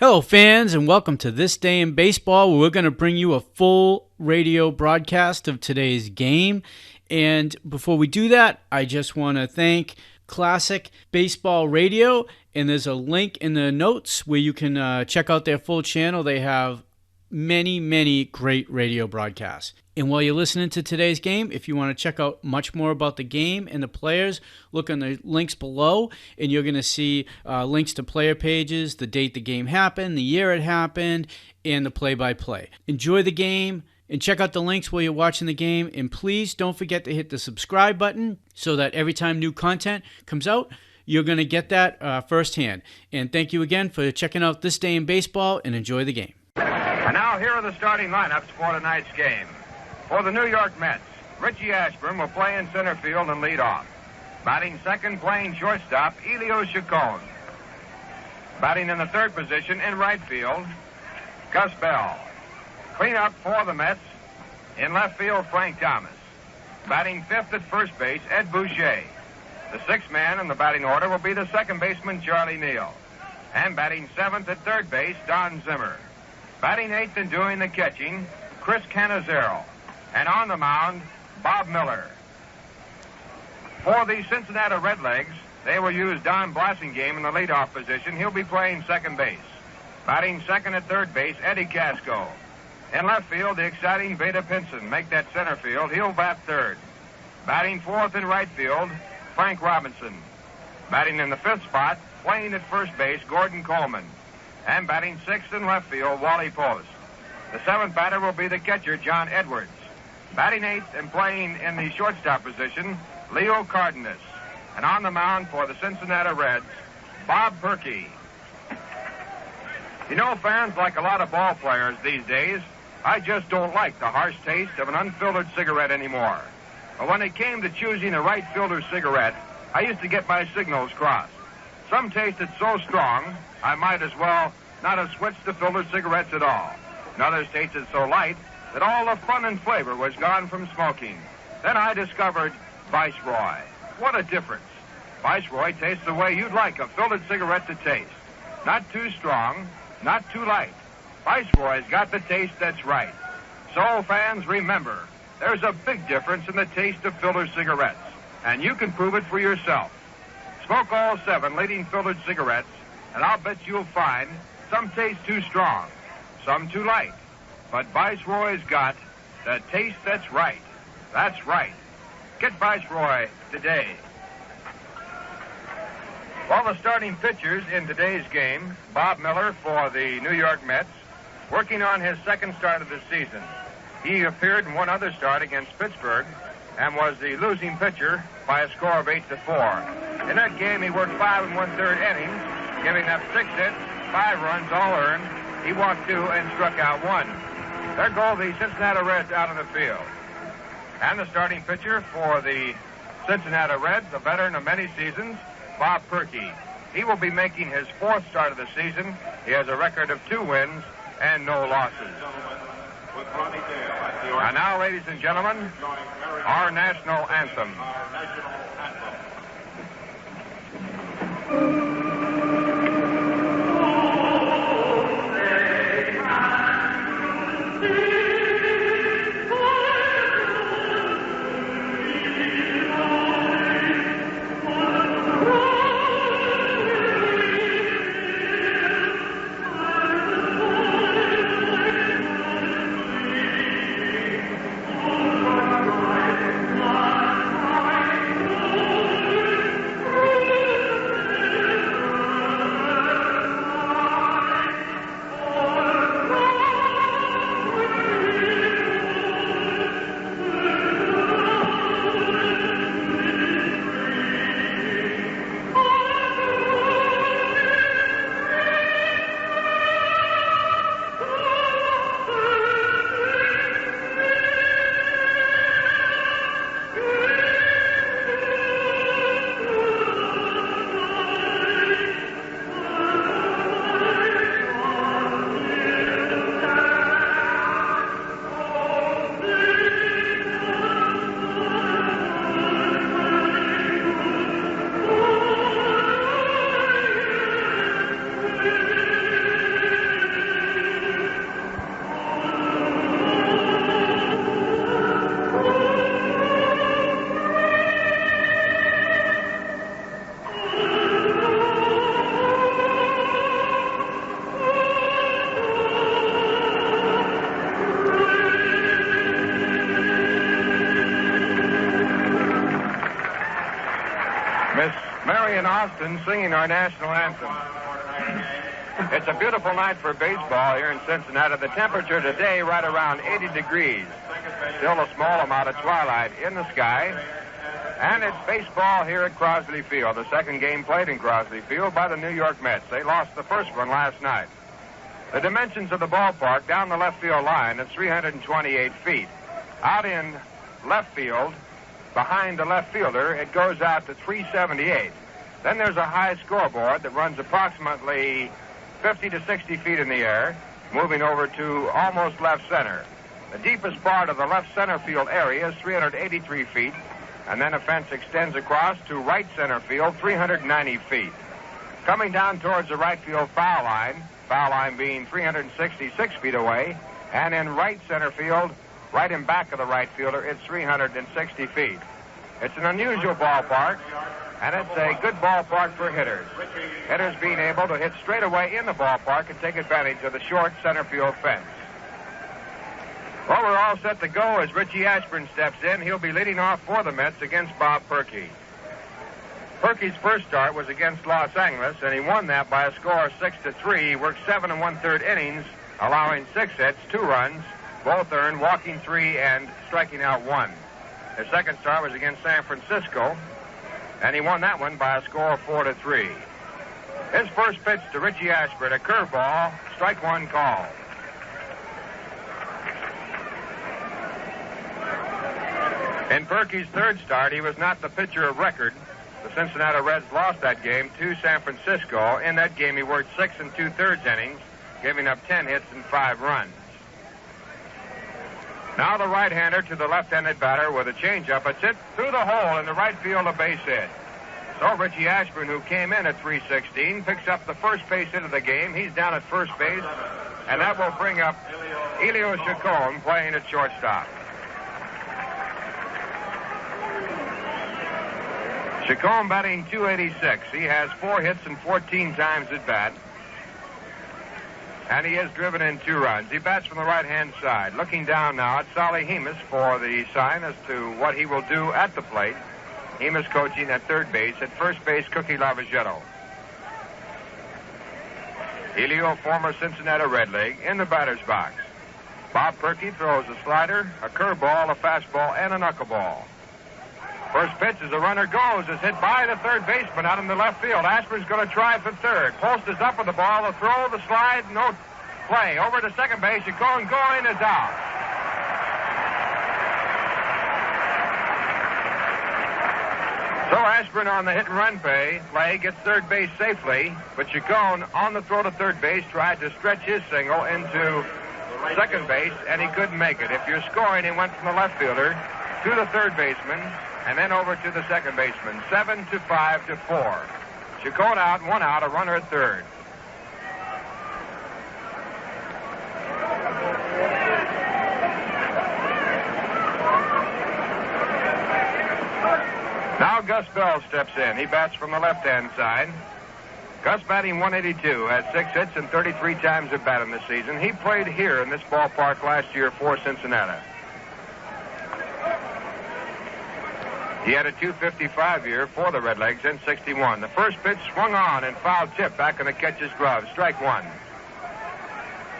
Hello, fans, and welcome to This Day in Baseball, where we're going to bring you a full radio broadcast of today's game. And before we do that, I just want to thank Classic Baseball Radio, and there's a link in the notes where you can check out their full channel. They have many great radio broadcasts. And while you're listening to today's game, if you want to check out much more about the game and the players, look on the links below, and you're going to see links to player pages, the date the game happened, the year it happened, and the play-by-play. Enjoy the game, and check out the links while you're watching the game, and please don't forget to hit the subscribe button so that every time new content comes out, you're going to get that firsthand. And thank you again for checking out This Day in Baseball, and enjoy the game. And now here are the starting lineups for tonight's game. For the New York Mets, Richie Ashburn will play in center field and lead off. Batting second, playing shortstop, Elio Chacon. Batting in the third position in right field, Gus Bell. Cleanup for the Mets, in left field, Frank Thomas. Batting fifth at first base, Ed Boucher. The sixth man in the batting order will be the second baseman, Charlie Neal. And batting seventh at third base, Don Zimmer. Batting eighth and doing the catching, Chris Cannizzaro. And on the mound, Bob Miller. For the Cincinnati Redlegs, they will use Don Blasingame in the leadoff position. He'll be playing second base. Batting second at third base, Eddie Casco. In left field, the exciting Veda Pinson. Make that center field. He'll bat third. Batting fourth in right field, Frank Robinson. Batting in the fifth spot, playing at first base, Gordon Coleman. And batting sixth in left field, Wally Post. The seventh batter will be the catcher, John Edwards. Batting eighth and playing in the shortstop position, Leo Cardenas. And on the mound for the Cincinnati Reds, Bob Perky. You know, fans, like a lot of ball players these days, I just don't like the harsh taste of an unfiltered cigarette anymore. But when it came to choosing a right filter cigarette, I used to get my signals crossed. Some tasted so strong, I might as well not have switched to filtered cigarettes at all. And others tasted so light that all the fun and flavor was gone from smoking. Then I discovered Viceroy. What a difference. Viceroy tastes the way you'd like a filtered cigarette to taste. Not too strong, not too light. Viceroy's got the taste that's right. So, fans, remember, there's a big difference in the taste of filtered cigarettes, and you can prove it for yourself. Smoke all 7 leading filtered cigarettes, and I'll bet you'll find some taste too strong, some too light. But Viceroy's got the taste that's right. That's right. Get Viceroy today. Well, the starting pitchers in today's game, Bob Miller for the New York Mets, working on his second start of the season. He appeared in one other start against Pittsburgh and was the losing pitcher by a score of 8-4. In that game, he worked 5 1/3 innings, giving up 6 hits, 5 runs, all earned. He walked 2 and struck out 1. There go the Cincinnati Reds out of the field. And the starting pitcher for the Cincinnati Reds, a veteran of many seasons, Bob Perky. He will be making his 4th start of the season. He has a record of 2 wins and no losses. And now, ladies and gentlemen, our national anthem. Boston singing our national anthem. It's a beautiful night for baseball here in Cincinnati. The temperature today right around 80 degrees. Still a small amount of twilight in the sky. And it's baseball here at Crosley Field. The second game played in Crosley Field by the New York Mets. They lost the first one last night. The dimensions of the ballpark down the left field line is 328 feet. Out in left field, behind the left fielder, it goes out to 378. Then there's a high scoreboard that runs approximately 50 to 60 feet in the air, moving over to almost left center. The deepest part of the left center field area is 383 feet, and then a fence extends across to right center field, 390 feet. Coming down towards the right field foul line being 366 feet away, and in right center field, right in back of the right fielder, it's 360 feet. It's an unusual ballpark, and it's a good ballpark for hitters. Hitters being able to hit straight away in the ballpark and take advantage of the short center field fence. Well, we're all set to go as Richie Ashburn steps in. He'll be leading off for the Mets against Bob Perky. Perky's first start was against Los Angeles, and he won that by a score of 6-3. He worked 7 1/3 innings, allowing 6 hits, 2 runs, both earned, walking 3 and striking out 1. His second start was against San Francisco, and he won that one by a score of 4-3. His first pitch to Richie Ashburn, a curveball, strike one call. In Perky's third start, he was not the pitcher of record. The Cincinnati Reds lost that game to San Francisco. In that game, he worked 6 2/3 innings, giving up 10 hits and 5 runs. Now the right-hander to the left-handed batter with a changeup. It's hit through the hole in the right field, a base hit. So Richie Ashburn, who came in at 316, picks up the first base hit of the game. He's down at first base, and that will bring up Elio Chacon playing at shortstop. Chacon batting .286. He has 4 hits and 14 times at bat. And he has driven in 2 runs. He bats from the right-hand side. Looking down now at Solly Hemus for the sign as to what he will do at the plate. Hemus coaching at third base. At first base, Cookie Lavagetto. Elio, former Cincinnati Red Leg, in the batter's box. Bob Perky throws a slider, a curveball, a fastball, and a knuckleball. First pitch as the runner goes is hit by the third baseman out in the left field. Ashburn's going to try for third. Post is up with the ball. The throw, the slide, no play. Over to second base. Chacon going is out. So Ashburn on the hit and run play gets third base safely, but Chacon on the throw to third base tried to stretch his single into second base, and he couldn't make it. If you're scoring, he went from the left fielder to the third baseman, and then over to the second baseman. 7-5-4. Chacon out, 1 out, a runner at third. Now Gus Bell steps in. He bats from the left-hand side. Gus batting .182, has 6 hits and 33 times at bat in this season. He played here in this ballpark last year for Cincinnati. He had a .255 year for the Redlegs in '61. The first pitch swung on and foul tip back in the catcher's glove. Strike 1.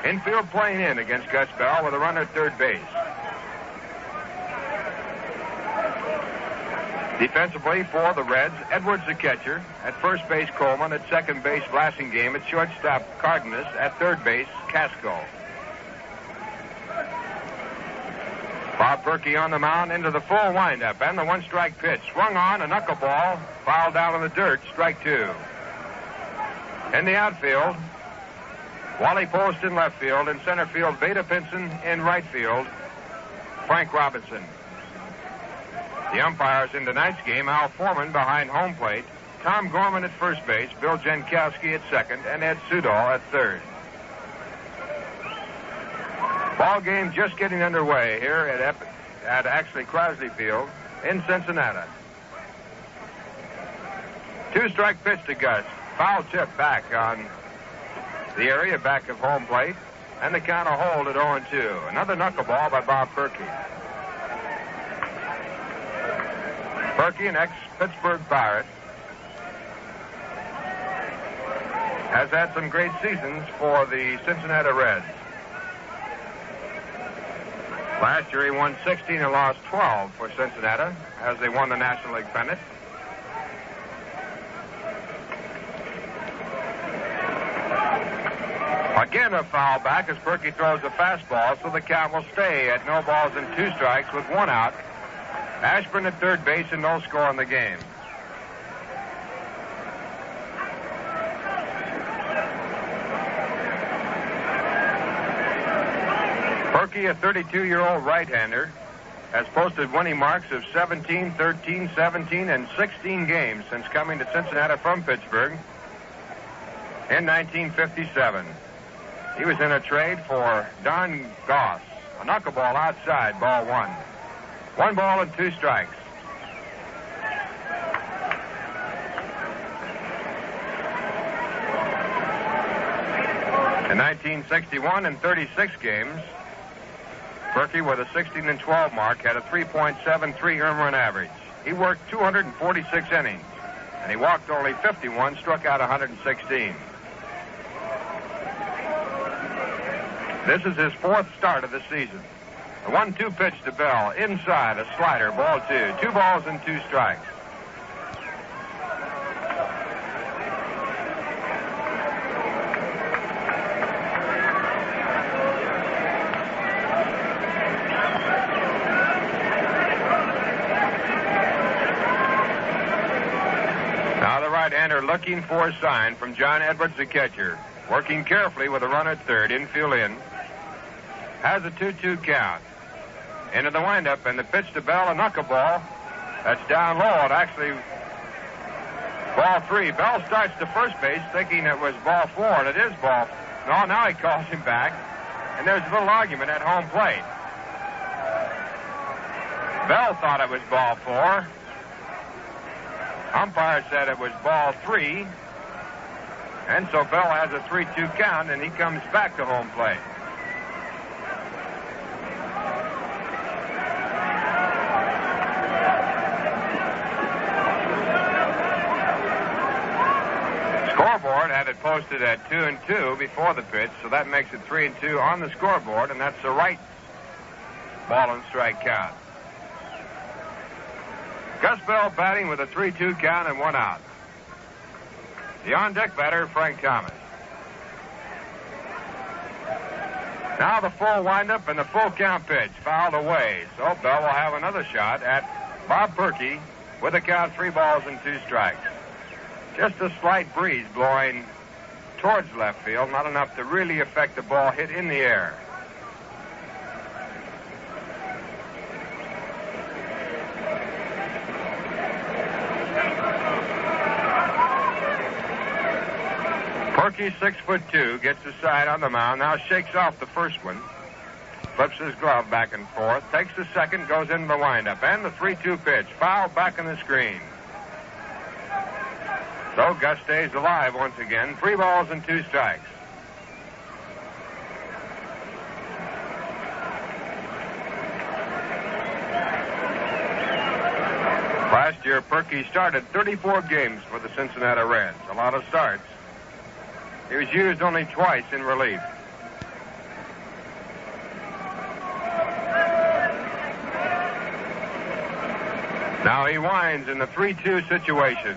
Infield playing in against Gus Bell with a runner at third base. Defensively for the Reds, Edwards the catcher. At first base, Coleman. At second base, Blasingame. At shortstop, Cardenas. At third base, Casco. Bob Perky on the mound into the full windup, and the 1-strike pitch. Swung on, a knuckleball, fouled down in the dirt, strike 2. In the outfield, Wally Post in left field. In center field, Veda Pinson. In right field, Frank Robinson. The umpires in tonight's game, Al Foreman behind home plate, Tom Gorman at first base, Bill Jankowski at second, and Ed Sudol at third. Ball game just getting underway here at actually Crosley Field in Cincinnati. 2-strike pitch to Gus. Foul tip back on the area back of home plate, and the count will hold at 0-2. Another knuckleball by Bob Perky. Perky, an ex-Pittsburgh Pirate, has had some great seasons for the Cincinnati Reds. Last year he won 16 and lost 12 for Cincinnati as they won the National League pennant. Again a foul back as Perky throws a fastball, so the count will stay at no balls and 2 strikes with 1 out. Ashburn at third base and no score in the game. Perky, a 32-year-old right-hander, has posted winning marks of 17, 13, 17, and 16 games since coming to Cincinnati from Pittsburgh in 1957. He was in a trade for Don Goss. A knuckleball outside, ball 1. 1 ball and 2 strikes. In 1961, in 36 games, Perky, with a 16 and 12 mark, had a 3.73 earned run average. He worked 246 innings, and he walked only 51, struck out 116. This is his 4th start of the season. The 1-2 pitch to Bell, inside, a slider, ball 2. 2 balls and 2 strikes. Now the right-hander looking for a sign from John Edwards, the catcher. Working carefully with a runner at third, infield in. Has a 2-2 count. Into the windup, and the pitch to Bell, a knuckleball. That's down low. It actually, ball 3. Bell starts to first base thinking it was ball 4, and it is ball. No, now he calls him back, and there's a little argument at home plate. Bell thought it was ball 4. Umpire said it was ball 3. And so Bell has a 3-2 count, and he comes back to home plate. Scoreboard had it posted at 2-2 before the pitch, so that makes it 3-2 on the scoreboard, and that's the right ball and strike count. Gus Bell batting with a 3-2 count and 1 out. The on-deck batter, Frank Thomas. Now the full windup and the full count pitch, fouled away. So Bell will have another shot at Bob Perky with a count 3 balls and 2 strikes. Just a slight breeze blowing towards left field, not enough to really affect the ball hit in the air. Perky, 6'2", gets the side on the mound, now shakes off the first one, flips his glove back and forth, takes the second, goes into the windup, and the 3-2 pitch, foul back on the screen. So Gus stays alive once again, 3 balls and 2 strikes. Last year, Perky started 34 games for the Cincinnati Reds, a lot of starts. He was used only twice in relief. Now he winds in the 3-2 situation.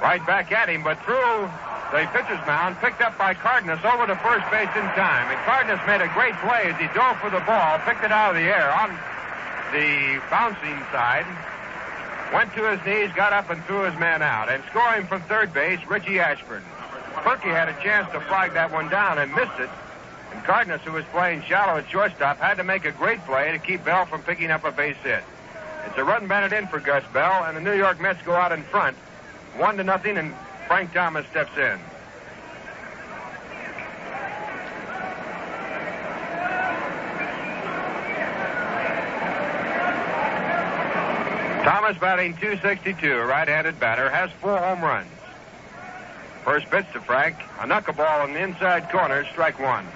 Right back at him, but through the pitcher's mound, picked up by Cardenas over to first base in time. And Cardenas made a great play as he dove for the ball, picked it out of the air on the bouncing side, went to his knees, got up and threw his man out. And scoring from third base, Richie Ashburn. Perky had a chance to flag that one down and missed it. And Cardenas, who was playing shallow at shortstop, had to make a great play to keep Bell from picking up a base hit. It's a run batted in for Gus Bell, and the New York Mets go out in front, 1-0, and Frank Thomas steps in. Thomas batting .262, right-handed batter, has 4 home runs. First pitch to Frank, a knuckleball in the inside corner, strike 1.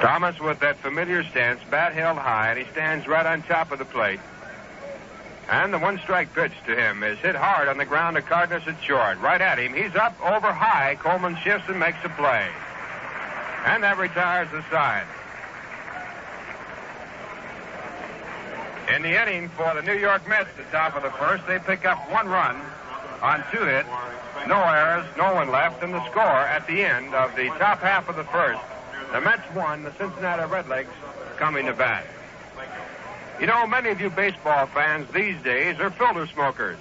Thomas with that familiar stance, bat held high, and he stands right on top of the plate. And the one-strike pitch to him is hit hard on the ground to Cardenas at short. Right at him. He's up over high. Coleman shifts and makes a play. And that retires the side. In the inning for the New York Mets, the top of the first, they pick up 1 run on 2 hits. No errors, no one left. And the score at the end of the top half of the first, the Mets won, the Cincinnati Redlegs coming to bat. You know, many of you baseball fans these days are filter smokers.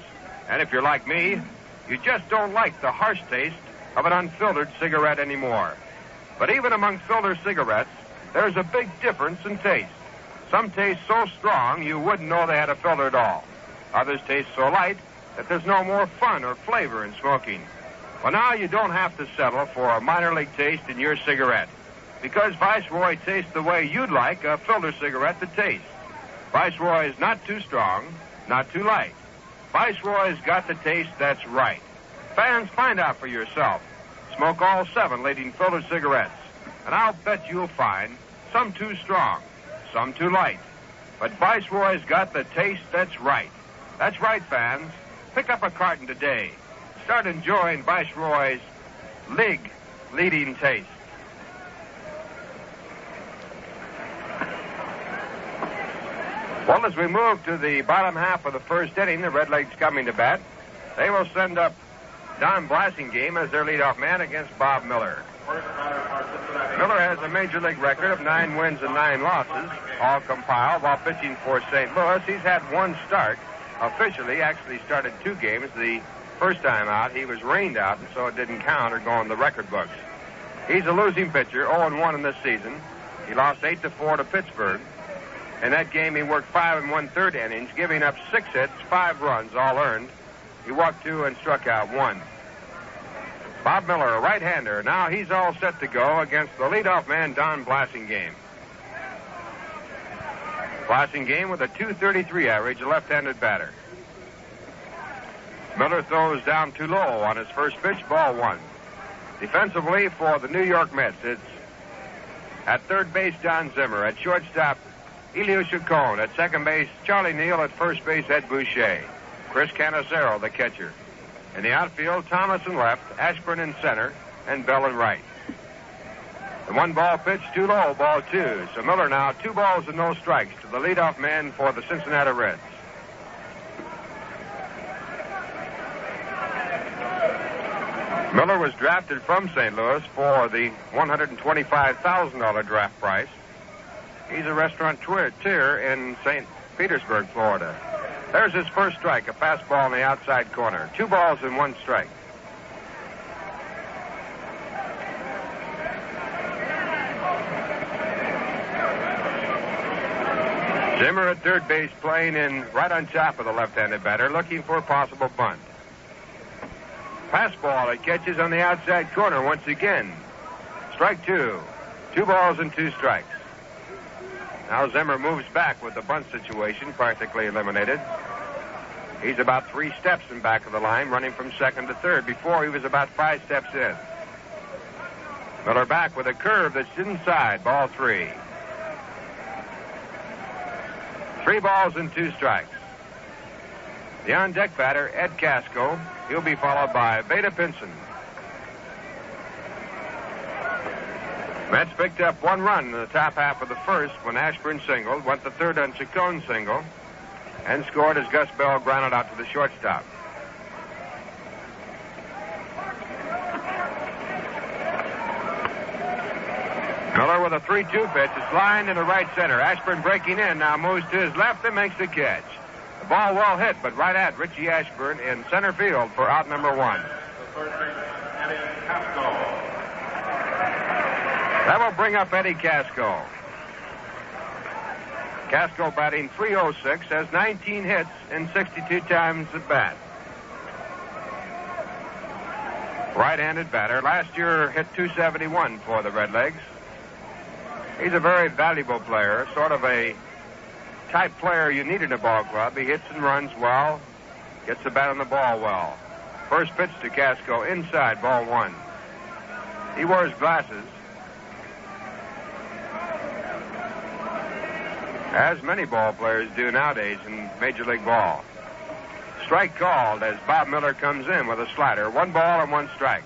And if you're like me, you just don't like the harsh taste of an unfiltered cigarette anymore. But even among filter cigarettes, there's a big difference in taste. Some taste so strong you wouldn't know they had a filter at all. Others taste so light that there's no more fun or flavor in smoking. Well, now you don't have to settle for a minor league taste in your cigarette, because Viceroy tastes the way you'd like a filter cigarette to taste. Viceroy is not too strong, not too light. Viceroy's got the taste that's right. Fans, find out for yourself. Smoke all 7 leading filter cigarettes, and I'll bet you'll find some too strong, some too light. But Viceroy's got the taste that's right. That's right, fans. Pick up a carton today. Start enjoying Viceroy's league-leading taste. Well, as we move to the bottom half of the first inning, the Redlegs coming to bat. They will send up Don Blasingame as their leadoff man against Bob Miller. Miller has a major league record of 9 wins and 9 losses, all compiled while pitching for St. Louis. He's had 1 start officially, actually started 2 games. The first time out, he was rained out, and so it didn't count or go on the record books. He's a losing pitcher, 0-1 in this season. He lost 8-4 to Pittsburgh. In that game, he worked 5 1/3 innings, giving up 6 hits, 5 runs, all earned. He walked 2 and struck out 1. Bob Miller, a right-hander. Now he's all set to go against the leadoff man, Don Blasingame. Blasingame with a .233 average, a left-handed batter. Miller throws down too low on his first pitch, ball 1. Defensively for the New York Mets, it's at third base, John Zimmer. At shortstop, Elio Chacon. At second base, Charlie Neal. At first base, Ed Boucher. Chris Cannizzaro, the catcher. In the outfield, Thomas in left, Ashburn in center, and Bell in right. The 1-ball pitch, too low, ball 2. So Miller now 2 balls and no strikes to the leadoff man for the Cincinnati Reds. Miller was drafted from St. Louis for the $125,000 draft price. He's a restaurateur in St. Petersburg, Florida. There's his first strike, a fastball in the outside corner. 2 balls and 1 strike. Zimmer at third base, playing in right on top of the left-handed batter, looking for a possible bunt. Fastball, it catches on the outside corner once again. Strike 2. 2 balls and 2 strikes. Now Zimmer moves back with the bunt situation practically eliminated. He's about 3 steps in back of the line, running from second to third. Before, he was about 5 steps in. Miller back with a curve that's inside, ball 3. 3 balls and 2 strikes. The on-deck batter, Ed Casco. He'll be followed by Veda Pinson. Mets picked up 1 run in the top half of the first when Ashburn singled, went the third on Chacon's single, and scored as Gus Bell grounded out to the shortstop. Miller with a 3-2 pitch. It's lined into right center. Ashburn breaking in, now moves to his left and makes the catch. The ball well hit, but right at Richie Ashburn in center field for out number 1. That will bring up Eddie Casco. Casco batting .306, has 19 hits in 62 times at bat. Right-handed batter. Last year hit .271 for the Redlegs. He's a very valuable player, sort of a type player you need in a ball club. He hits and runs well, gets the bat on the ball well. First pitch to Casco, inside, ball 1. He wears glasses. as many ball players do nowadays in Major League Ball. Strike called as Bob Miller comes in with a slider. 1 ball and 1 strike.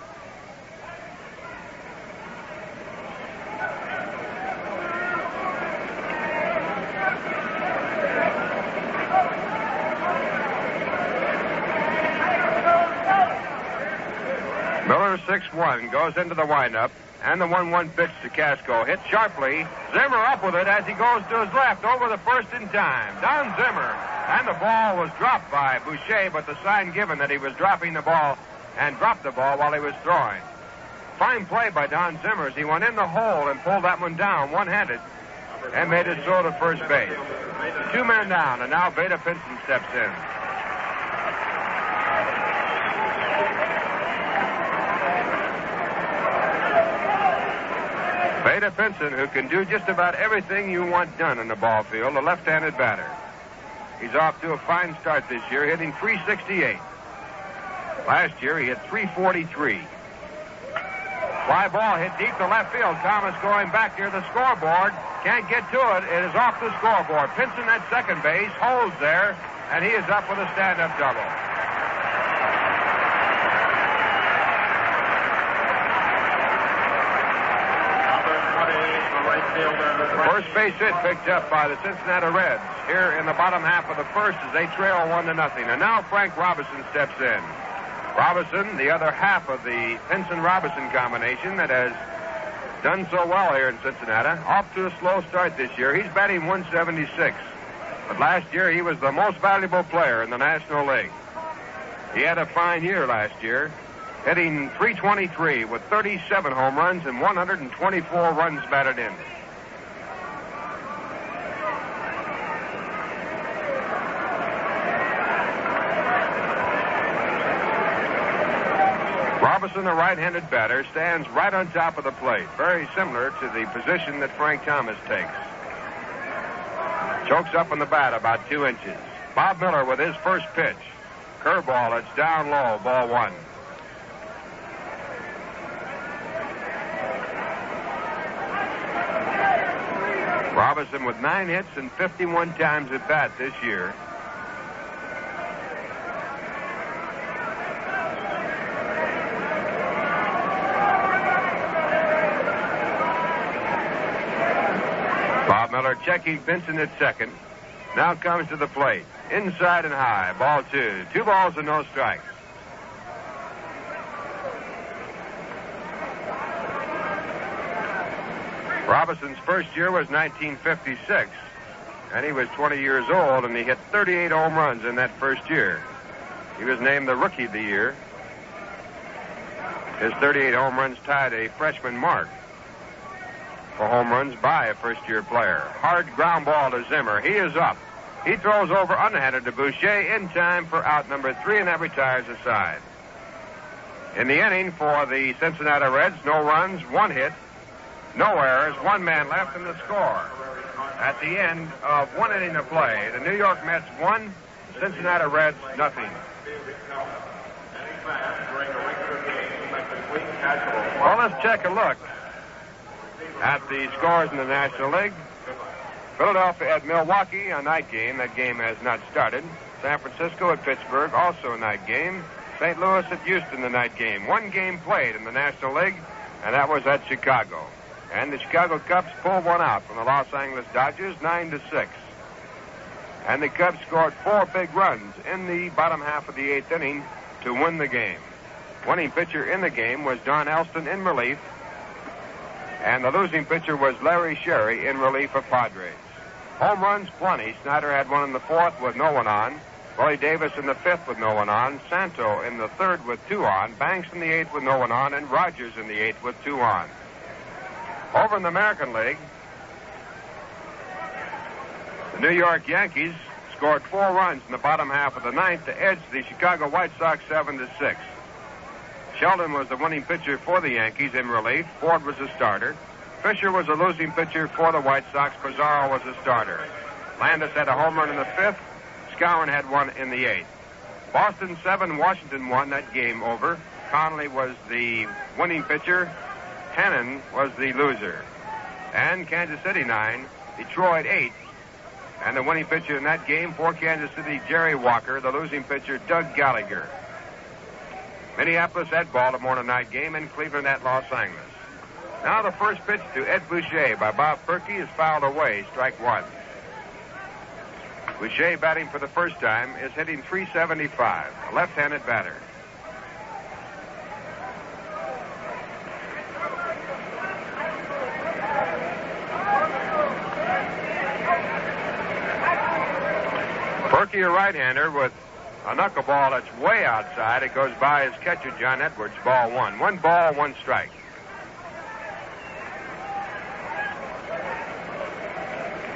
Miller, 6-1, goes into the windup, and the 1-1 pitch to Casco. Hit sharply. Zimmer up with it as he goes to his left, over the first in time. Don Zimmer. And the ball was dropped by Boucher, but the sign given that he was dropping the ball and dropped the ball while he was throwing. Fine play by Don Zimmer as he went in the hole and pulled that one down one-handed and made it throw to first base. 2 men down, and now Veda Pinson steps in. Veda Pinson, who can do just about everything you want done in the ball field, a left-handed batter. He's off to a fine start this year, hitting .368. Last year, he hit .343. Fly ball hit deep to left field. Thomas going back near the scoreboard. Can't get to it. It is off the scoreboard. Pinson at second base, holds there, and he is up with a stand-up double. First base hit picked up by the Cincinnati Reds here in the bottom half of the first as they trail 1-0. And now Frank Robinson steps in. Robinson, the other half of the Pinson-Robinson combination that has done so well here in Cincinnati, off to a slow start this year. He's batting .176. But last year he was the most valuable player in the National League. He had a fine year last year, hitting .323 with 37 home runs and 124 runs batted in. Robinson, a right-handed batter, stands right on top of the plate, very similar to the position that Frank Thomas takes. Chokes up on the bat about 2 inches. Bob Miller with his first pitch. Curveball, it's down low, ball 1. Robinson with 9 hits and 51 times at bat this year. Bob Miller checking Pinson at second. Now comes to the plate. Inside and high. Ball 2. 2 balls and no strikes. Robinson's first year was 1956, and he was 20 years old, and he hit 38 home runs in that first year. He was named the Rookie of the Year. His 38 home runs tied a freshman mark for home runs by a first-year player. Hard ground ball to Zimmer. He is up. He throws over underhanded to Boucher in time for out number 3, and that retires the side. In the inning for the Cincinnati Reds, no runs, 1 hit, no errors, 1 man left in the score. At the end of 1 inning of play, the New York Mets 1, Cincinnati Reds nothing. Well, let's take a look at the scores in the National League. Philadelphia at Milwaukee, a night game. That game has not started. San Francisco at Pittsburgh, also a night game. St. Louis at Houston, the night game. 1 game played in the National League, and that was at Chicago. And the Chicago Cubs pulled one out from the Los Angeles Dodgers, 9-6. And the Cubs scored 4 big runs in the bottom half of the 8th inning to win the game. Winning pitcher in the game was Don Elston in relief, and the losing pitcher was Larry Sherry in relief of Padres. Home runs, plenty. Snyder had 1 in the 4th with no one on. Willie Davis in the 5th with no one on. Santo in the 3rd with 2 on. Banks in the 8th with no one on. And Rogers in the 8th with 2 on. Over in the American League, the New York Yankees scored 4 runs in the bottom half of the 9th to edge the Chicago White Sox 7-6. Sheldon was the winning pitcher for the Yankees in relief. Ford was the starter. Fisher was the losing pitcher for the White Sox. Pizarro was the starter. Landis had a home run in the 5th. Skowron had 1 in the 8th. Boston 7, Washington 1, that game over. Connolly was the winning pitcher. Hannon was the loser. And Kansas City 9, Detroit 8. And the winning pitcher in that game for Kansas City, Jerry Walker. The losing pitcher, Doug Gallagher. Minneapolis at Baltimore tonight game, and Cleveland at Los Angeles. Now the first pitch to Ed Boucher by Bob Perky is fouled away, strike one. Boucher, batting for the first time, is hitting .375, a left-handed batter. Perky, a right-hander with a knuckleball that's way outside. It goes by his catcher, John Edwards, ball one. 1 ball, 1 strike.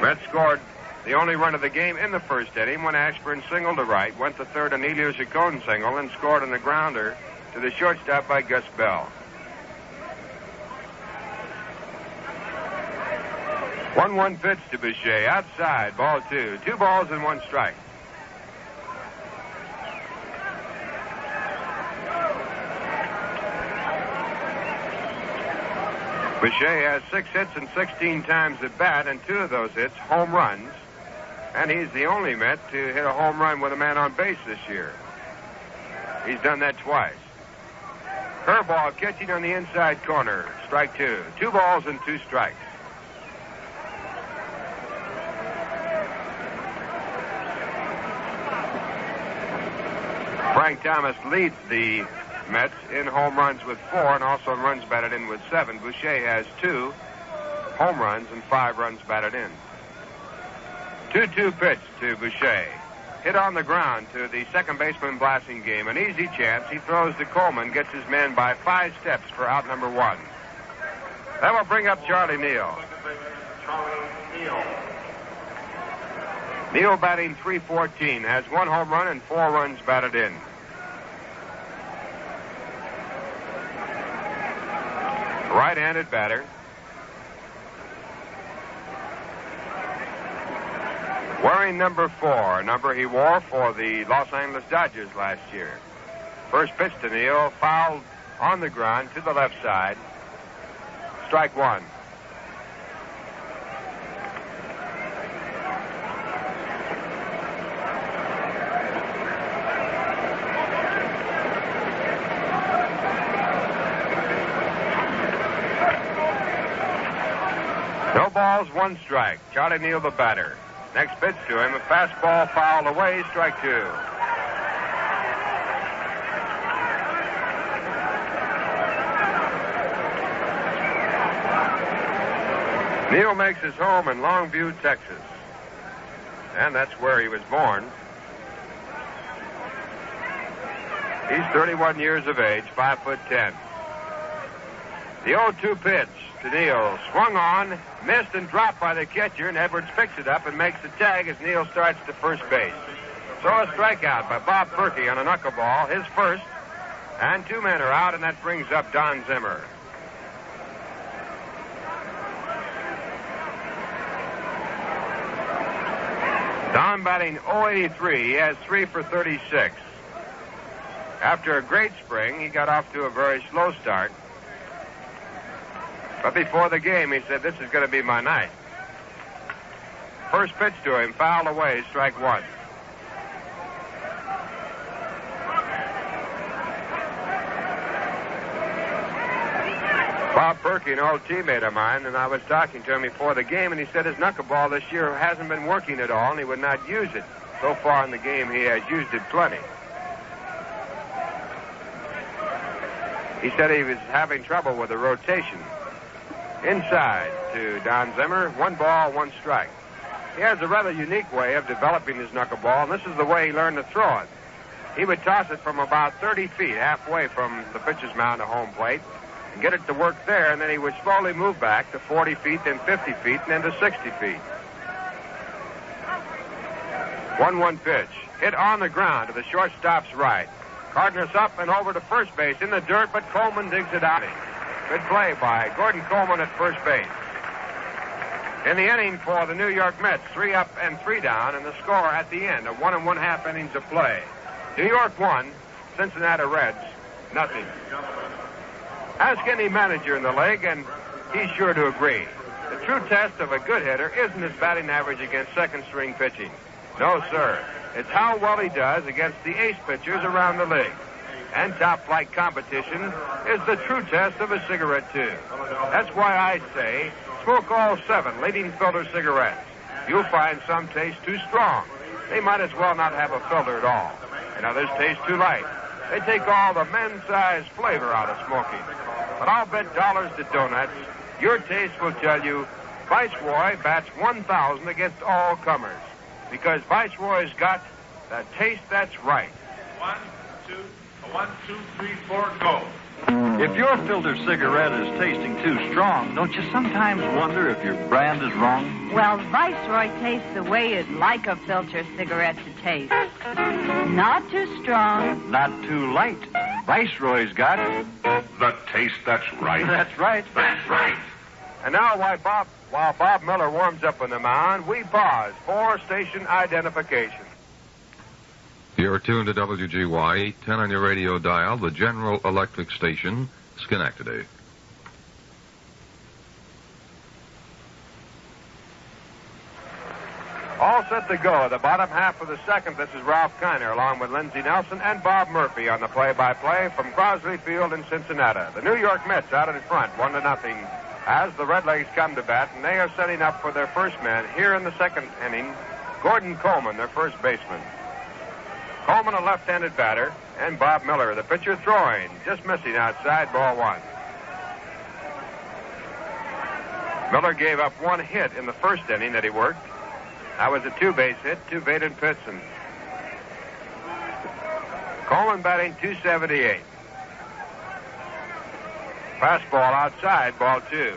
Mets scored the only run of the game in the first inning when Ashburn singled to right, went to third, and Elio Chacon single, and scored on the grounder to the shortstop by Gus Bell. 1-1 pitch to Boucher, outside, ball two. 2 balls and 1 strike. Boucher has 6 hits and 16 times at bat, and 2 of those hits home runs. And he's the only Met to hit a home run with a man on base this year. He's done that twice. Curveball catching on the inside corner. Strike 2. 2 balls and 2 strikes. Frank Thomas leads the Mets in home runs with 4 and also in runs batted in with 7. Boucher has 2 home runs and 5 runs batted in. 2-2 pitch to Boucher. Hit on the ground to the second baseman Blasingame. An easy chance. He throws to Coleman, gets his man by 5 steps for out number 1. That will bring up Charlie Neal. Neal batting .314, has 1 home run and 4 runs batted in. Right-handed batter. Wearing number 4, a number he wore for the Los Angeles Dodgers last year. First pitch to Neal, fouled on the ground to the left side. Strike 1. No balls, 1 strike. Charlie Neal, the batter. Next pitch to him, a fastball fouled away, strike 2. Neal makes his home in Longview, Texas. And that's where he was born. He's 31 years of age, 5'10". The 0-2 pitch to Neal. Swung on, missed and dropped by the catcher, and Edwards picks it up and makes the tag as Neal starts to first base. So a strikeout by Bob Perky on a knuckleball, his first, and 2 men are out, and that brings up Don Zimmer. Don batting .083. He has 3 for 36. After a great spring, he got off to a very slow start. But before the game, he said, "This is going to be my night." First pitch to him, fouled away, strike 1. Bob Perky, an old teammate of mine, and I was talking to him before the game, and he said his knuckleball this year hasn't been working at all, and he would not use it. So far in the game, he has used it plenty. He said he was having trouble with the rotation. Inside to Don Zimmer, 1 ball, 1 strike. He has a rather unique way of developing his knuckleball, and this is the way he learned to throw it. He would toss it from about 30 feet, halfway from the pitcher's mound to home plate, and get it to work there, and then he would slowly move back to 40 feet, then 50 feet, and then to 60 feet. 1-1 pitch. Hit on the ground to the shortstop's right. Cardenas up and over to first base in the dirt, but Coleman digs it out. Good play by Gordon Coleman at first base. In the inning for the New York Mets, 3 up and 3 down, and the score at the end of 1 1/2 innings of play. New York 1, Cincinnati Reds, nothing. Ask any manager in the league, and he's sure to agree. The true test of a good hitter isn't his batting average against second-string pitching. No, sir. It's how well he does against the ace pitchers around the league. And top-flight competition is the true test of a cigarette, too. That's why I say smoke all 7 leading filter cigarettes. You'll find some taste too strong. They might as well not have a filter at all. And others taste too light. They take all the men's-sized flavor out of smoking. But I'll bet dollars to donuts your taste will tell you Viceroy bats 1,000 against all comers. Because Viceroy's got the taste that's right. 1, 2, 3, 4, go. If your filter cigarette is tasting too strong, don't you sometimes wonder if your brand is wrong? Well, Viceroy tastes the way you'd like a filter cigarette to taste. Not too strong. Not too light. Viceroy's got The taste that's right. That's right. That's right. And now, while Bob Miller warms up on the mound, we pause for station identification. You're tuned to WGY 810 on your radio dial, the General Electric Station, Schenectady. All set to go. The bottom half of the second. This is Ralph Kiner along with Lindsey Nelson and Bob Murphy on the play-by-play from Crosley Field in Cincinnati. The New York Mets out in front, 1-0, as the Redlegs come to bat, and they are setting up for their first man here in the second inning, Gordon Coleman, their first baseman. Coleman, a left-handed batter, and Bob Miller, the pitcher, throwing, just missing outside, ball 1. Miller gave up 1 hit in the first inning that he worked. That was a 2-base hit to Vaden Pitson. Coleman batting .278. Fastball outside, ball 2.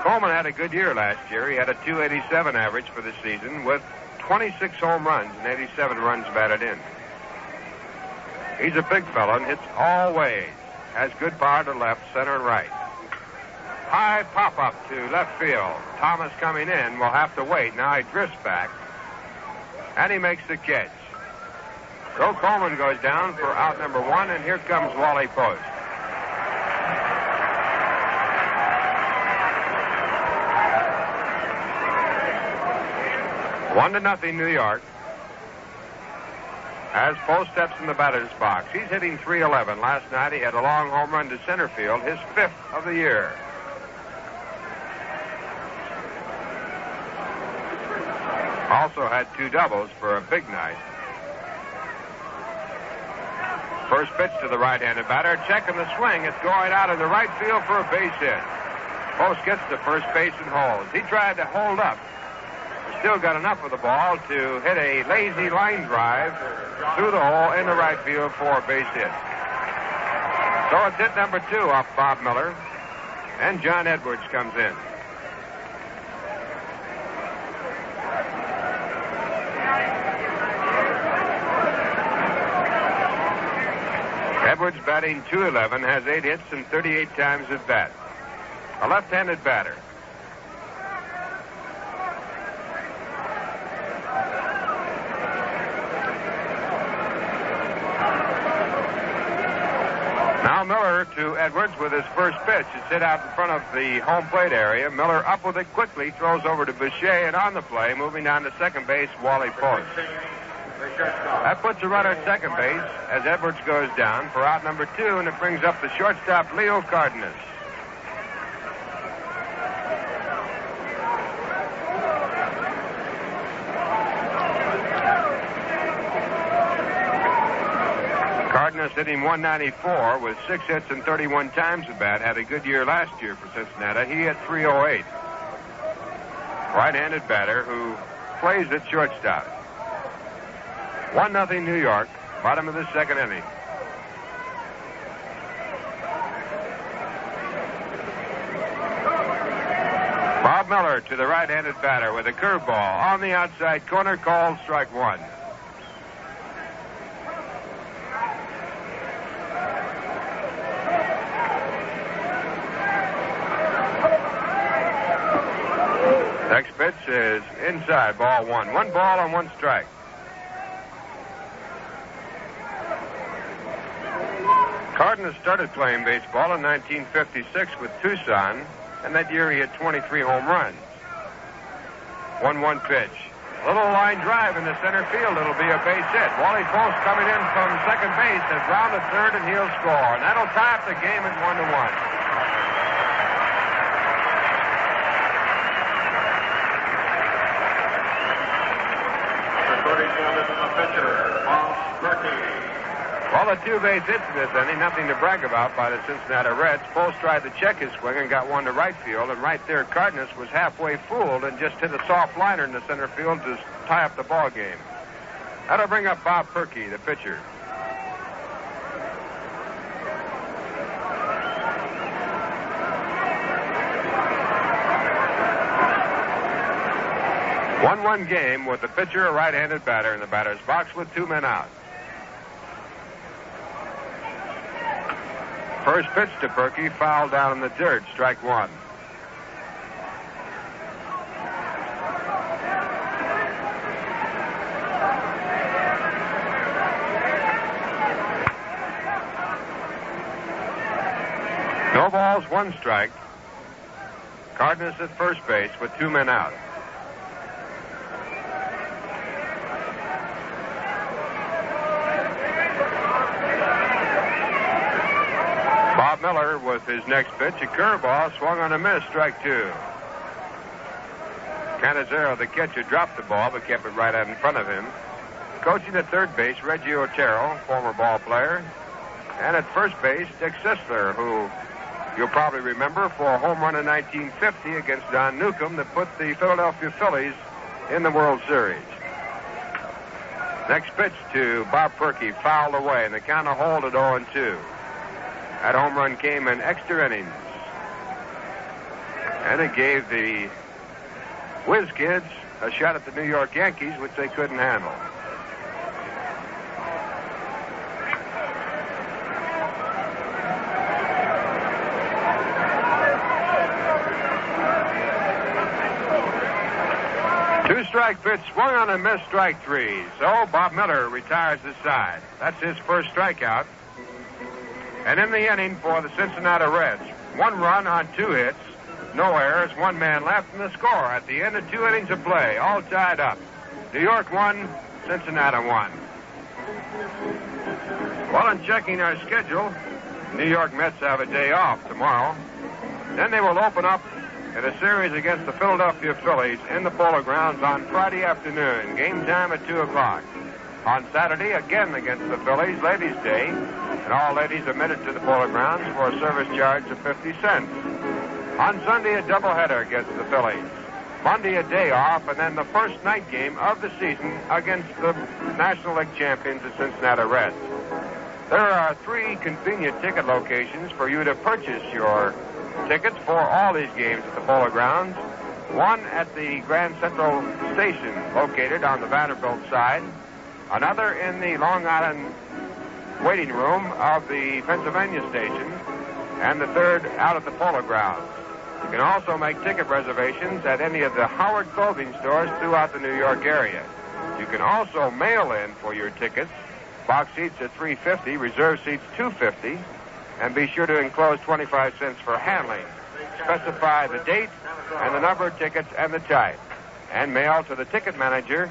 Coleman had a good year last year. He had a .287 average for the season with 26 home runs and 87 runs batted in. He's a big fella and hits all ways. Has good power to left, center, and right. High pop-up to left field. Thomas coming in will have to wait. Now he drifts back. And he makes the catch. So Coleman goes down for out number 1, and here comes Wally Post. One to nothing, New York. As Post steps in the batter's box, he's hitting .311. Last night he had a long home run to center field, his 5th of the year. Also had 2 doubles for a big night. First pitch to the right-handed batter, checking the swing. It's going out in the right field for a base hit. Post gets to first base and holds. He tried to hold up. Still got enough of the ball to hit a lazy line drive through the hole in the right field for a base hit. So it's hit number 2 off Bob Miller, and John Edwards comes in. Edwards batting .211, has 8 hits and 38 times at bat. A left-handed batter. Now Miller to Edwards with his first pitch. It's hit out in front of the home plate area. Miller up with it quickly, throws over to Boucher, and on the play, moving down to second base, Wally Post. That puts a runner at second base as Edwards goes down for out number 2, and it brings up the shortstop, Leo Cardenas. Cardenas hitting .194 with 6 hits and 31 times at bat. Had a good year last year for Cincinnati. He hit .308. Right-handed batter who plays at shortstop. 1-0 New York, bottom of the second inning. Bob Miller to the right-handed batter with a curveball on the outside corner, called strike 1. Next pitch is inside, ball 1. 1 ball on 1 strike. Cardenas started playing baseball in 1956 with Tucson. and that year he hit 23 home runs. 1-1 pitch. Little line drive in the center field. It'll be a base hit. Wally Post coming in from second base has rounded third, and he'll score. And that'll tie up the game at 1-1. Well, the two base hits in this inning, nothing to brag about by the Cincinnati Reds. Post tried to check his swing and got one to right field, and right there Cardenas was halfway fooled and just hit a soft liner in the center field to tie up the ball game. That'll bring up Bob Perky, the pitcher. One game with the pitcher, a right-handed batter in the batter's box with 2 men out. First pitch to Perky, foul down in the dirt, strike one. No balls, 1 strike. Cardenas at first base with 2 men out. Bob Miller with his next pitch, a curveball, swung on a miss, strike 2. Cannizzaro, the catcher, dropped the ball but kept it right out in front of him. Coaching at third base, Reggie Otero, former ball player. And at first base, Dick Sisler, who you'll probably remember for a home run in 1950 against Don Newcomb that put the Philadelphia Phillies in the World Series. Next pitch to Bob Perky, fouled away, and the count will hold at 0-2. That home run came in extra innings. And it gave the Whiz Kids a shot at the New York Yankees, which they couldn't handle. Two-strike pitch, swung on and missed, strike 3. So Bob Miller retires his side. That's his first strikeout. And in the inning for the Cincinnati Reds, 1 run on 2 hits, no errors, 1 man left, and the score at the end of 2 innings of play, all tied up. New York 1, Cincinnati 1. Well, in checking our schedule, New York Mets have a day off tomorrow. Then they will open up in a series against the Philadelphia Phillies in the Polo Grounds on Friday afternoon, game time at 2 o'clock. On Saturday, again against the Phillies, Ladies' Day, and all ladies admitted to the Polo Grounds for a service charge of 50 cents. On Sunday, a doubleheader against the Phillies. Monday, a day off, and then the first night game of the season against the National League champions, the Cincinnati Reds. There are 3 convenient ticket locations for you to purchase your tickets for all these games at the Polo Grounds. One at the Grand Central Station, located on the Vanderbilt side. Another in the Long Island waiting room of the Pennsylvania station. And the third out at the Polo Grounds. You can also make ticket reservations at any of the Howard clothing stores throughout the New York area. You can also mail in for your tickets. Box seats at $3.50, reserve seats $2.50, and be sure to enclose 25 cents for handling. Specify the date and the number of tickets and the type. And mail to the ticket manager,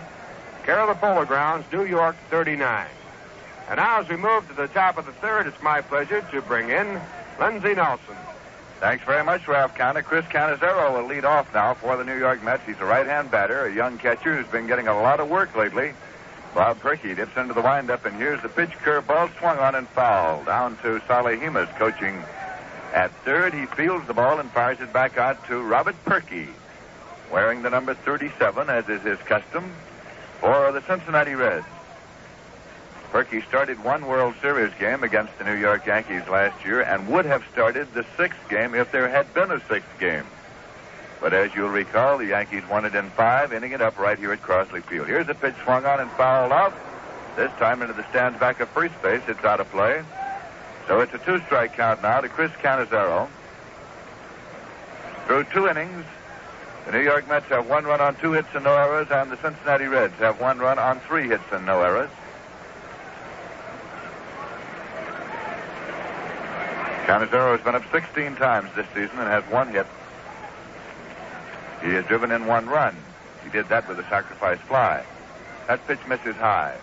care of the Polo Grounds, New York 39. And now, as we move to the top of the third, it's my pleasure to bring in Lindsey Nelson. Thanks very much, Ralph Conner. Chris Cannizzaro will lead off now for the New York Mets. He's a right-hand batter, a young catcher who's been getting a lot of work lately. Bob Perky dips into the windup, and here's the pitch, curveball, swung on and foul. Down to Salehimas, coaching at third. He fields the ball and fires it back out to Robert Perky, wearing the number 37, as is his custom, for the Cincinnati Reds. Perky started 1 World Series game against the New York Yankees last year and would have started the 6th game if there had been a 6th game. But as you'll recall, the Yankees won it in 5, ending it up right here at Crossley Field. Here's a pitch swung on and fouled off. This time into the stands back of first base. It's out of play. So it's a 2-strike count now to Chris Cannizzaro. Through 2 innings, the New York Mets have 1 run on 2 hits and no errors, and the Cincinnati Reds have 1 run on 3 hits and no errors. Cannizzaro has been up 16 times this season and has 1 hit He has driven in 1 run. He did that with a sacrifice fly. That pitch misses high.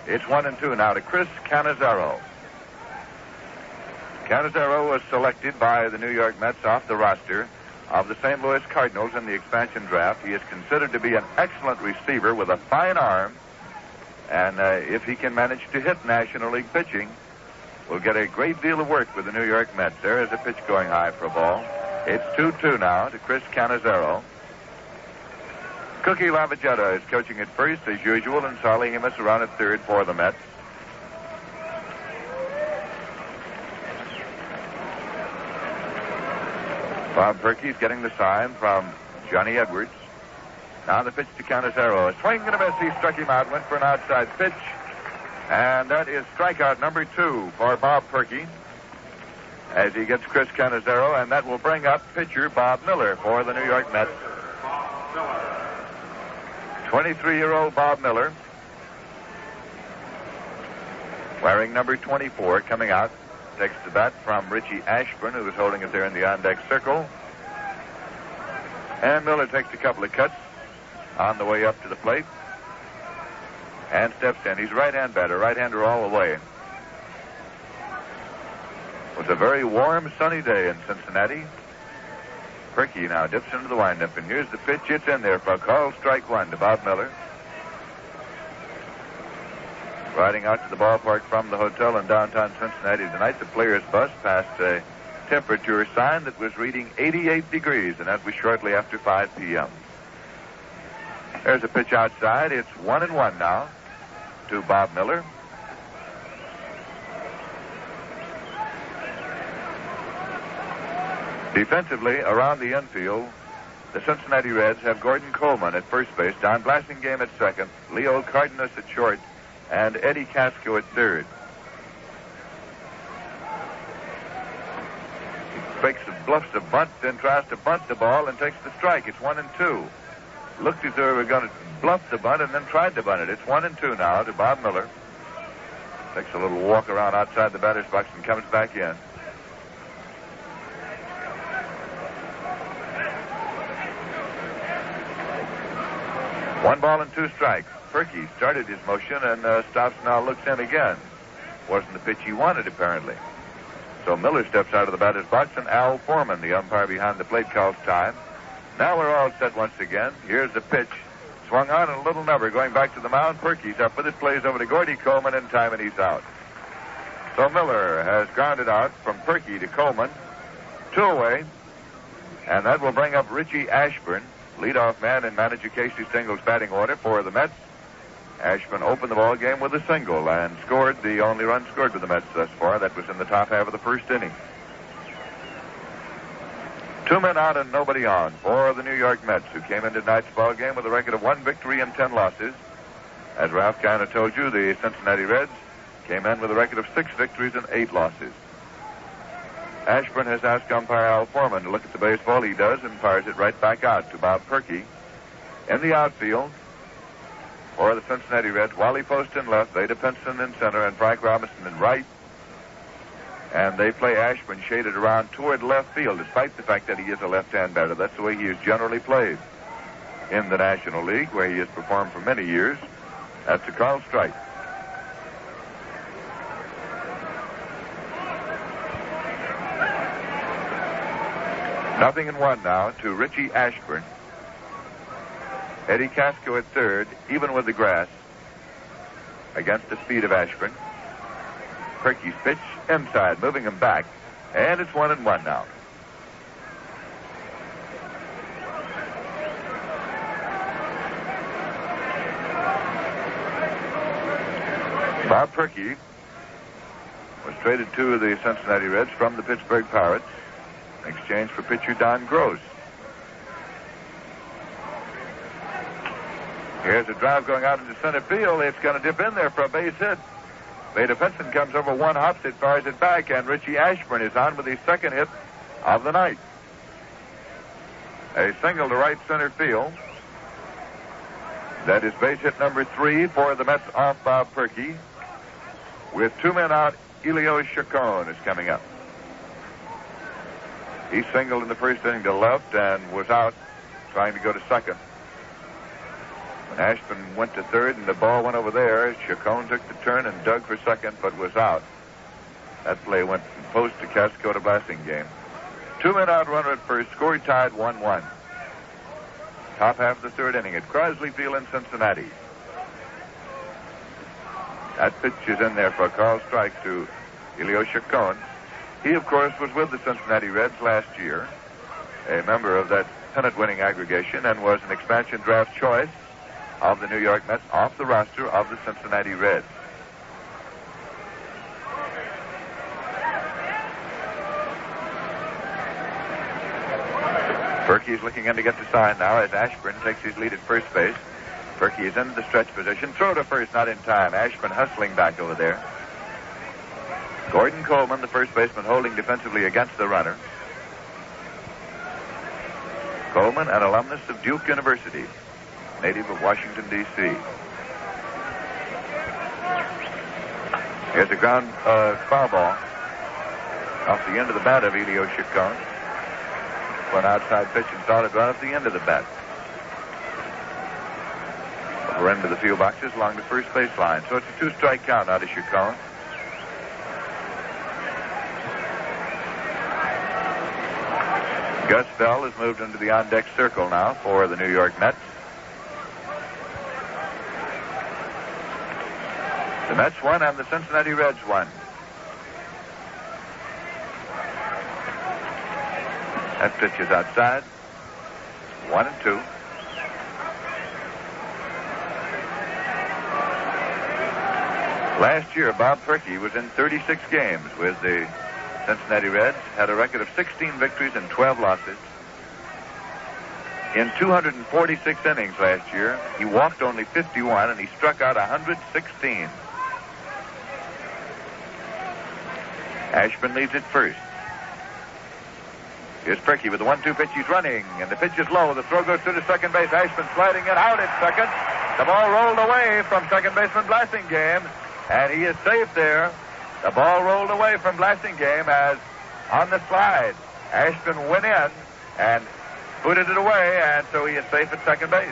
It's 1-2 now to Chris Cannizzaro. Cannizzaro was selected by the New York Mets off the roster of the St. Louis Cardinals in the expansion draft. He is considered to be an excellent receiver with a fine arm. And if he can manage to hit National League pitching, will get a great deal of work with the New York Mets. There is a pitch going high for a ball. It's 2-2 now to Chris Cannizzaro. Cookie Lavagetta is coaching at first as usual, and Solly Hemus around at third for the Mets. Bob Perky's getting the sign from Johnny Edwards. Now the pitch to Cannizzaro. A swing and a miss. He struck him out, went for an outside pitch. And that is strikeout number 2 for Bob Perky as he gets Chris Cannizzaro, and that will bring up pitcher Bob Miller for the New York Mets. 23-year-old Bob Miller, wearing number 24, coming out, takes the bat from Richie Ashburn, who was holding it there in the on-deck circle. And Miller takes a couple of cuts on the way up to the plate and steps in. He's a right-hand batter, right-hander all the way. It was a very warm, sunny day in Cincinnati. Perky now dips into the windup, and here's the pitch. It's in there for a called strike 1 to Bob Miller. Riding out to the ballpark from the hotel in downtown Cincinnati tonight, the players' bus passed a temperature sign that was reading 88 degrees, and that was shortly after 5 p.m. There's a pitch outside. It's 1-1 now to Bob Miller. Defensively, around the infield, the Cincinnati Reds have Gordon Coleman at first base, Don Blasingame at second, Leo Cardenas at short, and Eddie Casco at third. He fakes and bluffs a bunt, then tries to bunt the ball and takes the strike. It's 1-2. Looked as though he were going to bluff the bunt and then tried to bunt it. It's 1-2 now to Bob Miller. Takes a little walk around outside the batter's box and comes back in. One ball and 2 strikes. Perky started his motion and stops now, looks in again. Wasn't the pitch he wanted, apparently. So Miller steps out of the batter's box, and Al Foreman, the umpire behind the plate, calls time. Now we're all set once again. Here's the pitch. Swung on and a little number going back to the mound. Perky's up with it, plays over to Gordy Coleman in time, and he's out. So Miller has grounded out from Perky to Coleman. 2 away. And that will bring up Richie Ashburn, leadoff man in manager Casey Single's batting order for the Mets. Ashburn opened the ball game with a single and scored the only run scored with the Mets thus far. That was in the top half of the first inning. 2 men out and nobody on for the New York Mets, who came into tonight's ball game with a record of 1 victory and 10 losses. As Ralph kind of told you, the Cincinnati Reds came in with a record of 6 victories and 8 losses. Ashburn has asked umpire Al Foreman to look at the baseball. He does and fires it right back out to Bob Perky. In the outfield for the Cincinnati Reds, Wally Post in left, Vada Pinson in center, and Frank Robinson in right. And they play Ashburn shaded around toward left field, despite the fact that he is a left-hand batter. That's the way he is generally played in the National League, where he has performed for many years. That's a called strike. Nothing in 1 now to Richie Ashburn. Eddie Casco at third, even with the grass, against the speed of Ashburn. Perky's pitch inside, moving him back, and it's 1-1 now. Bob Perky was traded to the Cincinnati Reds from the Pittsburgh Pirates in exchange for pitcher Don Gross. Here's a drive going out into center field. It's going to dip in there for a base hit. Vada Pinson comes over, 1 hops it, fires it back, and Richie Ashburn is on with his 2nd hit of the night. A single to right center field. That is base hit number 3 for the Mets off Bob Perky. With 2 men out, Elio Chacon is coming up. He singled in the first inning to left and was out trying to go to second. When Ashburn went to third and the ball went over there, Chacon took the turn and dug for second, but was out. That play went from post to Casco to Blasingame. 2-men out runner at first, score tied 1-1. Top half of the third inning at Crosley Field in Cincinnati. That pitch is in there for a call strike to Elio Chacon. He, of course, was with the Cincinnati Reds last year, a member of that pennant-winning aggregation, and was an expansion draft choice of the New York Mets off the roster of the Cincinnati Reds. Berkey's looking in to get the sign now as Ashburn takes his lead at first base. Berkey is in the stretch position. Throw to first, not in time. Ashburn hustling back over there. Gordon Coleman, the first baseman, holding defensively against the runner. Coleman, an alumnus of Duke University, native of Washington, D.C. Here's a ground foul ball off the end of the bat of Elio Chacon. For an outside pitch and started right off the end of the bat. Over into the field boxes along the first baseline. So it's a 2-strike count out of Chacon. Gus Bell has moved into the on-deck circle now for the New York Mets. The Mets won and the Cincinnati Reds won. That pitch is outside. 1-2. Last year, Bob Perky was in 36 games with the Cincinnati Reds, had a record of 16 victories and 12 losses. In 246 innings last year, he walked only 51 and he struck out 116. Ashburn leads at first. Here's Perky with the 1-2 pitch. He's running, and the pitch is low. The throw goes through to second base. Ashburn sliding it out at second. The ball rolled away from second baseman Blasingame, and he is safe there. The ball rolled away from Blasingame as on the slide. Ashburn went in and booted it away, and so he is safe at second base.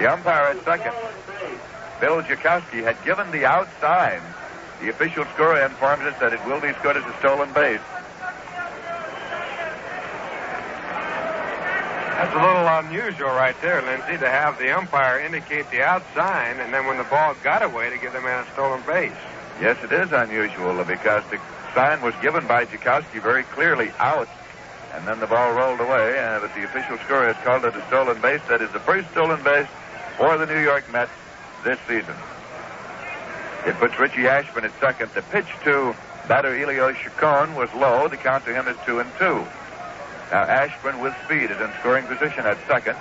The umpire at second, Bill Jakowski, had given the out sign. The official scorer informs us that it will be scored as a stolen base. That's a little unusual right there, Lindsay, to have the umpire indicate the out sign, and then when the ball got away, to give the man a stolen base. Yes, it is unusual because the sign was given by Jakowski very clearly out, and then the ball rolled away, but the official scorer has called it a stolen base. That is the first stolen base for the New York Mets this season. It puts Richie Ashburn at second. The pitch to batter Elio Chacon was low. The count to him is 2-2. Now Ashburn with speed is in scoring position at second.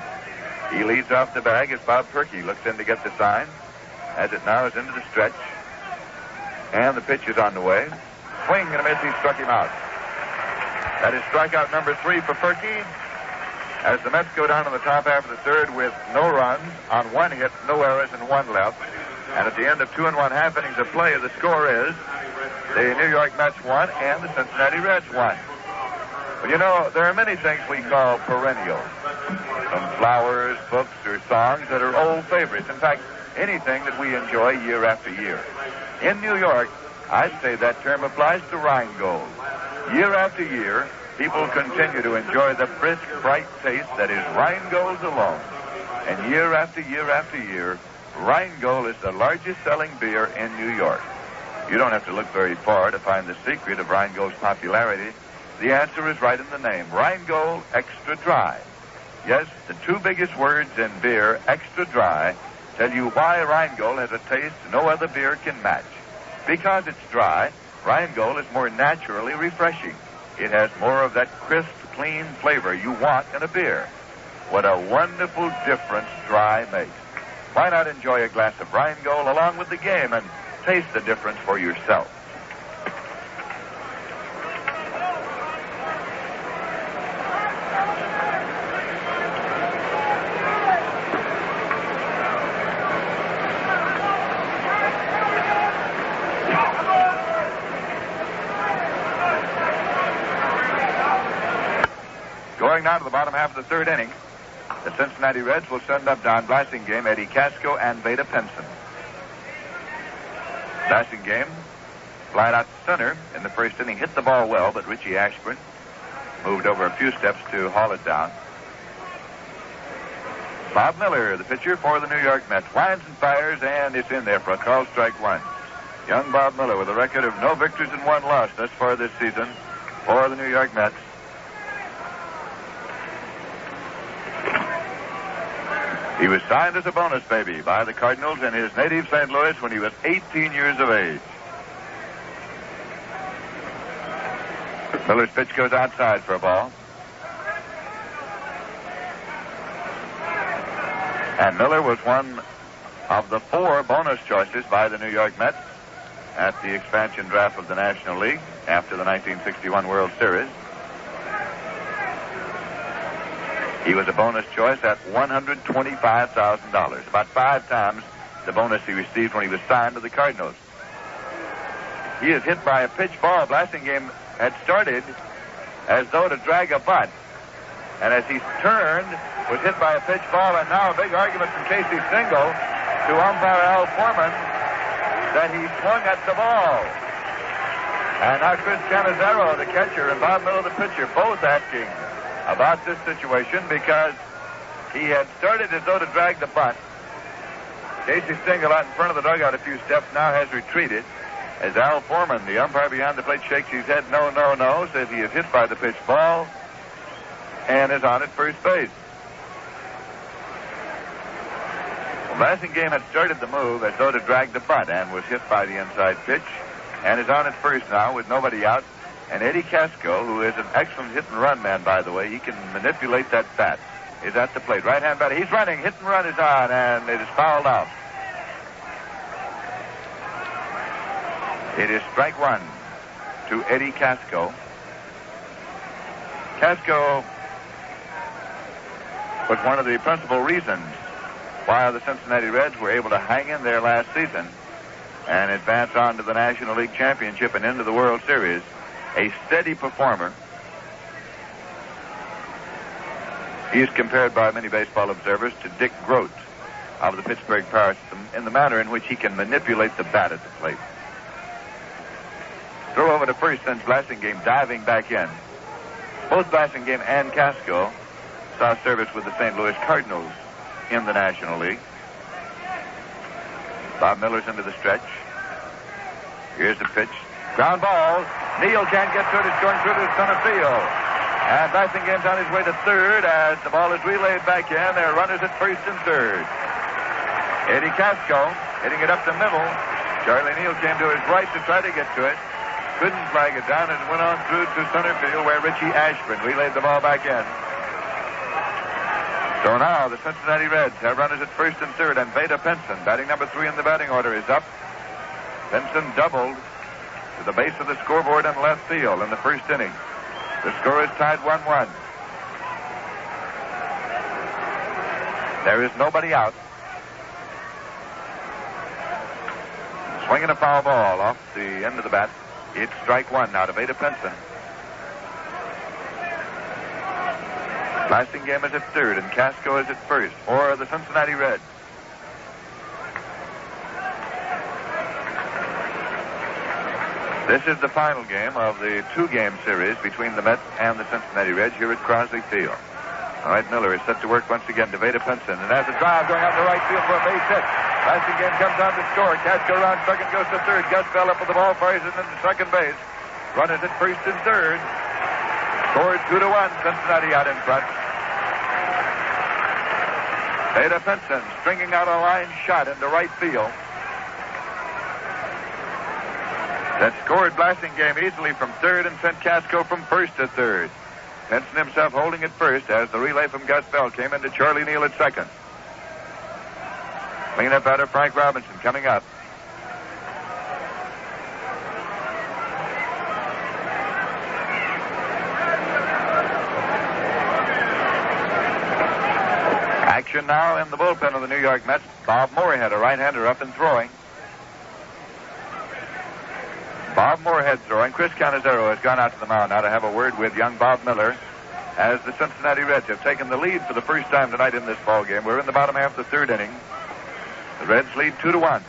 He leads off the bag as Bob Perky looks in to get the sign. As it now is into the stretch. And the pitch is on the way. Swing and a miss. He struck him out. That is strikeout number 3 for Perky. As the Mets go down in the top half of the third with no runs on 1 hit, no errors, and 1 left. And at the end of 2 1/2 innings of play, the score is the New York Mets won and the Cincinnati Reds won. Well, you know, there are many things we call perennial. Some flowers, books, or songs that are old favorites. In fact, anything that we enjoy year after year. In New York, I'd say that term applies to Rheingold. Year after year, people continue to enjoy the brisk, bright taste that is Rheingold alone. And year after year after year, Rheingold is the largest selling beer in New York. You don't have to look very far to find the secret of Rheingold's popularity. The answer is right in the name, Rheingold Extra Dry. Yes, the 2 biggest words in beer, extra dry, tell you why Rheingold has a taste no other beer can match. Because it's dry, Rheingold is more naturally refreshing. It has more of that crisp, clean flavor you want in a beer. What a wonderful difference dry makes. Why not enjoy a glass of Rheingold along with the game and taste the difference for yourself? now to the bottom half of the third inning. The Cincinnati Reds will send up Don Blasingame, Eddie Casco, and Veda Penson. Blasingame, flied out to center in the first inning, hit the ball well, but Richie Ashburn moved over a few steps to haul it down. Bob Miller, the pitcher for the New York Mets, winds and fires, and it's in there for a called strike one. Young Bob Miller with a record of no victories and 1 loss thus far this season for the New York Mets. He was signed as a bonus baby by the Cardinals in his native St. Louis when he was 18 years of age. Miller's pitch goes outside for a ball. And Miller was one of the 4 bonus choices by the New York Mets at the expansion draft of the National League after the 1961 World Series. He was a bonus choice at $125,000, about 5 times the bonus he received when he was signed to the Cardinals. He is hit by a pitch ball. Blasingame had started as though to drag a butt, and as he turned, was hit by a pitch ball, and now a big argument from Casey Stengel to umpire Al Foreman that he swung at the ball. And now Chris Cannizzaro, the catcher, and Bob Miller, the pitcher, both asking about this situation because he had started as though to drag the butt. Casey Stengel out in front of the dugout a few steps now has retreated as Al Foreman, the umpire behind the plate, shakes his head no, says he is hit by the pitch ball and is on at first base. Well, Blasingame had started the move as though to drag the butt and was hit by the inside pitch and is on at first now with nobody out. And Eddie Casco, who is an excellent hit-and-run man, by the way, he can manipulate that bat, is at the plate. Right-hand batter, he's running, hit-and-run is on, and it is fouled out. It is strike 1 to Eddie Casco. Casco was one of the principal reasons why the Cincinnati Reds were able to hang in there last season and advance on to the National League Championship and into the World Series. A steady performer. He is compared by many baseball observers to Dick Groat of the Pittsburgh Pirates in the manner in which he can manipulate the bat at the plate. Throw over to first sends Blasingame diving back in. Both Blasingame and Casco saw service with the St. Louis Cardinals in the National League. Bob Miller's into the stretch. Here's the pitch. Ground ball. Neal can't get to it. It's going through to center field. And Blasingame's on his way to third as the ball is relayed back in. There are runners at first and third. Eddie Casco hitting it up the middle. Charlie Neal came to his right to try to get to it. Couldn't flag it down and went on through to center field where Richie Ashburn relayed the ball back in. So now the Cincinnati Reds have runners at first and third, and Veda Penson, batting number 3 in the batting order, is up. Penson doubled to the base of the scoreboard in left field in the first inning. The score is tied 1-1. There is nobody out. Swinging a foul ball off the end of the bat. It's strike 1 now to Veda Penson. Blasingame is at third and Casco is at first for the Cincinnati Reds. This is the final game of the 2-game series between the Mets and the Cincinnati Reds here at Crosley Field. All right, Miller is set to work once again to Veda Penson, and has a drive going out to right field for a base hit. Blasingame comes on to score. Casco around second, goes to third. Gus Bell up with the ball, fires it into second base. Runners at first and third. Scored 2-1. Cincinnati out in front. Veda Penson stringing out a line shot into right field. That scored Blasingame easily from third and sent Casco from first to third. Penson himself holding at first as the relay from Gus Bell came into Charlie Neal at second. Cleanup batter Frank Robinson coming up. Action now in the bullpen of the New York Mets. Bob Moorhead, a right-hander, up and throwing. Bob Moorhead throwing. Chris Cannizzaro has gone out to the mound now to have a word with young Bob Miller. as the Cincinnati Reds have taken the lead for the first time tonight in this ball game. We're in the bottom half of the third inning. The Reds lead 2-1.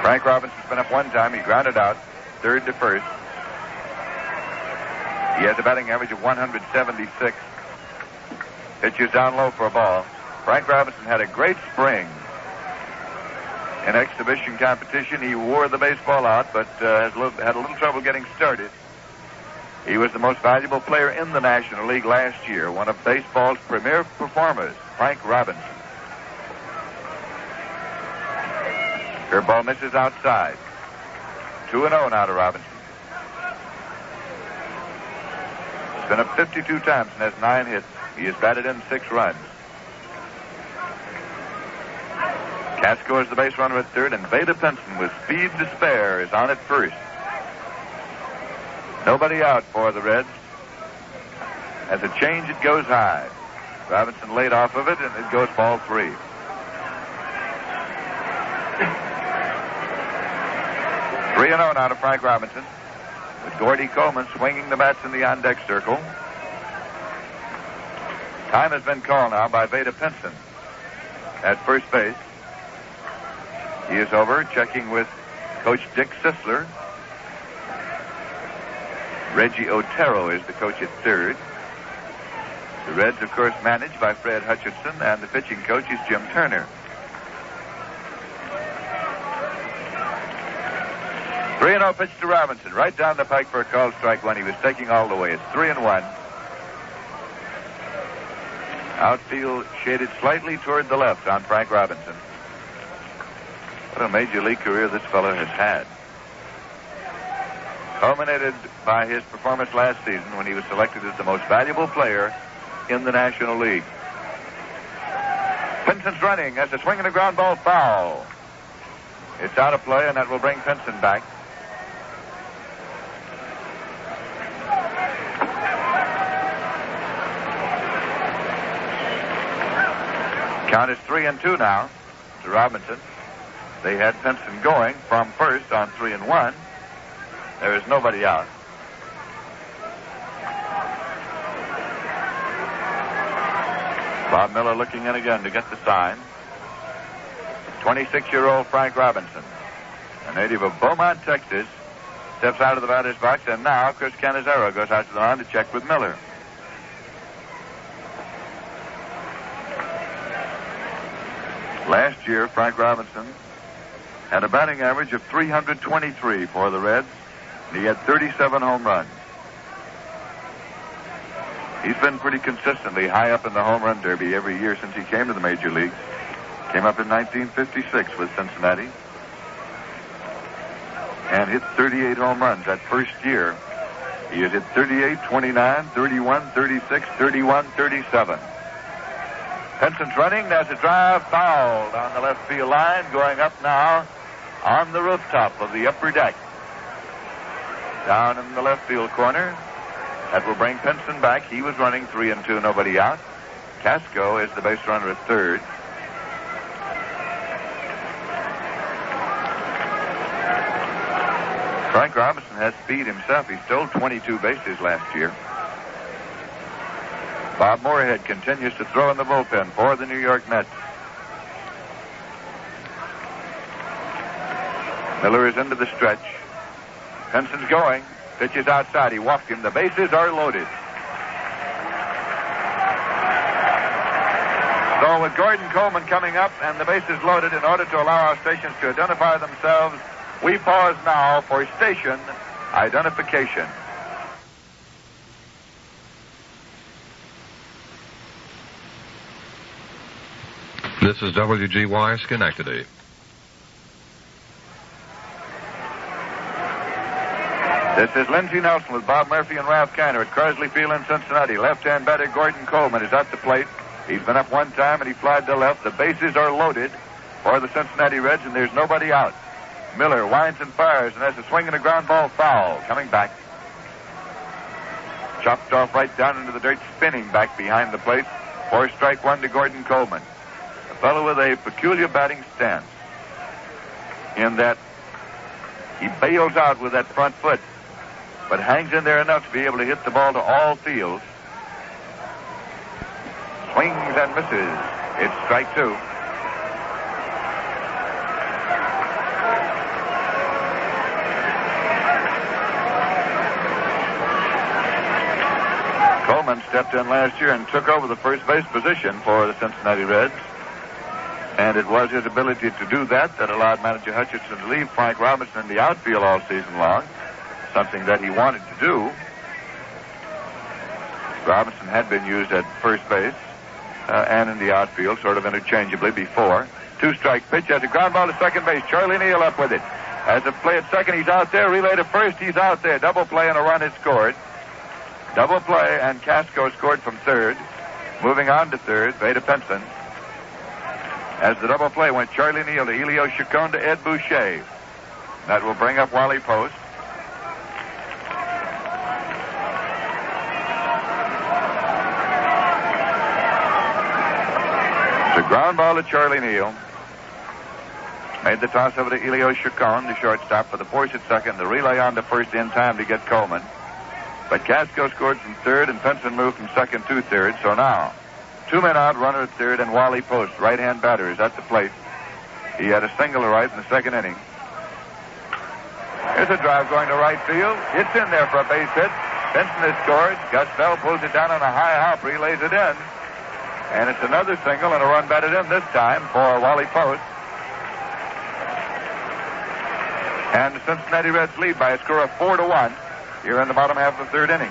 Frank Robinson's been up one time. He grounded out, third to first. He has a batting average of 176. Pitches down low for a ball. Frank Robinson had a great spring in exhibition competition. He wore the baseball out, but had a little trouble getting started. He was the most valuable player in the National League last year, one of baseball's premier performers, Frank Robinson. Curveball misses outside. 2-0 now to Robinson. He's been up 52 times and has 9 hits. He has batted in 6 runs. Casco is the base runner at third, and Veda Pinson, with speed to spare, is on at first. Nobody out for the Reds. As a change, it goes high. Robinson laid off of it, and it goes ball 3. Three and 0 now to Frank Robinson, with Gordy Coleman swinging the bats in the on-deck circle. Time has been called now by Veda Pinson at first base. He is over, checking with Coach Dick Sisler. Reggie Otero is the coach at third. The Reds, of course, managed by Fred Hutchinson, and the pitching coach is Jim Turner. 3-0 pitch to Robinson, right down the pike for a called strike one. He was taking all the way. It's 3-1. Outfield shaded slightly toward the left on Frank Robinson. What a major league career this fellow has had. Culminated by his performance last season when he was selected as the most valuable player in the National League. Pinson's running as a swing and a ground ball foul. It's out of play, and that will bring Pinson back. Count is 3-2 now to Robinson. They had Pinson going from first on 3-1. There is nobody out. Bob Miller looking in again to get the sign. 26-year-old Frank Robinson, a native of Beaumont, Texas, steps out of the batter's box, and now Chris Cannizzaro goes out to the mound to check with Miller. Last year, Frank Robinson had a batting average of 323 for the Reds, and he had 37 home runs. He's been pretty consistently high up in the home run derby every year since he came to the major leagues. Came up in 1956 with Cincinnati and hit 38 home runs that first year. He has hit 38, 29, 31, 36, 31, 37. Pinson's running. There's a drive foul down the left field line, going up now on the rooftop of the upper deck. Down in the left field corner. That will bring Pinson back. He was running 3-2, nobody out. Casco is the base runner at third. Frank Robinson has speed himself. He stole 22 bases last year. Bob Moorhead continues to throw in the bullpen for the New York Mets. Miller is into the stretch. Pinson's going. Pitch is outside. He walked him. The bases are loaded. So with Gordon Coleman coming up and the bases loaded, in order to allow our stations to identify themselves, we pause now for station identification. This is WGY Schenectady. This is Lindsey Nelson with Bob Murphy and Ralph Kiner at Crosley Field in Cincinnati. Left-hand batter Gordon Coleman is at the plate. He's been up one time and he flied to left. The bases are loaded for the Cincinnati Reds, and there's nobody out. Miller winds and fires and has a swing and a ground ball foul. Coming back. Chopped off right down into the dirt, spinning back behind the plate for strike one to Gordon Coleman. A fellow with a peculiar batting stance in that He bails out with that front foot, but hangs in there enough to be able to hit the ball to all fields. Swings and misses. It's strike two. Coleman stepped in last year and took over the first base position for the Cincinnati Reds. And it was his ability to do that that allowed manager Hutchinson to leave Frank Robinson in the outfield all season long, something that he wanted to do. Robinson had been used at first base and in the outfield, sort of interchangeably before. Two-strike pitch has a ground ball to second base. Charlie Neal up with it. Has a play at second. He's out there. Relay to first. He's out there. Double play and a run is scored. Double play and Casco scored from third. Moving on to third, Veda Penson. As the double play went Charlie Neal to Elio Chacon to Ed Boucher. That will bring up Wally Post. The ground ball to Charlie Neal. Made the toss over to Elio Chacon, the shortstop, for the force at second. The relay on to first in time to get Coleman. But Casco scored from third, and Penson moved from second to third. So now, 2 men out, runner at third, and Wally Post, right-hand batter, is at the plate. He had a single to right in the second inning. Here's a drive going to right field. It's in there for a base hit. Benson has scored. Gus Bell pulls it down on a high hop, relays it in. And it's another single and a run batted in this time for Wally Post. And the Cincinnati Reds lead by a score of 4-1 here in the bottom half of the third inning.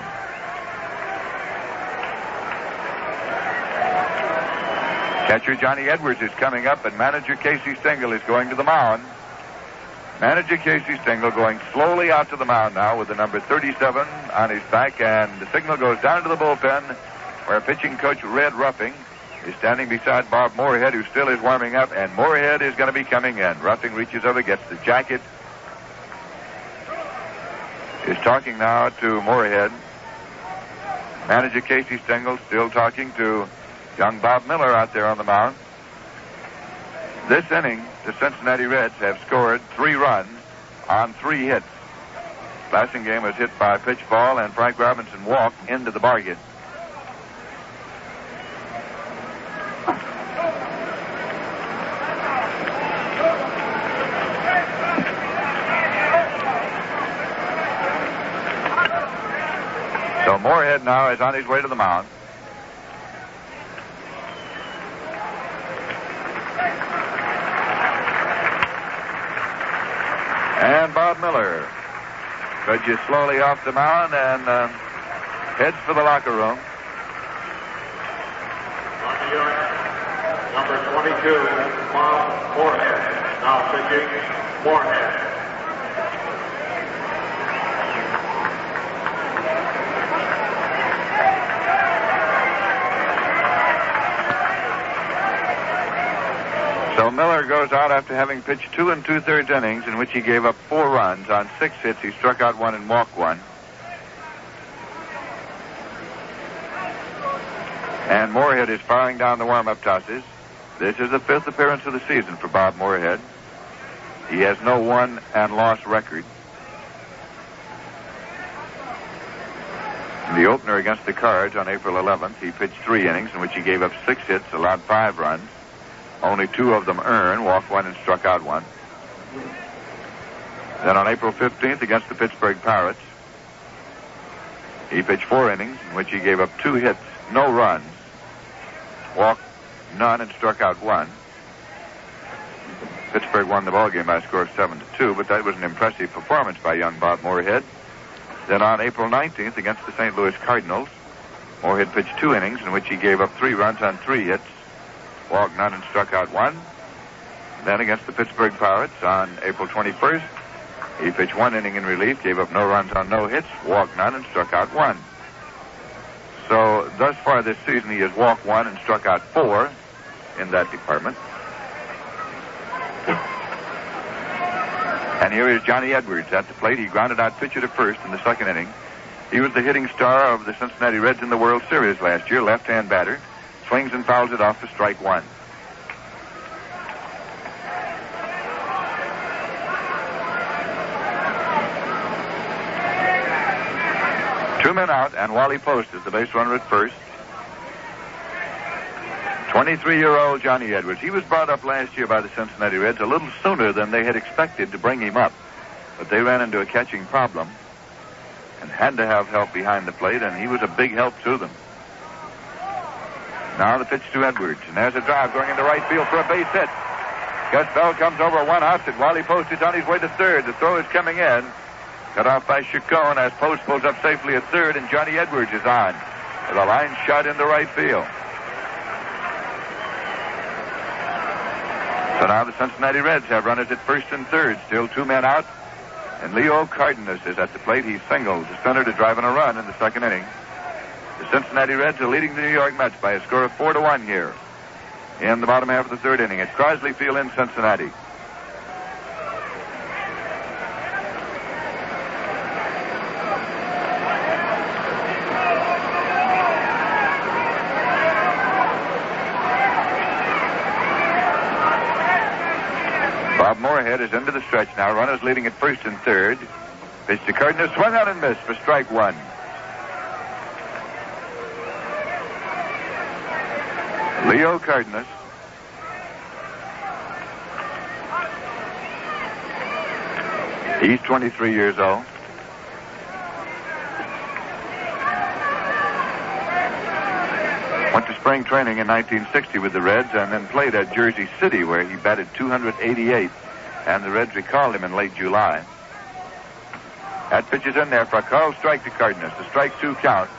Catcher Johnny Edwards is coming up, and manager Casey Stengel is going to the mound. Manager Casey Stengel going slowly out to the mound now with the number 37 on his back, and the signal goes down to the bullpen where pitching coach Red Ruffing is standing beside Bob Moorhead, who still is warming up, and Moorhead is going to be coming in. Ruffing reaches over, gets the jacket, is talking now to Moorhead. Manager Casey Stengel still talking to young Bob Miller out there on the mound. This inning, the Cincinnati Reds have scored 3 runs on 3 hits. Blasingame was hit by a pitch ball, and Frank Robinson walked into the bargain. So Moorhead now is on his way to the mound. And Bob Miller trudges slowly off the mound and heads for the locker room. Number 22, Bob Moorhead. Now pitching Moorhead. So Miller goes out after having pitched 2 2/3 innings in which he gave up 4 runs. On 6 hits, he struck out 1 and walked 1. And Moorhead is firing down the warm-up tosses. This is the 5th appearance of the season for Bob Moorhead. He has no won and loss record. In the opener against the Cards on April 11th, he pitched 3 innings in which he gave up 6 hits, allowed 5 runs. Only 2 of them earned, walked 1 and struck out 1. Then on April 15th against the Pittsburgh Pirates, he pitched 4 innings in which he gave up 2 hits, no runs, walked none and struck out 1. Pittsburgh won the ball game by a score of 7-2, but that was an impressive performance by young Bob Moorhead. Then on April 19th against the St. Louis Cardinals, Moorhead pitched 2 innings in which he gave up 3 runs on 3 hits, walked none and struck out 1. Then against the Pittsburgh Pirates on April 21st, he pitched 1 inning in relief, gave up no runs on no hits, walked none and struck out 1. So thus far this season, he has walked 1 and struck out 4 in that department. And here is Johnny Edwards at the plate. He grounded out pitcher to first in the second inning. He was the hitting star of the Cincinnati Reds in the World Series last year, left-hand batter. Swings and fouls it off for strike 1. 2 men out, and Wally Post is the base runner at first. 23-year-old Johnny Edwards. He was brought up last year by the Cincinnati Reds a little sooner than they had expected to bring him up. But they ran into a catching problem and had to have help behind the plate, and he was a big help to them. Now the pitch to Edwards, and there's a drive going into right field for a base hit. Gus Bell comes over one out, and Wally Post is on his way to third. The throw is coming in. Cut off by Chacon as Post pulls up safely at third, and Johnny Edwards is on with a line shot into right field. So now the Cincinnati Reds have runners at first and third. Still 2 men out. And Leo Cardenas is at the plate. He singles the center to drive in a run in the second inning. The Cincinnati Reds are leading the New York Mets by a score of 4-1 here in the bottom half of the third inning at Crosley Field in Cincinnati. Bob Moorhead is into the stretch now. Runners leading at first and third. Pitch to Cardenas, swung out and missed for strike one. Leo Cardenas. He's 23 years old. Went to spring training in 1960 with the Reds and then played at Jersey City where he batted 288, and the Reds recalled him in late July. That pitch is in there for a called strike to Cardenas. The strike 2 count.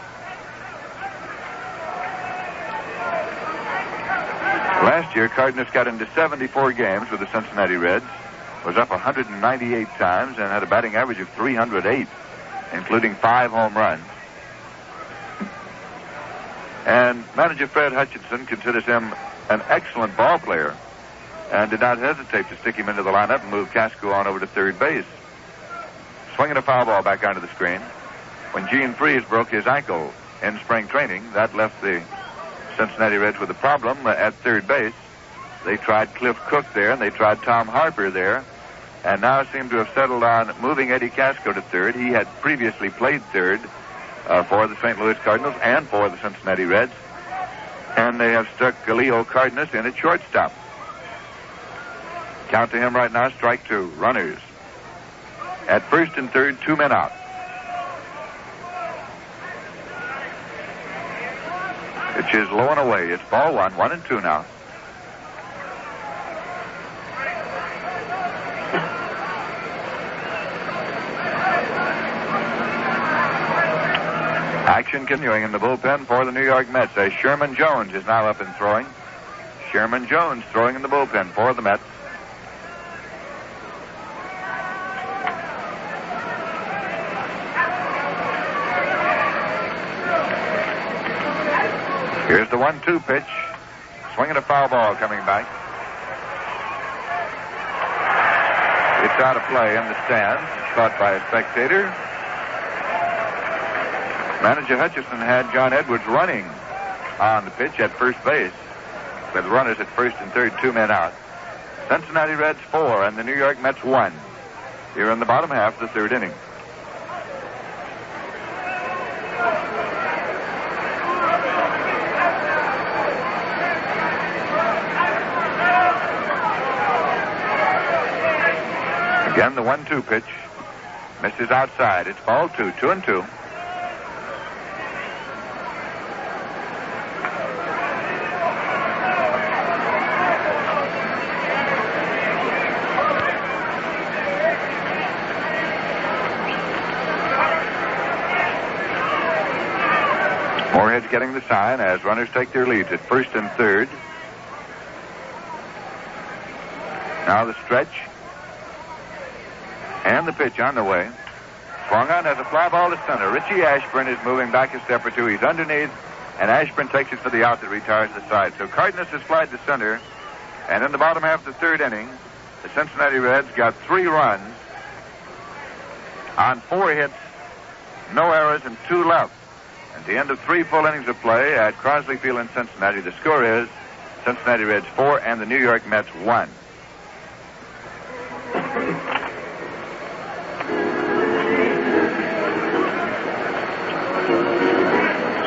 Last year, Cardenas got into 74 games with the Cincinnati Reds, was up 198 times, and had a batting average of 308, including 5 home runs. And manager Fred Hutchinson considers him an excellent ball player and did not hesitate to stick him into the lineup and move Casco on over to third base. Swinging a foul ball back onto the screen. When Gene Freese broke his ankle in spring training, that left the Cincinnati Reds with a problem at third base. They tried Cliff Cook there, and they tried Tom Harper there, and now seem to have settled on moving Eddie Casco to third. He had previously played third for the St. Louis Cardinals and for the Cincinnati Reds, and they have stuck Leo Cardenas in at shortstop. Count to him right now, strike 2. Runners at first and third, 2 men out. Pitch is low and away. It's ball 1, 1-2 now. Action continuing in the bullpen for the New York Mets as Sherman Jones is now up and throwing. Sherman Jones throwing in the bullpen for the Mets. Here's the 1-2 pitch. Swinging a foul ball coming back. It's out of play in the stands. It's caught by a spectator. Manager Hutchinson had John Edwards running on the pitch at first base with runners at first and third, 2 men out. Cincinnati Reds 4 and the New York Mets 1 here in the bottom half of the third inning. Again, the 1-2 pitch misses outside. It's ball 2, 2-2. Moorhead's getting the sign as runners take their leads at first and third. Now the stretch. And the pitch on the way. Swung on as a fly ball to center. Richie Ashburn is moving back a step or two. He's underneath, and Ashburn takes it for the out that retires the side. So Cardenas has flied to center, and in the bottom half of the third inning, the Cincinnati Reds got 3 runs on 4 hits, no errors, and 2 left. At the end of 3 full innings of play at Crosley Field in Cincinnati, the score is Cincinnati Reds 4 and the New York Mets 1.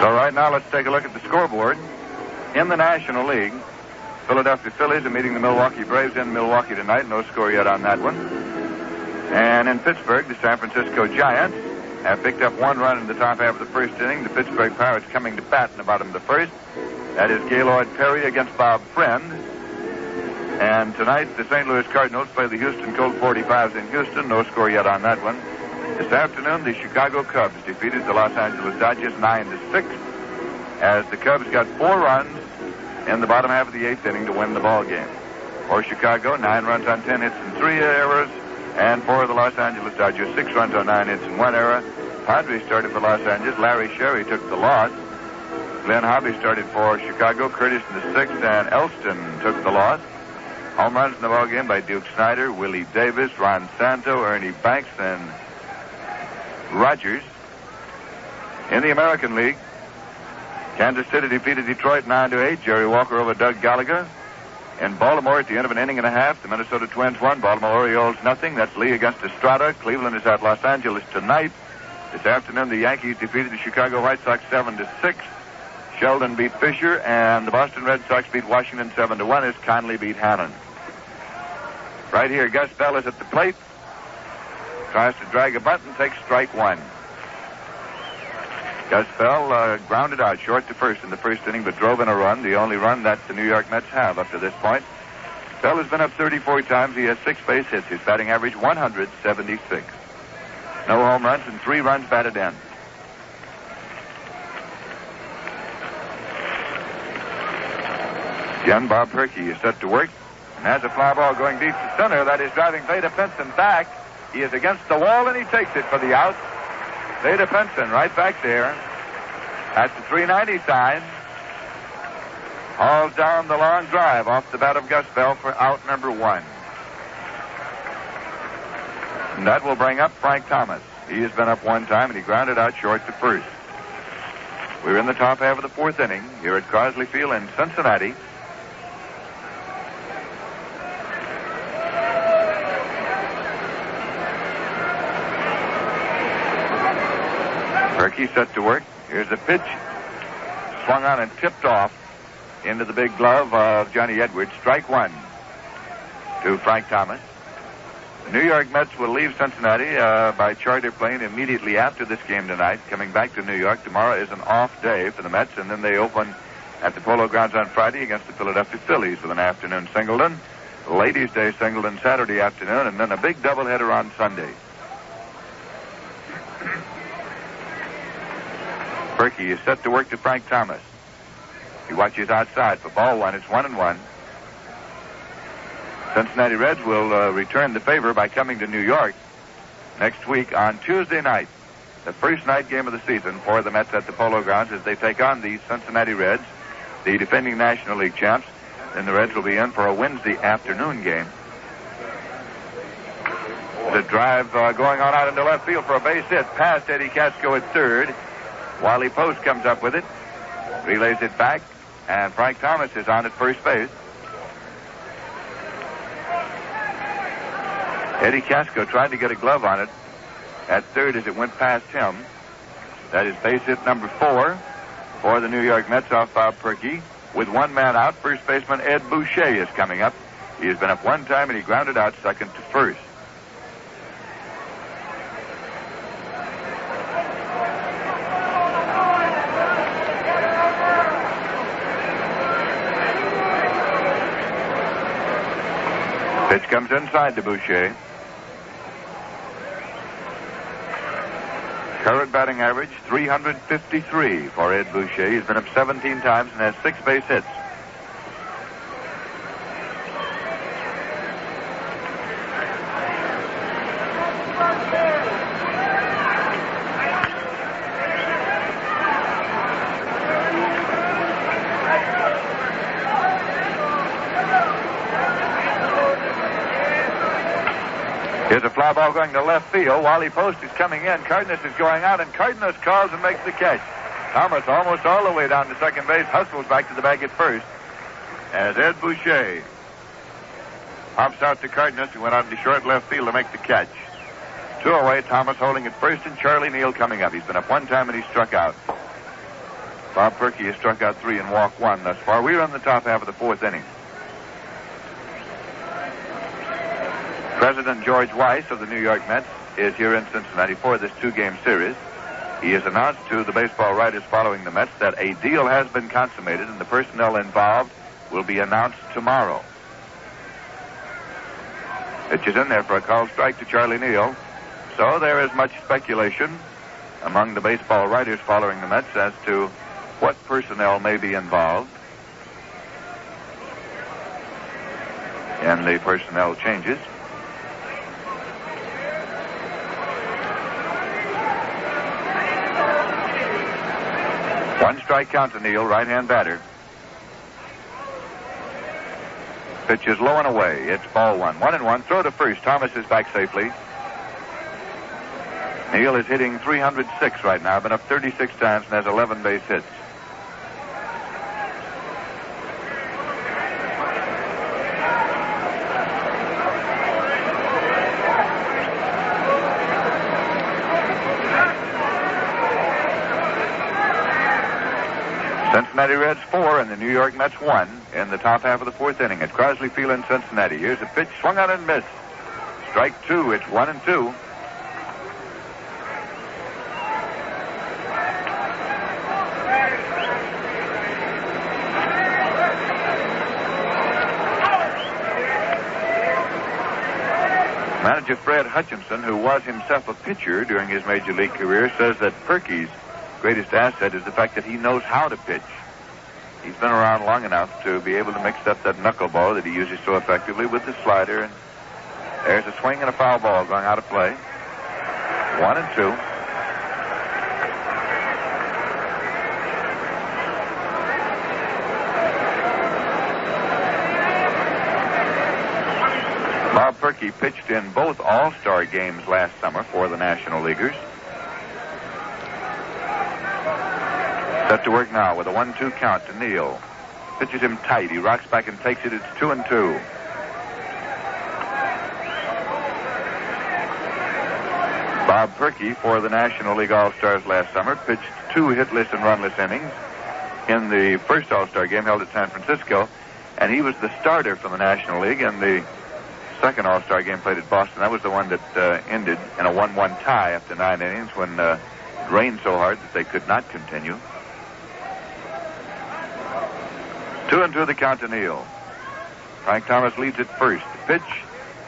So right now, let's take a look at the scoreboard. In the National League, Philadelphia Phillies are meeting the Milwaukee Braves in Milwaukee tonight. No score yet on that one. And in Pittsburgh, the San Francisco Giants have picked up one run in the top half of the first inning. The Pittsburgh Pirates coming to bat in the bottom of the first. That is Gaylord Perry against Bob Friend. And tonight, the St. Louis Cardinals play the Houston Colt 45s in Houston. No score yet on that one. This afternoon, the Chicago Cubs defeated the Los Angeles Dodgers 9-6, as the Cubs got 4 runs in the bottom half of the 8th inning to win the ball game. For Chicago, 9 runs on 10 hits and 3 errors, and for the Los Angeles Dodgers, 6 runs on 9 hits and 1 error. Padres started for Los Angeles. Larry Sherry took the loss. Glenn Hobby started for Chicago. Curtis in the 6th, and Elston took the loss. Home runs in the ball game by Duke Snyder, Willie Davis, Ron Santo, Ernie Banks, and Rogers. In the American League, Kansas City defeated Detroit 9-8. Jerry Walker over Doug Gallagher. In Baltimore, at the end of an inning and a half, the Minnesota Twins won. Baltimore Orioles nothing. That's Lee against Estrada. Cleveland is at Los Angeles tonight. This afternoon, the Yankees defeated the Chicago White Sox 7-6. Sheldon beat Fisher, and the Boston Red Sox beat Washington 7-1 as Conley beat Hannon. Right here, Gus Bell is at the plate. Tries to drag a bunt and takes strike one. Gus Bell grounded out short to first in the first inning, but drove in a run, the only run that the New York Mets have up to this point. Bell has been up 34 times. He has 6 base hits. His batting average 176. No home runs and 3 runs batted in. Again, Bob Perky is set to work and has a fly ball going deep to center. That is driving Veda Pinson back. He is against the wall, and he takes it for the out. Veda Pinson right back there at the 390 sign. Hauls down the long drive off the bat of Gus Bell for out number 1. And that will bring up Frank Thomas. He has been up 1 time, and he grounded out short to first. We're in the top half of the 4th inning here at Crosley Field in Cincinnati. Perky set to work. Here's a pitch. Swung on and tipped off into the big glove of Johnny Edwards. Strike 1 to Frank Thomas. The New York Mets will leave Cincinnati by charter plane immediately after this game tonight, coming back to New York. Tomorrow is an off day for the Mets, and then they open at the Polo Grounds on Friday against the Philadelphia Phillies with an afternoon singleton. Ladies' Day singleton Saturday afternoon, and then a big doubleheader on Sunday. Perky is set to work to Frank Thomas. He watches outside for ball 1. It's 1-1. Cincinnati Reds will return the favor by coming to New York next week on Tuesday night. The first night game of the season for the Mets at the Polo Grounds as they take on the Cincinnati Reds, the defending National League champs. Then the Reds will be in for a Wednesday afternoon game. The drive going on out into left field for a base hit past Eddie Casco at third. Wally Post comes up with it, relays it back, and Frank Thomas is on at first base. Eddie Casco tried to get a glove on it at third as it went past him. That is base hit number 4 for the New York Mets off Bob Perky. With 1 man out, first baseman Ed Boucher is coming up. He has been up 1 time, and he grounded out second to first. Pitch comes inside to Boucher. Current batting average, 353 for Ed Boucher. He's been up 17 times and has 6 base hits. Here's a fly ball going to left field. Wally Post is coming in. Cardenas is going out, and Cardenas calls and makes the catch. Thomas almost all the way down to second base, hustles back to the bag at first as Ed Boucher hops out to Cardenas, who went out to short left field to make the catch. 2 away, Thomas holding at first, and Charlie Neal coming up. He's been up 1 time, and he struck out. Bob Perky has struck out 3 and walked 1 thus far. We're in the top half of the 4th inning. President George Weiss of the New York Mets is here in Cincinnati for this 2-game series. He has announced to the baseball writers following the Mets that a deal has been consummated and the personnel involved will be announced tomorrow. Pitch is in there for a called strike to Charlie Neal. So there is much speculation among the baseball writers following the Mets as to what personnel may be involved in the personnel changes. One strike count to Neal, right-hand batter. Pitch is low and away. It's ball 1. 1-1. Throw to first. Thomas is back safely. Neal is hitting .306 right now. Been up 36 times and has 11 base hits. Cincinnati Reds 4 and the New York Mets 1 in the top half of the 4th inning at Crosley Field in Cincinnati. Here's a pitch, swung on and missed. Strike 2, it's 1-2. Manager Fred Hutchinson, who was himself a pitcher during his major league career, says that Perky's greatest asset is the fact that he knows how to pitch. He's been around long enough to be able to mix up that knuckleball that he uses so effectively with the slider. And there's a swing and a foul ball going out of play. 1-2. Bob Perky pitched in both All-Star games last summer for the National Leaguers. Set to work now with a 1-2 count to Neal. Pitches him tight. He rocks back and takes it. It's 2-2. Bob Perky for the National League All-Stars last summer pitched 2 hitless and runless innings in the first All-Star game held at San Francisco, and he was the starter from the National League in the second All-Star game played at Boston. That was the one that ended in a 1-1 tie after 9 innings when it rained so hard that they could not continue. 2-2 the count to Neal. Frank Thomas leads at first. The pitch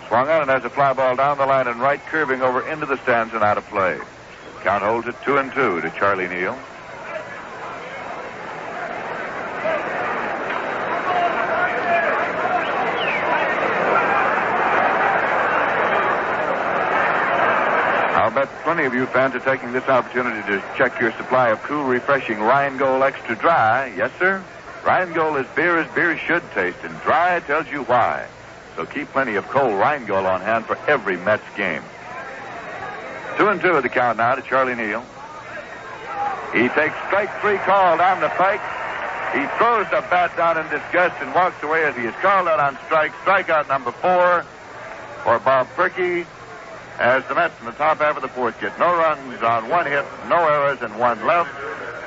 swung on and has a fly ball down the line and right, curving over into the stands and out of play. Count holds at 2-2 to Charlie Neal. I'll bet plenty of you fans are taking this opportunity to check your supply of cool, refreshing Rheingold Extra Dry. Yes, sir? Rheingold is beer as beer should taste, and dry tells you why. So keep plenty of cold Rheingold on hand for every Mets game. 2-2 the count now to Charlie Neal. He takes strike 3 called on the pike. He throws the bat down in disgust and walks away as he is called out on strike. Strikeout number 4 for Bob Perky, as the Mets in the top half of the 4th get no runs on 1 hit, no errors, and 1 left.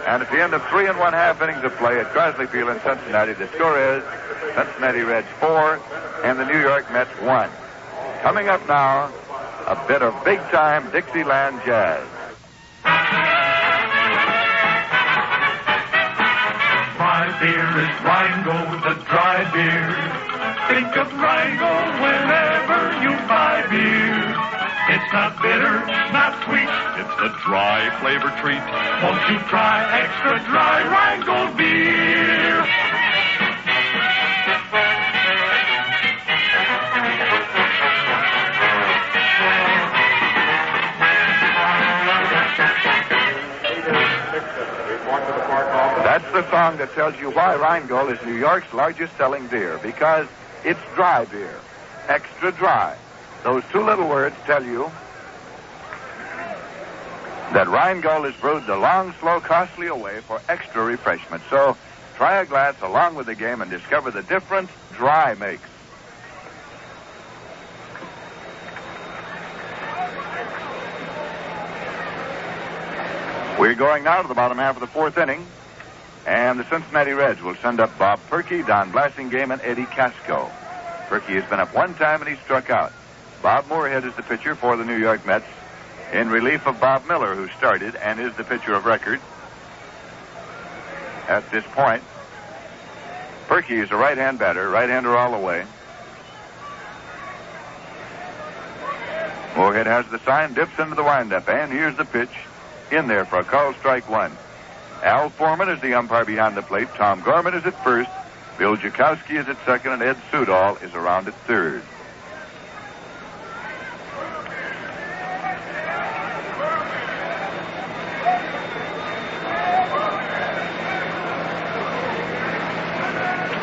And at the end of 3 1/2 innings of play at Crosley Field in Cincinnati, the score is Cincinnati Reds 4 and the New York Mets 1. Coming up now, a bit of big-time Dixieland jazz. My beer is Rheingold, the dry beer. Think of Rheingold whenever you buy beer. It's not bitter, not sweet, it's the dry flavor treat. Won't you try extra dry Rheingold beer? That's the song that tells you why Rheingold is New York's largest selling beer, because it's dry beer, extra dry. Those 2 little words tell you that Rheingold is brewed the long, slow, costly way for extra refreshment. So try a glass along with the game and discover the difference dry makes. We're going now to the bottom half of the 4th inning. And the Cincinnati Reds will send up Bob Perky, Don Blasingame, and Eddie Casco. Perky has been up one time and he struck out. Bob Moorhead is the pitcher for the New York Mets in relief of Bob Miller, who started and is the pitcher of record at this point. Perky is a right-hand batter, right-hander all the way. Moorhead has the sign, dips into the windup, and here's the pitch in there for a called strike one. Al Foreman is the umpire behind the plate. Tom Gorman is at first. Bill Jakowski is at second, and Ed Sudol is around at third.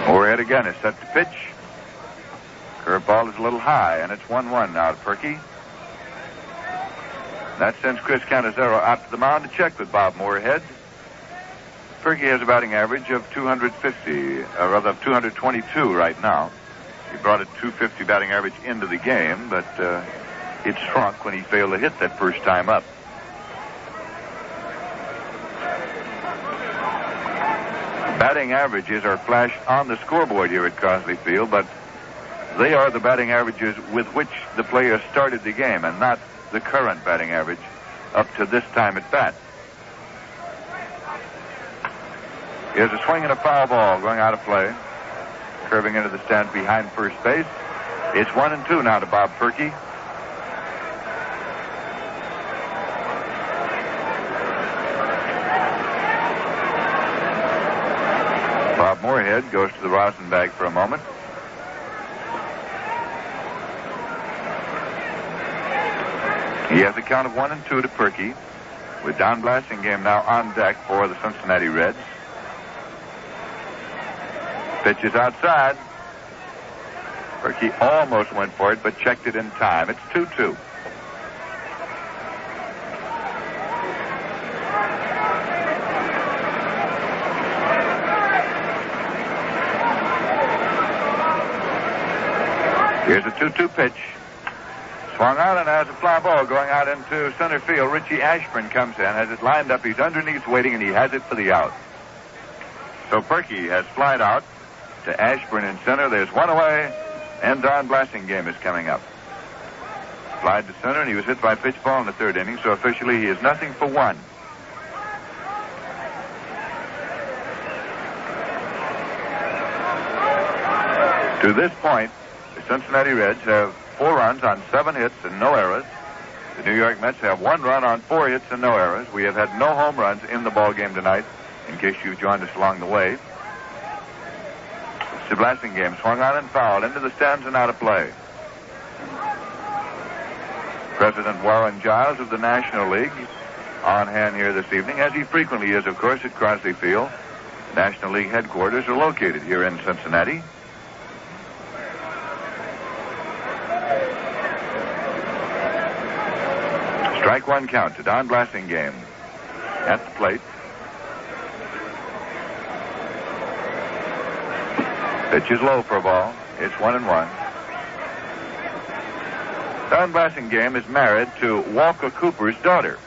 Moorhead again is set to pitch. Curveball is a little high, and it's 1-1 now to Perky. That sends Chris Cannizzaro out to the mound to check with Bob Moorhead. Perky has a batting average of 222 right now. He brought a 250 batting average into the game, but it shrunk when he failed to hit that first time up. Batting averages are flashed on the scoreboard here at Crosley Field, but they are the batting averages with which the player started the game and not the current batting average up to this time at bat. Here's a swing and a foul ball going out of play. Curving into the stands behind first base. It's 1-2 now to Bob Perky. Bob Moorhead goes to the rosin bag for a moment. He has a count of 1-2 to Perky, with Don Blasingame now on deck for the Cincinnati Reds. Pitch is outside. Perky almost went for it, but checked it in time. It's 2-2. Here's a 2-2 pitch. Swung out and has a fly ball going out into center field. Richie Ashburn comes in, has it lined up. He's underneath waiting, and he has it for the out. So Perky has flied out to Ashburn in center. There's one away, and Don Blasingame is coming up. Flied to center, and he was hit by a pitch ball in the third inning, so officially he is 0-1. To this point, the Cincinnati Reds have 4 runs on 7 hits and no errors. The New York Mets have 1 run on 4 hits and no errors. We have had no home runs in the ball game tonight, in case you've joined us along the way. It's the Blasingame, swung on and fouled into the stands and out of play. President Warren Giles of the National League on hand here this evening, as he frequently is, of course, at Crosley Field. National League headquarters are located here in Cincinnati. Strike one count to Don Blasingame at the plate. Pitch is low for a ball. It's 1-1. Don Blasingame is married to Walker Cooper's daughter,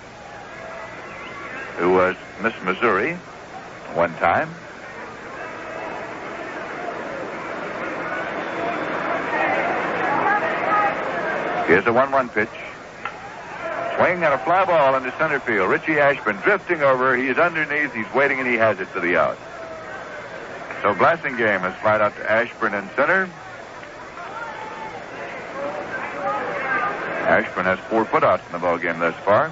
who was Miss Missouri one time. Here's a 1-1 pitch. Swing and a fly ball into center field. Richie Ashburn drifting over. He is underneath. He's waiting, and he has it for the out. So Blasingame has flied out to Ashburn in center. Ashburn has 4 putouts in the ballgame thus far.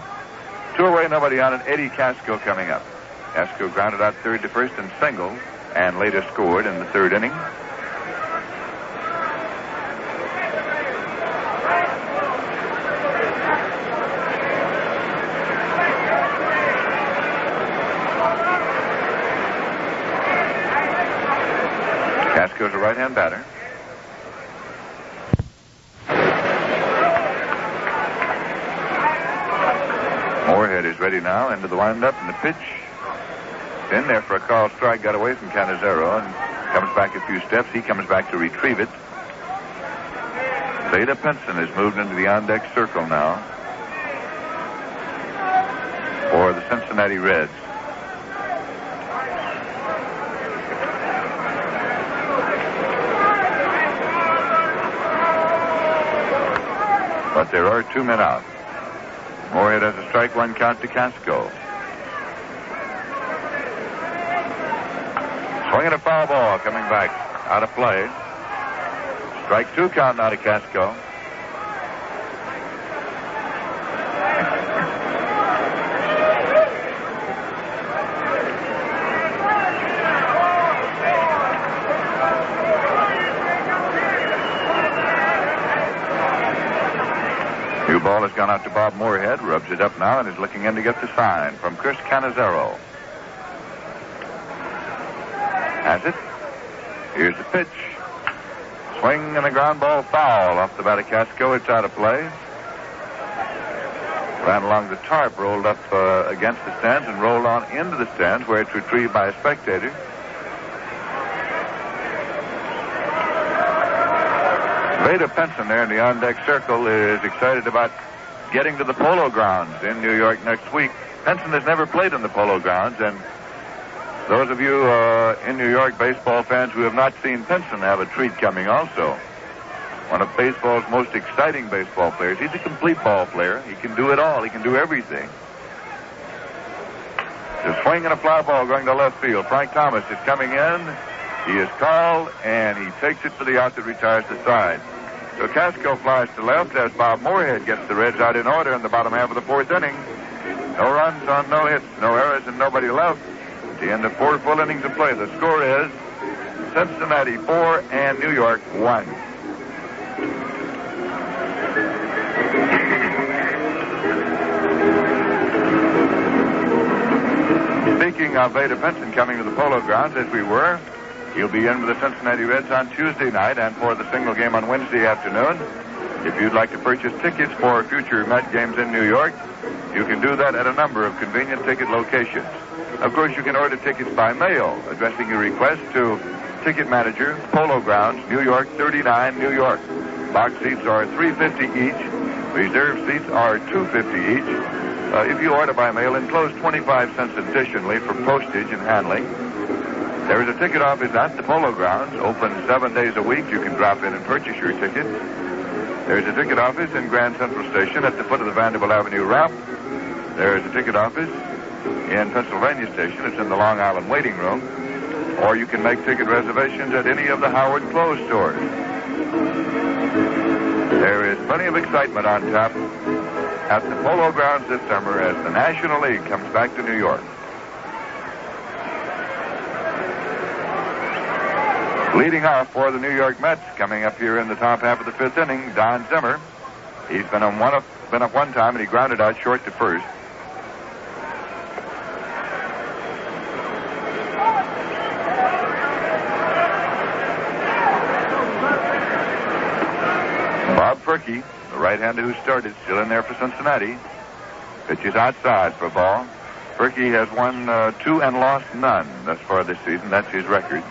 2 away, nobody on, and Eddie Casco coming up. Casco grounded out third to first and single, and later scored in the third inning. Casco's a right-hand batter. Moorhead is ready now into the windup, and the pitch in there for a called strike. Got away from Cannizzaro and comes back a few steps. He comes back to retrieve it. Theda Pinson has moved into the on-deck circle now for the Cincinnati Reds. But there are 2 men out. Moorhead has a strike, 1 count to Casco. Swinging a foul ball coming back out of play. Strike 2 count now to Casco. New ball has gone out to Bob Moorhead, rubs it up now and is looking in to get the sign from Chris Cannizzaro. Has it. Here's the pitch. Swing and a ground ball foul off the bat of Casco. It's out of play. Ran along the tarp, rolled up against the stands and rolled on into the stands where it's retrieved by a spectator. Veda Penson there in the on-deck circle is excited about getting to the Polo Grounds in New York next week. Penson has never played in the Polo Grounds, and those of you in New York baseball fans who have not seen Penson have a treat coming also. One of baseball's most exciting baseball players. He's a complete ball player. He can do it all. He can do everything. The swing and a fly ball going to left field. Frank Thomas is coming in. He is called, and he takes it for the out that retires the side. So Casco flies to left as Bob Moorhead gets the Reds out in order in the bottom half of the 4th inning. No runs on no hits, no errors, and nobody left. At the end of 4 full innings of play, the score is Cincinnati 4 and New York 1. Speaking of Veda Penson coming to the Polo Grounds, as we were, he'll be in with the Cincinnati Reds on Tuesday night and for the single game on Wednesday afternoon. If you'd like to purchase tickets for future Met games in New York, you can do that at a number of convenient ticket locations. Of course, you can order tickets by mail, addressing your request to Ticket Manager, Polo Grounds, New York, 39, New York. Box seats are $3.50 each. Reserve seats are $2.50 each. If you order by mail, enclose 25 cents additionally for postage and handling. There is a ticket office at the Polo Grounds, open 7 days a week. You can drop in and purchase your ticket. There is a ticket office in Grand Central Station at the foot of the Vanderbilt Avenue ramp. There is a ticket office in Pennsylvania Station. It's in the Long Island waiting room. Or you can make ticket reservations at any of the Howard clothes stores. There is plenty of excitement on tap at the Polo Grounds this summer as the National League comes back to New York. Leading off for the New York Mets, coming up here in the top half of the 5th inning, Don Zimmer. He's been up one time, and he grounded out short to first. Bob Perky, the right-hander who started, still in there for Cincinnati. Pitches outside for a ball. Perky has won 2 and lost none thus far this season. That's his record.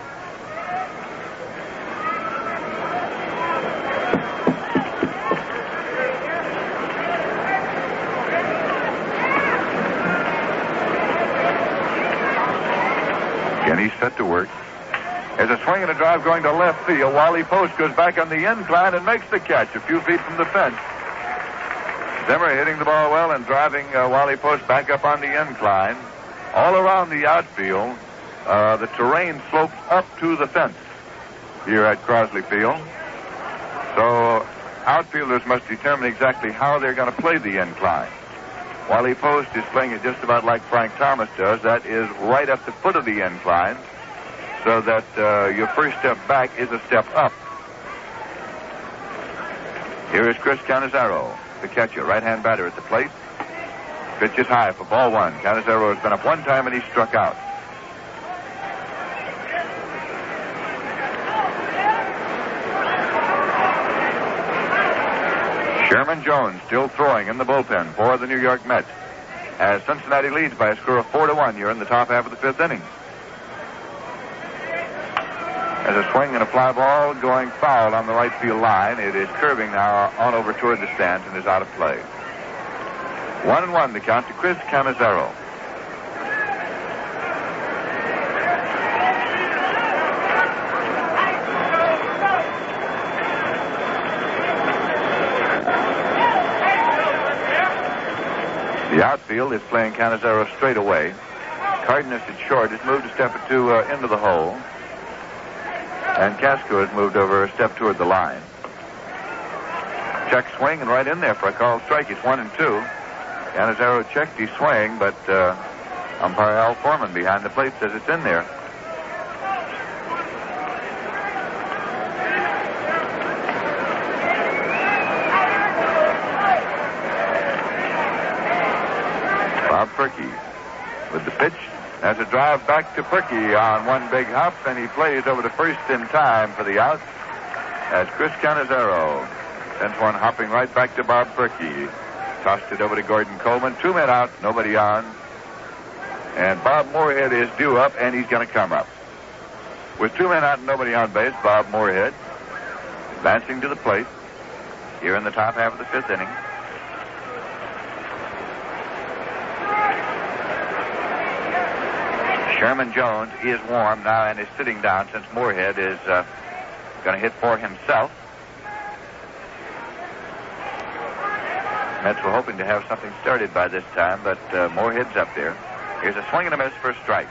He's set to work. There's a swing and a drive going to left field. Wally Post goes back on the incline and makes the catch a few feet from the fence. Zimmer hitting the ball well and driving Wally Post back up on the incline. All around the outfield, the terrain slopes up to the fence here at Crosley Field. So outfielders must determine exactly how they're going to play the incline. Wally Post is playing it just about like Frank Thomas does. That is right at the foot of the incline, so that your first step back is a step up. Here is Chris Cannizzaro, the catcher, right-hand batter at the plate. Pitch is high for ball 1. Cannizzaro has been up one time and he struck out. Sherman Jones still throwing in the bullpen for the New York Mets as Cincinnati leads by a score of 4-1 here in the top half of the 5th inning. As a swing and a fly ball going foul on the right field line. It is curving now on over toward the stands and is out of play. 1-1 the count to Chris Cannizzaro. The outfield is playing Cannizzaro straight away. Cardenas at short has moved a step or two into the hole. And Casco has moved over a step toward the line. Check swing and right in there for a called strike. It's 1-2. Cannizzaro checked his swing, but umpire Al Foreman behind the plate says it's in there. Bob Perky with the pitch. There's a drive back to Perky on one big hop, and he plays over to first in time for the out as Chris Cannizzaro sends one hopping right back to Bob Perky. Tossed it over to Gordon Coleman. 2 men out, nobody on. And Bob Moorhead is due up, and he's going to come up. With 2 men out and nobody on base, Bob Moorhead advancing to the plate here in the top half of the 5th inning. Sherman Jones is warm now and is sitting down since Moorhead is going to hit for himself. Mets were hoping to have something started by this time, but Moorhead's up there. Here's a swing and a miss for a strike.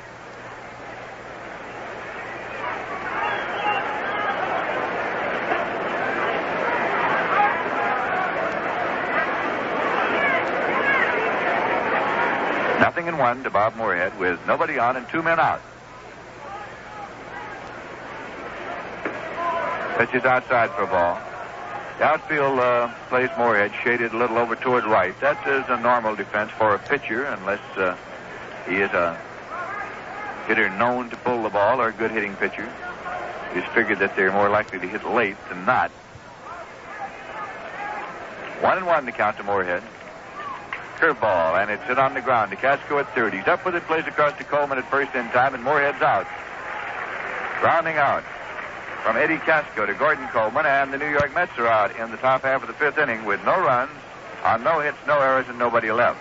Nothing in 1 to Bob Moorhead with nobody on and 2 men out. Pitch is outside for a ball. The outfield plays Moorhead shaded a little over toward right. That is a normal defense for a pitcher unless he is a hitter known to pull the ball or a good hitting pitcher. It's figured that they're more likely to hit late than not. 1-1 to count to Moorhead. Curveball, and it's hit on the ground to Casco at third. He's up with it, plays across to Coleman at first in time, and Moorhead's out. Grounding out from Eddie Casco to Gordon Coleman, and the New York Mets are out in the top half of the 5th inning with no runs, on no hits, no errors, and nobody left.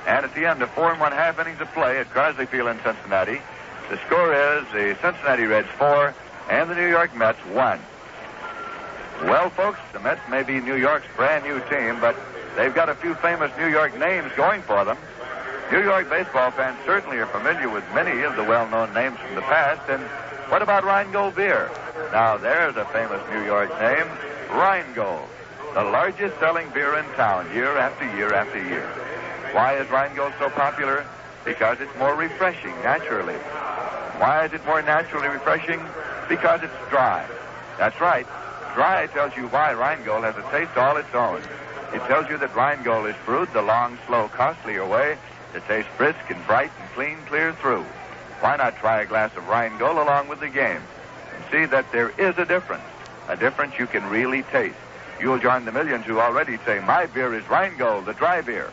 And at the end of 4 1/2 innings of play at Crosley Field in Cincinnati, the score is the Cincinnati Reds 4 and the New York Mets 1. Well, folks, the Mets may be New York's brand new team, but they've got a few famous New York names going for them. New York baseball fans certainly are familiar with many of the well-known names from the past. And what about Rheingold beer? Now, there's a famous New York name, Rheingold, the largest selling beer in town year after year after year. Why is Rheingold so popular? Because it's more refreshing, naturally. Why is it more naturally refreshing? Because it's dry. That's right. Dry tells you why Rheingold has a taste all its own. It tells you that Rheingold is brewed the long, slow, costlier way to taste brisk and bright and clean clear through. Why not try a glass of Rheingold along with the game and see that there is a difference you can really taste. You'll join the millions who already say, my beer is Rheingold, the dry beer.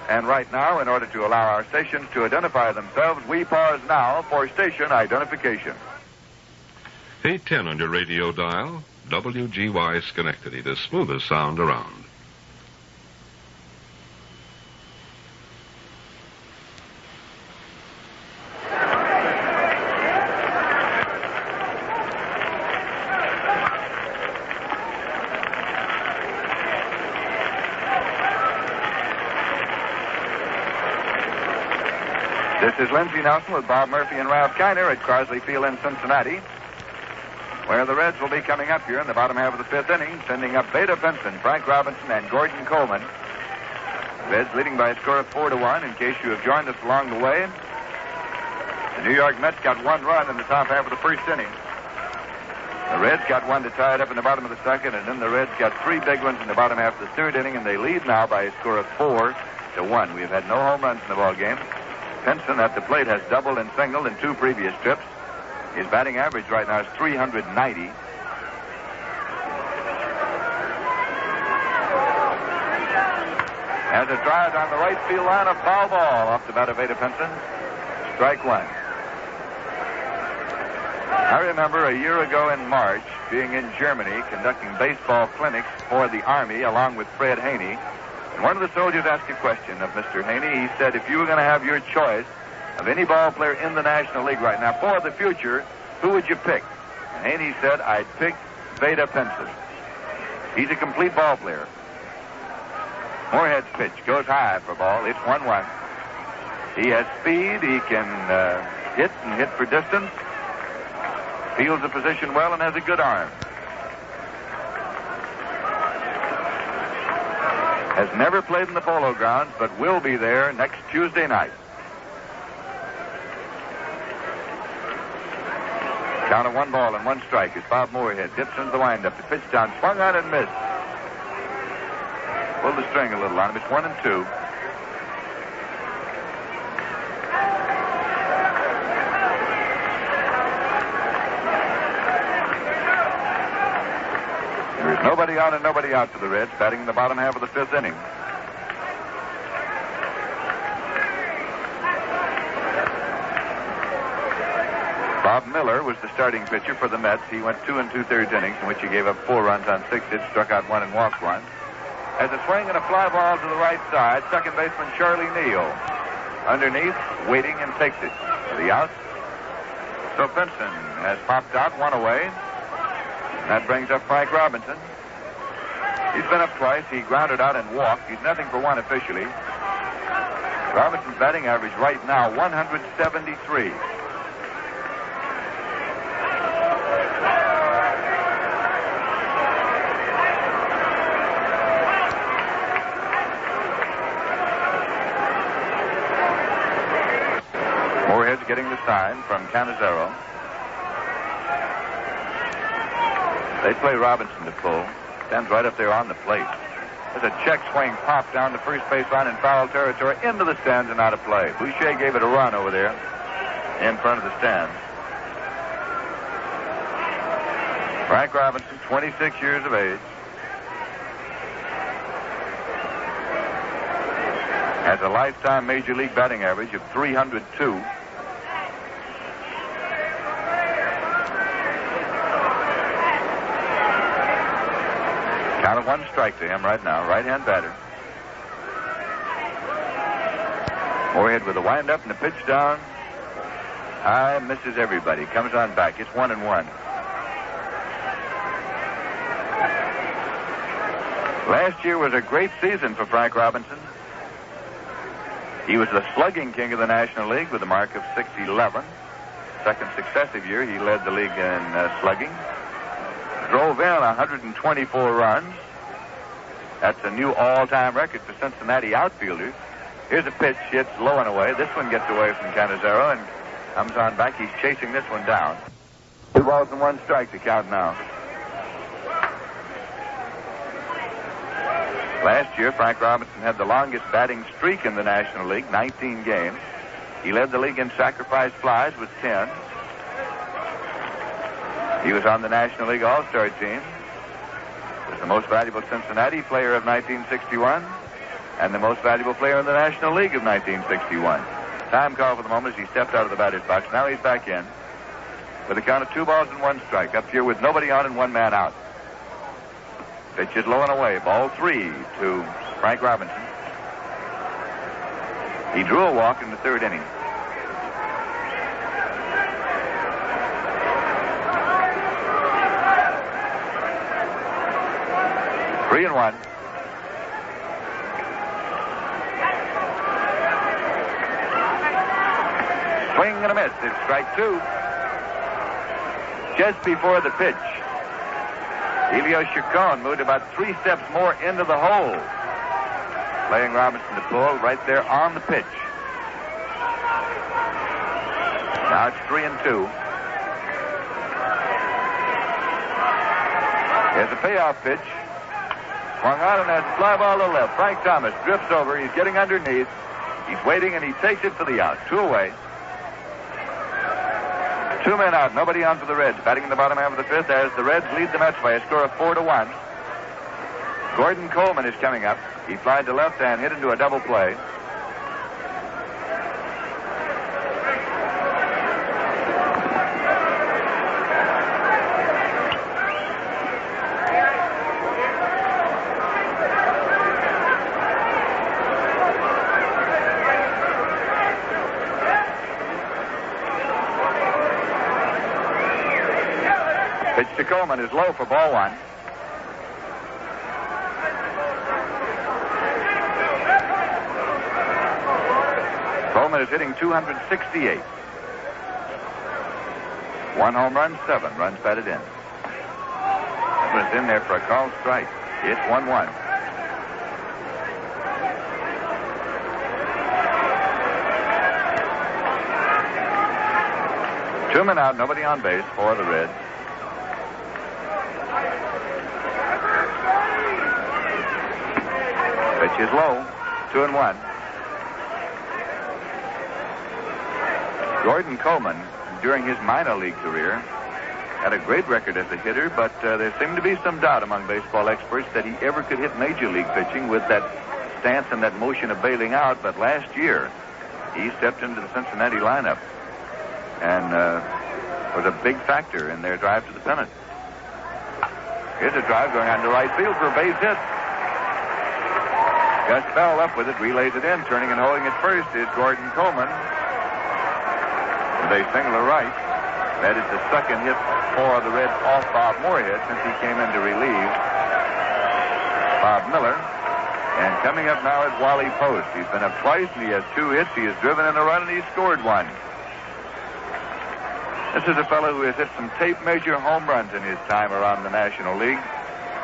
And right now, in order to allow our stations to identify themselves, we pause now for station identification. 810 on your radio dial, WGY Schenectady, the smoothest sound around. This is Lindsey Nelson with Bob Murphy and Ralph Kiner at Crosley Field in Cincinnati, where the Reds will be coming up here in the bottom half of the 5th inning, sending up Vada Pinson, Frank Robinson, and Gordon Coleman. Reds leading by a score of 4-1. In case you have joined us along the way, the New York Mets got 1 run in the top half of the 1st inning. The Reds got 1 to tie it up in the bottom of the 2nd, and then the Reds got 3 big ones in the bottom half of the 3rd inning, and they lead now by a score of 4-1. We have had no home runs in the ball game. Pinson at the plate has doubled and singled in 2 previous trips. His batting average right now is 390. Has a drive down the right field line, a foul ball off the bat of Vada Pinson. Strike 1. I remember a year ago in March being in Germany conducting baseball clinics for the Army along with Fred Haney. And one of the soldiers asked a question of Mr. Haney. He said, if you were going to have your choice of any ball player in the National League right now for the future, who would you pick? And Haney said, I'd pick Vada Pinson. He's a complete ball player. Moorhead's pitch goes high for ball. It's 1-1. He has speed. He can hit and hit for distance. Fields the position well and has a good arm. Has never played in the Polo Grounds, but will be there next Tuesday night. Count of 1 ball and 1 strike as Bob Moorhead dips into the windup. The pitch down, swung on and missed. Pulled the string a little on him. It's 1-2. There's nobody on and nobody out for the Reds, batting in the bottom half of the 5th inning. Bob Miller was the starting pitcher for the Mets. He went 2 2/3 innings, in which he gave up 4 runs on 6 hits, struck out 1 and walked 1. Has a swing and a fly ball to the right side. Second baseman Charlie Neal underneath, waiting, and takes it for the out. So Benson has popped out, 1 away. That brings up Frank Robinson. He's been up twice. He grounded out and walked. He's nothing for 1 officially. Robinson's batting average right now, 173. Moorhead's getting the sign from Cannizzaro. They play Robinson to pull. Stands right up there on the plate. There's a check swing pop down the first base line in foul territory into the stands and out of play. Boucher gave it a run over there in front of the stands. Frank Robinson, 26 years of age. Has a lifetime Major League batting average of 302. Count of 1 strike to him right now. Right-hand batter. Moorhead with a windup and a pitch down. High, misses everybody. Comes on back. It's 1-1. Last year was a great season for Frank Robinson. He was the slugging king of the National League with a mark of .611. Second successive year, he led the league in slugging. Drove in 124 runs. That's a new all-time record for Cincinnati outfielders. Here's a pitch, hits low and away. This one gets away from Cannizzaro and comes on back. He's chasing this one down. 2 balls and 1 strike to count now. Last year, Frank Robinson had the longest batting streak in the National League, 19 games. He led the league in sacrifice flies with 10. He was on the National League All-Star team. Was the most valuable Cincinnati player of 1961 and the most valuable player in the National League of 1961. Time call for the moment as he stepped out of the batter's box. Now he's back in with a count of 2 balls and 1 strike. Up here with nobody on and 1 man out. Pitch is low and away. Ball 3 to Frank Robinson. He drew a walk in the 3rd inning. Three and 1. Swing and a miss. It's strike 2. Just before the pitch, Elio Chacon moved about 3 steps more into the hole. Playing Robinson to pull right there on the pitch. Now it's 3 and 2. There's a payoff pitch. Swung on and has a fly ball to the left. Frank Thomas drifts over. He's getting underneath. He's waiting and he takes it for the out. 2 away. 2 men out. Nobody on for the Reds. Batting in the bottom half of the 5th as the Reds lead the Mets by a score of 4-1. Gordon Coleman is coming up. He flied to left and hit into a double play. Pitch to Coleman is low for ball 1. Coleman is hitting .268. 1 home run, 7 runs batted in. Was in there for a called strike. It's 1-1. Two men out, nobody on base for the Reds. Pitch is low, 2-1. Gordon Coleman, during his minor league career, had a great record as a hitter, but there seemed to be some doubt among baseball experts that he ever could hit major league pitching with that stance and that motion of bailing out. But last year, he stepped into the Cincinnati lineup and was a big factor in their drive to the pennant. Here's a drive going on to right field for a base hit. Gus Bell up with it, relays it in, turning and holding it first is Gordon Coleman. With a single to right. That is the second hit for the Reds off Bob Moorhead since he came in to relieve Bob Miller. And coming up now is Wally Post. He's been up twice and he has 2 hits. He has driven in a run and he's scored 1. This is a fellow who has hit some tape measure home runs in his time around the National League.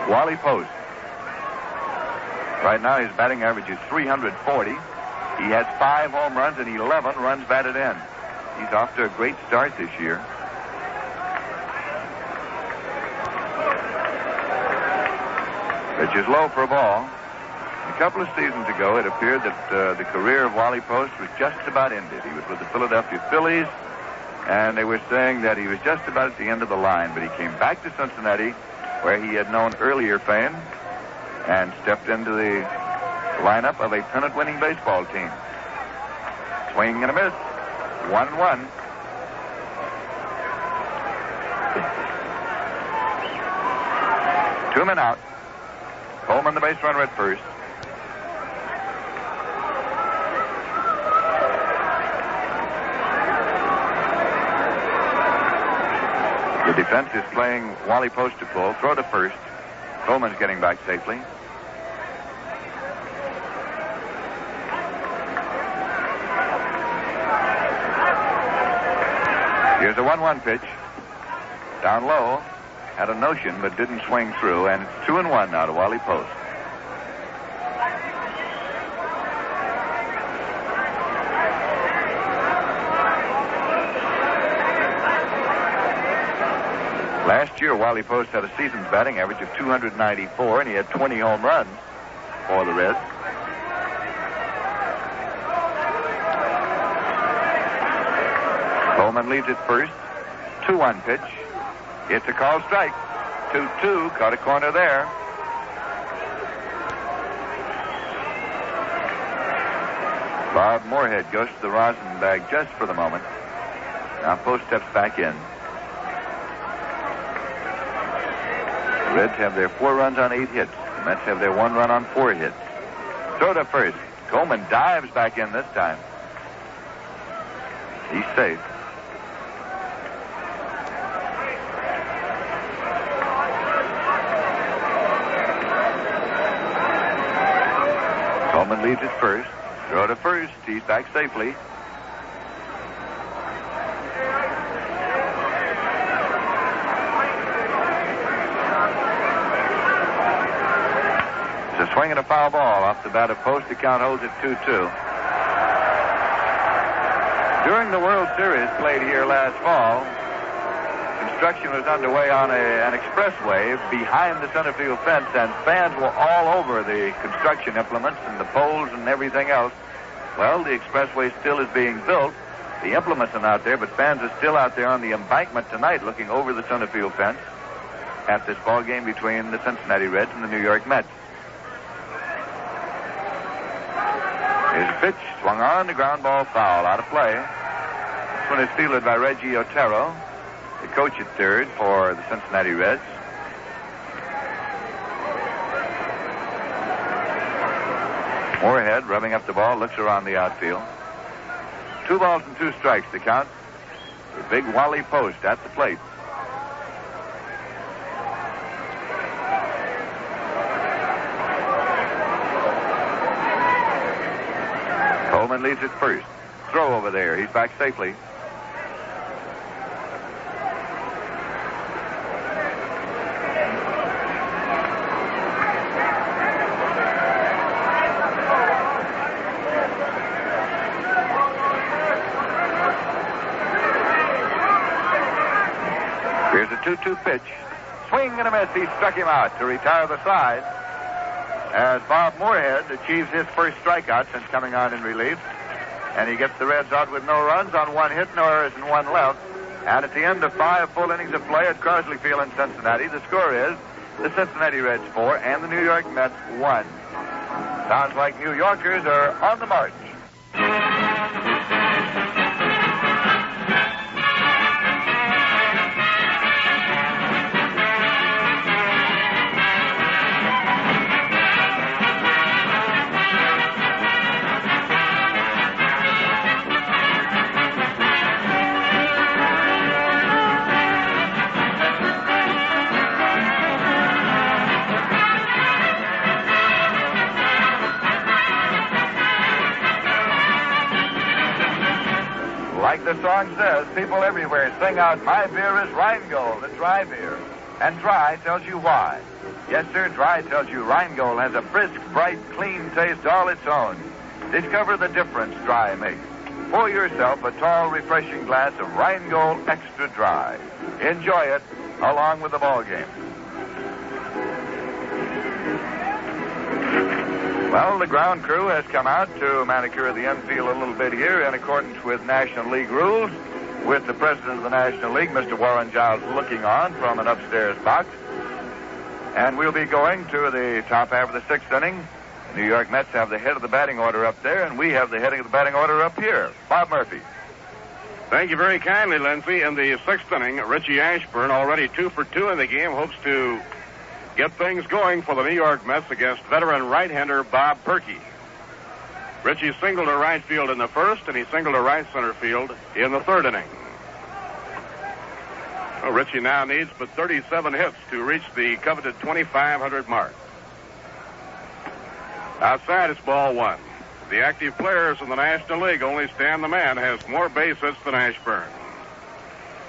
Wally Post. Right now his batting average is .340. He has 5 home runs and 11 runs batted in. He's off to a great start this year. Pitch is low for a ball. A couple of seasons ago, it appeared that the career of Wally Post was just about ended. He was with the Philadelphia Phillies, and they were saying that he was just about at the end of the line. But he came back to Cincinnati, where he had known earlier fame, and stepped into the lineup of a pennant-winning baseball team. Swing and a miss. 1-1. Two men out. Coleman, the base runner at first. The defense is playing Wally Post to pull. Throw to first. Coleman's getting back safely. Here's a 1-1 pitch. Down low. Had a notion, but didn't swing through. And it's 2-1 now to Wally Post. Last year, Wally Post had a season's batting average of .294, and he had 20 home runs for the Reds. Coleman leads at first. 2-1 pitch. It's a called strike. 2-2. Caught a corner there. Bob Moorhead goes to the rosin bag just for the moment. Now Post steps back in. The Reds have their 4 runs on 8 hits. The Mets have their 1 run on 4 hits. Throw to first. Coleman dives back in this time. He's safe. Coleman leads at first. Throw to first. He's back safely. It's a swing and a foul ball off the bat of Post. The count holds at 2-2. During the World Series played here last fall, construction was underway on an expressway behind the center field fence, and fans were all over the construction implements and the poles and everything else. Well, the expressway still is being built. The implements are not there, but fans are still out there on the embankment tonight looking over the center field fence at this ball game between the Cincinnati Reds and the New York Mets. Here's a pitch, swung on, the ground ball foul, out of play. This one is fielded by Reggie Otero, the coach at third for the Cincinnati Reds. Moorhead rubbing up the ball, looks around the outfield. 2 balls and 2 strikes to count. The big Wally Post at the plate. Coleman leads at first. throw over there. He's back safely. Here's a 2-2 pitch. Swing and a miss. He struck him out to retire the side as Bob Moorhead achieves his first strikeout since coming on in relief. And he gets the Reds out with no runs on 1 hit, no errors, and 1 left. And at the end of 5 full innings of play at Crosley Field in Cincinnati, the score is the Cincinnati Reds 4 and the New York Mets 1. Sounds like New Yorkers are on the march. Like the song says, people everywhere sing out, my beer is Rheingold, the dry beer. And dry tells you why. Yes, sir, dry tells you Rheingold has a brisk, bright, clean taste all its own. Discover the difference dry makes. Pour yourself a tall, refreshing glass of Rheingold Extra Dry. Enjoy it along with the ball game. Well, the ground crew has come out to manicure the infield a little bit here in accordance with National League rules, with the president of the National League, Mr. Warren Giles, looking on from an upstairs box. And we'll be going to the top half of the 6th inning. The New York Mets have the head of the batting order up there, and we have the heading of the batting order up here. Bob Murphy. Thank you very kindly, Lindsay. In the 6th inning, Richie Ashburn, already 2 for 2 in the game, hopes to get things going for the New York Mets against veteran right-hander Bob Perky. Richie singled to right field in the 1st, and he singled to right center field in the 3rd inning. Well, Richie now needs but 37 hits to reach the coveted 2,500 mark. Outside, it's ball 1. The active players in the National League, only Stan the Man has more base hits than Ashburn.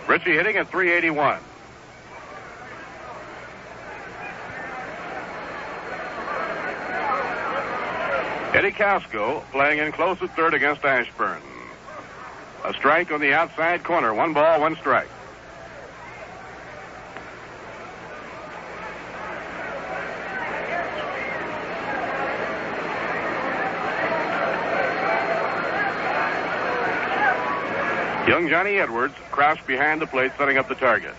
Richie hitting at .381. Eddie Casco playing in close at 3rd against Ashburn. A strike on the outside corner. 1 ball, 1 strike. Young Johnny Edwards crouched behind the plate, setting up the target.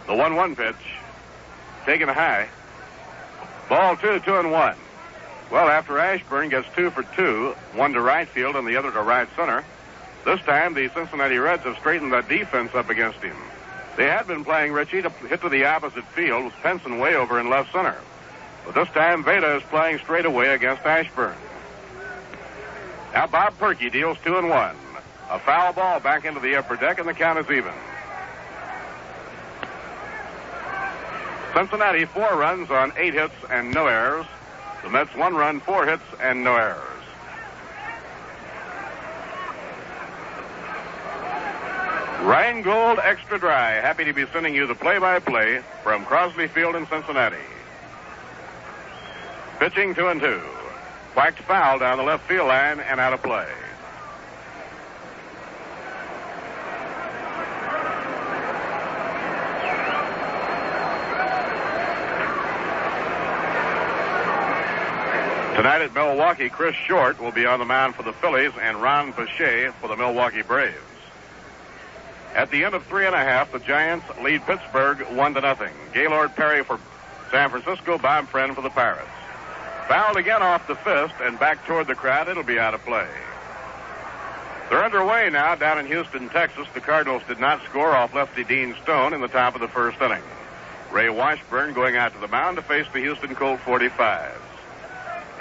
The 1-1 pitch, taken high. Ball 2, 2-1. Well, after Ashburn gets 2 for 2, 1 to right field and the other to right center, this time the Cincinnati Reds have straightened the defense up against him. They had been playing Richie to hit to the opposite field with Penson way over in left center. But this time Veda is playing straight away against Ashburn. Now Bob Perky deals 2-1. A foul ball back into the upper deck, and the count is even. Cincinnati 4 runs on 8 hits and no errors. The Mets 1 run, 4 hits, and no errors. Rheingold Extra Dry, happy to be sending you the play-by-play from Crosley Field in Cincinnati. Pitching 2-2. Whacked foul down the left field line and out of play. Tonight at Milwaukee, Chris Short will be on the mound for the Phillies and Ron Pache for the Milwaukee Braves. At the end of 3.5, the Giants lead Pittsburgh 1-0. Gaylord Perry for San Francisco, Bob Friend for the Pirates. Fouled again off the fist and back toward the crowd. It'll be out of play. They're underway now down in Houston, Texas. The Cardinals did not score off lefty Dean Stone in the top of the 1st inning. Ray Washburn going out to the mound to face the Houston Colt 45s.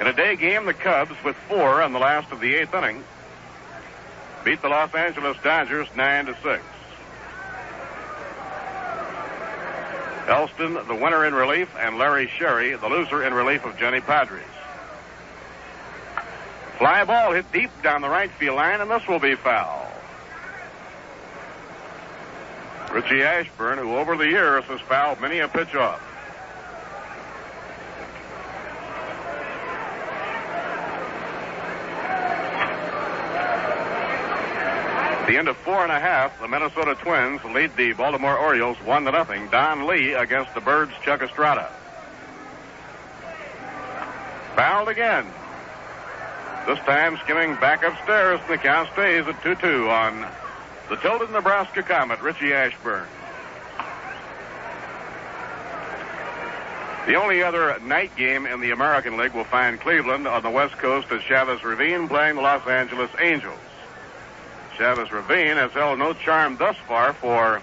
In a day game, the Cubs, with 4 on the last of the 8th inning, beat the Los Angeles Dodgers 9-6. Elston, the winner in relief, and Larry Sherry, the loser in relief of Jenny Padres. Fly ball hit deep down the right field line, and this will be foul. Richie Ashburn, who over the years has fouled many a pitch off. At the end of 4.5, the Minnesota Twins lead the Baltimore Orioles 1-0. Don Lee against the Birds' Chuck Estrada. Fouled again. This time skimming back upstairs, and the count stays at 2-2 on the tilted Nebraska Comet, Richie Ashburn. The only other night game in the American League will find Cleveland on the West Coast as Chavez Ravine playing the Los Angeles Angels. Chavez Ravine has held no charm thus far for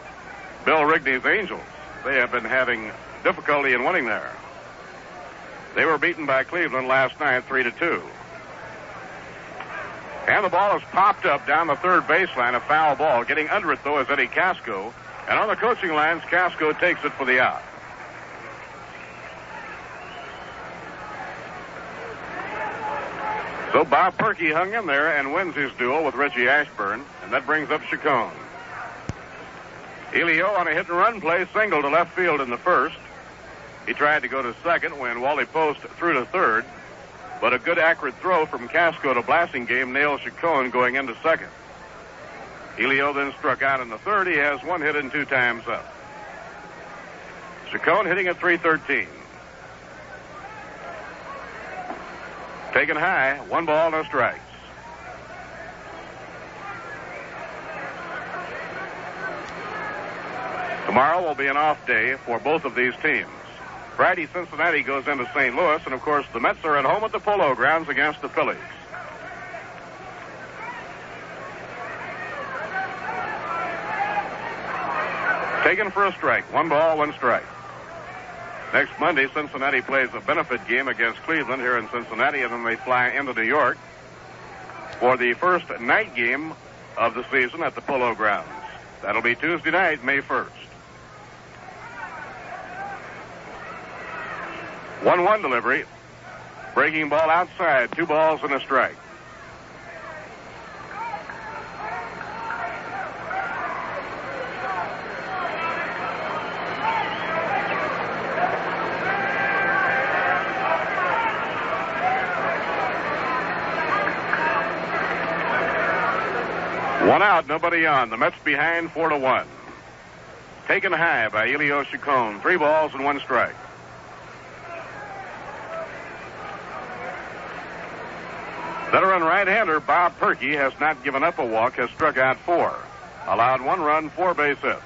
Bill Rigney's Angels. They have been having difficulty in winning there. They were beaten by Cleveland last night 3-2. And the ball is popped up down the third baseline, a foul ball. Getting under it, though, is Eddie Casco. And on the coaching lines, Casco takes it for the out. So Bob Perkey hung in there and wins his duel with Richie Ashburn, and that brings up Chacon. Elio on a hit-and-run play, single to left field in the first. He tried to go to second when Wally Post threw to third, but a good accurate throw from Casco to Blasingame nailed Chacon going into second. Elio then struck out in the third. He has one hit and 2 times up. Chacon hitting at .313. Taken high, 1 ball, no strikes. Tomorrow will be an off day for both of these teams. Friday, Cincinnati goes into St. Louis, and of course the Mets are at home at the Polo Grounds against the Phillies. Taken for a strike, 1 ball, 1 strike. Next Monday, Cincinnati plays a benefit game against Cleveland here in Cincinnati, and then they fly into New York for the first night game of the season at the Polo Grounds. That'll be Tuesday night, May 1st. 1-1 delivery. Breaking ball outside, 2 balls and a strike. One out, nobody on. The Mets behind 4-1. Taken high by Elio Chacon. 3 balls and 1 strike. Veteran right-hander Bob Perkey has not given up a walk, has struck out 4. Allowed 1 run, 4 base hits.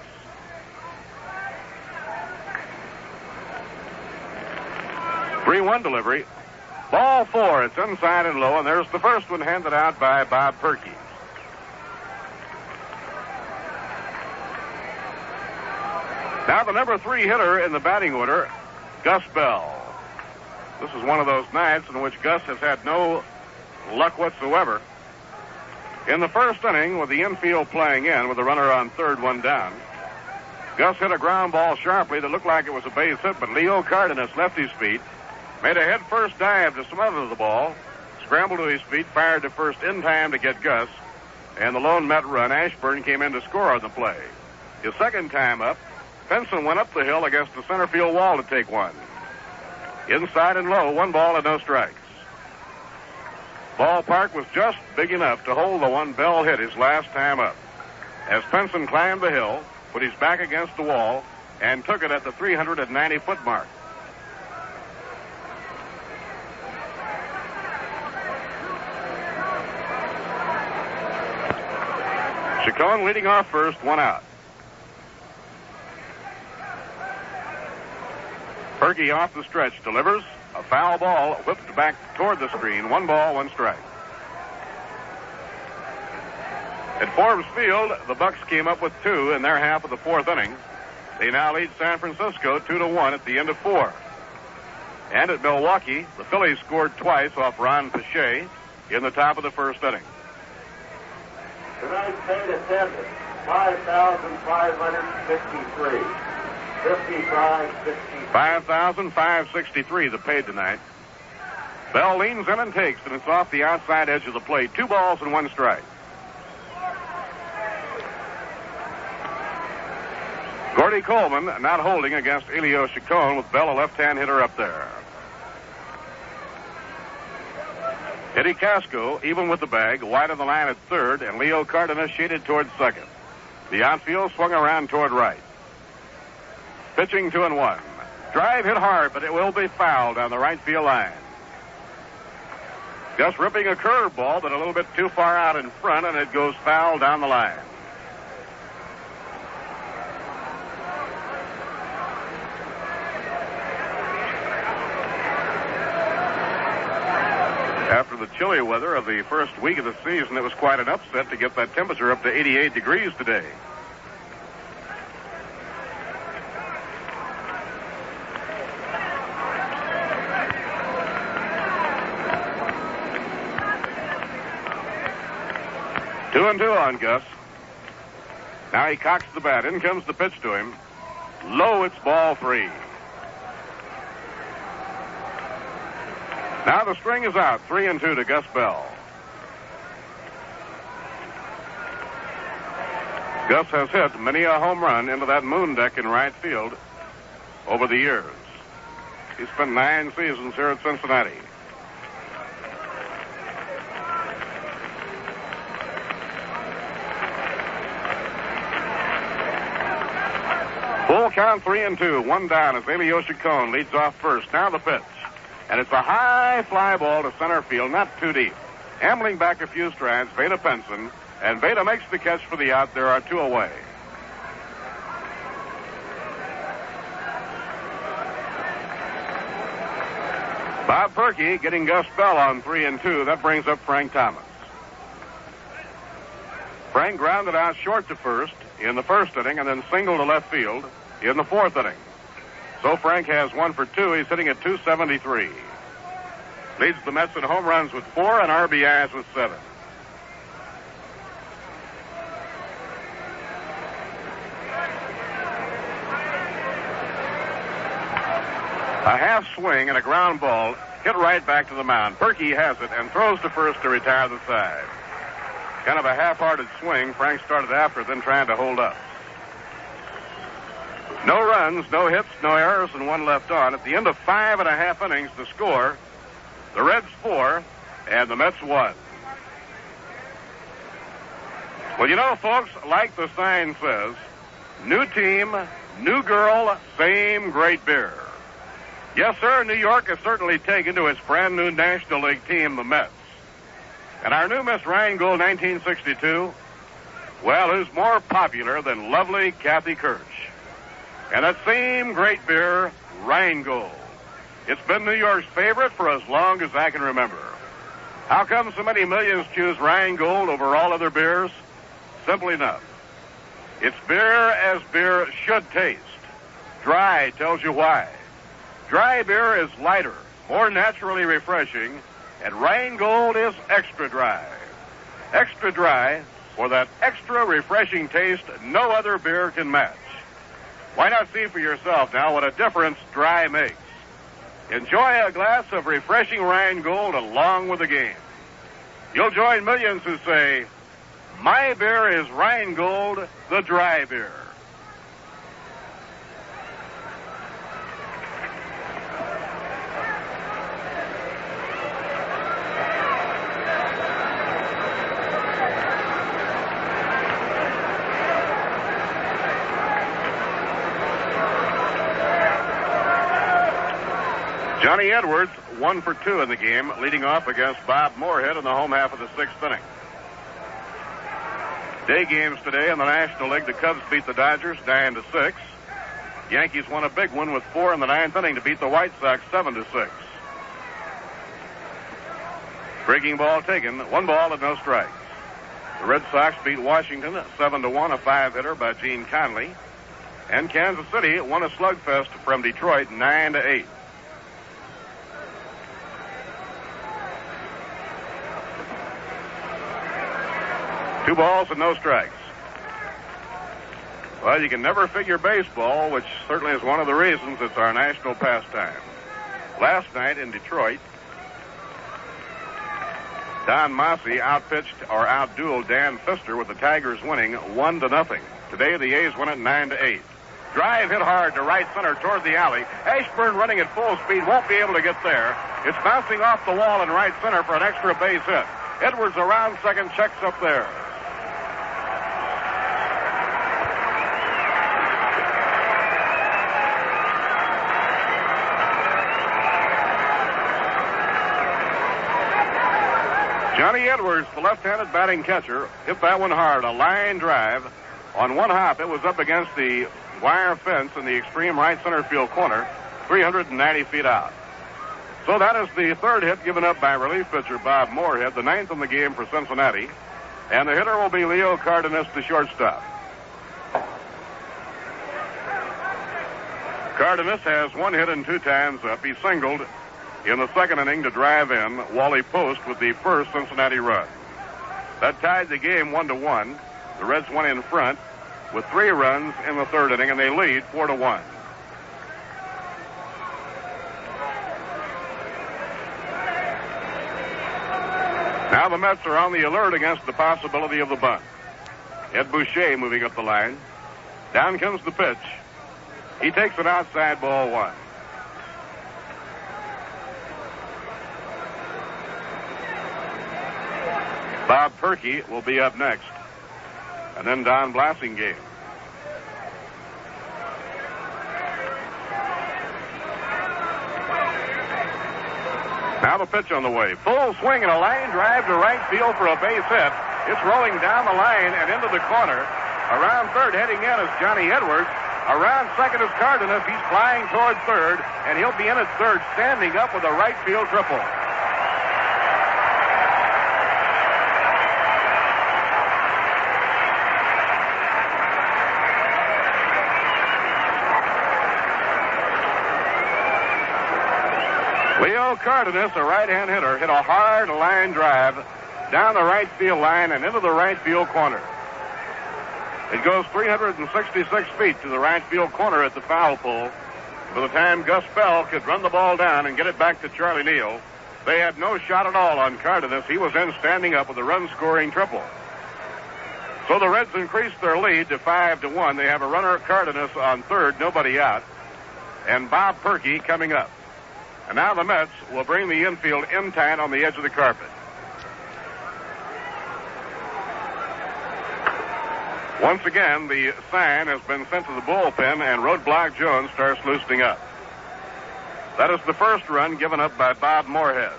Three-1 delivery. Ball 4. It's inside and low, and there's the first one handed out by Bob Perkey. Now the number 3 hitter in the batting order, Gus Bell. This is one of those nights in which Gus has had no luck whatsoever. In the first inning, with the infield playing in with a runner on third, 1 down, Gus hit a ground ball sharply that looked like it was a base hit, but Leo Cardenas left his feet, made a head-first dive to smother the ball, scrambled to his feet, fired to first in time to get Gus, and the lone Met run, Ashburn, came in to score on the play. His second time up, Fenson went up the hill against the center field wall to take one. Inside and low, 1 ball and no strikes. Ballpark was just big enough to hold the one Bell hit his last time up. As Fenson climbed the hill, put his back against the wall, and took it at the 390-foot mark. Chacon leading off first, 1 out. Perkey off the stretch delivers a foul ball whipped back toward the screen. 1 ball, 1 strike. At Forbes Field, the Bucks came up with 2 in their half of the 4th inning. They now lead San Francisco 2-1 at the end of 4. And at Milwaukee, the Phillies scored twice off Ron Pache in the top of the 1st inning. Tonight's paid attendance, 5,563. 55-63. 5,563 the paid tonight. Bell leans in and takes, and it's off the outside edge of the plate. 2 balls and 1 strike. Gordy Coleman not holding against Elio Chacon with Bell, a left-hand hitter, up there. Eddie Casco, even with the bag, wide of the line at third, and Leo Cardenas shaded towards second. The outfield swung around toward right. Pitching 2-1. Drive hit hard, but it will be fouled on the right field line. Gus ripping a curveball, but a little bit too far out in front, and it goes foul down the line. After the chilly weather of the first week of the season, it was quite an upset to get that temperature up to 88 degrees today. Two and two on Gus. Now he cocks the bat. In comes the pitch to him. Low, it's ball 3. Now the string is out. 3-2 to Gus Bell. Gus has hit many a home run into that moon deck in right field over the years. He spent 9 seasons here at Cincinnati. Full count, 3-2. 1 down as Elio Chacon leads off first. Now the pitch. And it's a high fly ball to center field, not too deep. Ambling back a few strides, Veda Penson, and Veda makes the catch for the out. There are 2 away. Bob Perky getting Gus Bell on 3-2. That brings up Frank Thomas. Frank grounded out short to first in the first inning and then singled to left field in the 4th inning. So Frank has 1 for 2. He's hitting at .273. Leads the Mets in home runs with 4 and RBIs with 7. A half swing and a ground ball hit right back to the mound. Perky has it and throws to first to retire the side. Kind of a half-hearted swing. Frank started after, then trying to hold up. No runs, no hits, no errors, and 1 left on. At the end of 5.5 innings, the score, the Reds 4 and the Mets 1. Well, you know, folks, like the sign says, new team, new girl, same great beer. Yes, sir, New York has certainly taken to its brand new National League team, the Mets. And our new Miss Rheingold 1962, well, who's more popular than lovely Kathy Kirsch? And that same great beer, Rheingold. It's been New York's favorite for as long as I can remember. How come so many millions choose Rheingold over all other beers? Simply enough. It's beer as beer should taste. Dry tells you why. Dry beer is lighter, more naturally refreshing, and Rheingold is extra dry. Extra dry for that extra refreshing taste no other beer can match. Why not see for yourself now what a difference dry makes? Enjoy a glass of refreshing Rheingold along with the game. You'll join millions who say, my beer is Rheingold, the dry beer. Johnny Edwards, 1 for 2 in the game, leading off against Bob Moorhead in the home half of the 6th inning. Day games today in the National League. The Cubs beat the Dodgers 9-6. Yankees won a big one with 4 in the 9th inning to beat the White Sox 7-6. Breaking ball taken, 1 ball and no strikes. The Red Sox beat Washington 7-1, a 5-hitter by Gene Conley. And Kansas City won a slugfest from Detroit 9-8. Two balls and no strikes. Well, you can never figure baseball, which certainly is one of the reasons it's our national pastime. Last night in Detroit, Don Massey outpitched or outdueled Dan Pfister with the Tigers winning 1-0. Today the A's win it 9-8. Drive hit hard to right center toward the alley. Ashburn running at full speed, won't be able to get there. It's bouncing off the wall in right center for an extra base hit. Edwards around second, checks up there. Johnny Edwards, the left-handed batting catcher, hit that one hard. A line drive. On one hop, it was up against the wire fence in the extreme right center field corner, 390 feet out. So that is the third hit given up by relief pitcher Bob Moorhead, the ninth in the game for Cincinnati. And the hitter will be Leo Cardenas, the shortstop. Cardenas has one hit and 2 times up. He singled in the second inning to drive in Wally Post with the first Cincinnati run. That tied the game 1-1. The Reds went in front with 3 runs in the third inning, and they lead 4-1. Now the Mets are on the alert against the possibility of the bunt. Ed Boucher moving up the line. Down comes the pitch. He takes it outside, ball 1. Bob Perkey will be up next. And then Don Blasingame. Now the pitch on the way. Full swing and a line drive to right field for a base hit. It's rolling down the line and into the corner. Around third, heading in is Johnny Edwards. Around second is Cardenas. He's flying toward third, and he'll be in at third, standing up with a right field triple. Leo Cardenas, a right-hand hitter, hit a hard line drive down the right field line and into the right field corner. It goes 366 feet to the right field corner at the foul pole. By the time Gus Bell could run the ball down and get it back to Charlie Neal, they had no shot at all on Cardenas. He was in standing up with a run-scoring triple. So the Reds increased their lead to 5-1. They have a runner, Cardenas, on third, nobody out, and Bob Perkey coming up. And now the Mets will bring the infield in tight on the edge of the carpet. Once again, the sign has been sent to the bullpen, and Roadblock Jones starts loosening up. That is the first run given up by Bob Moorhead.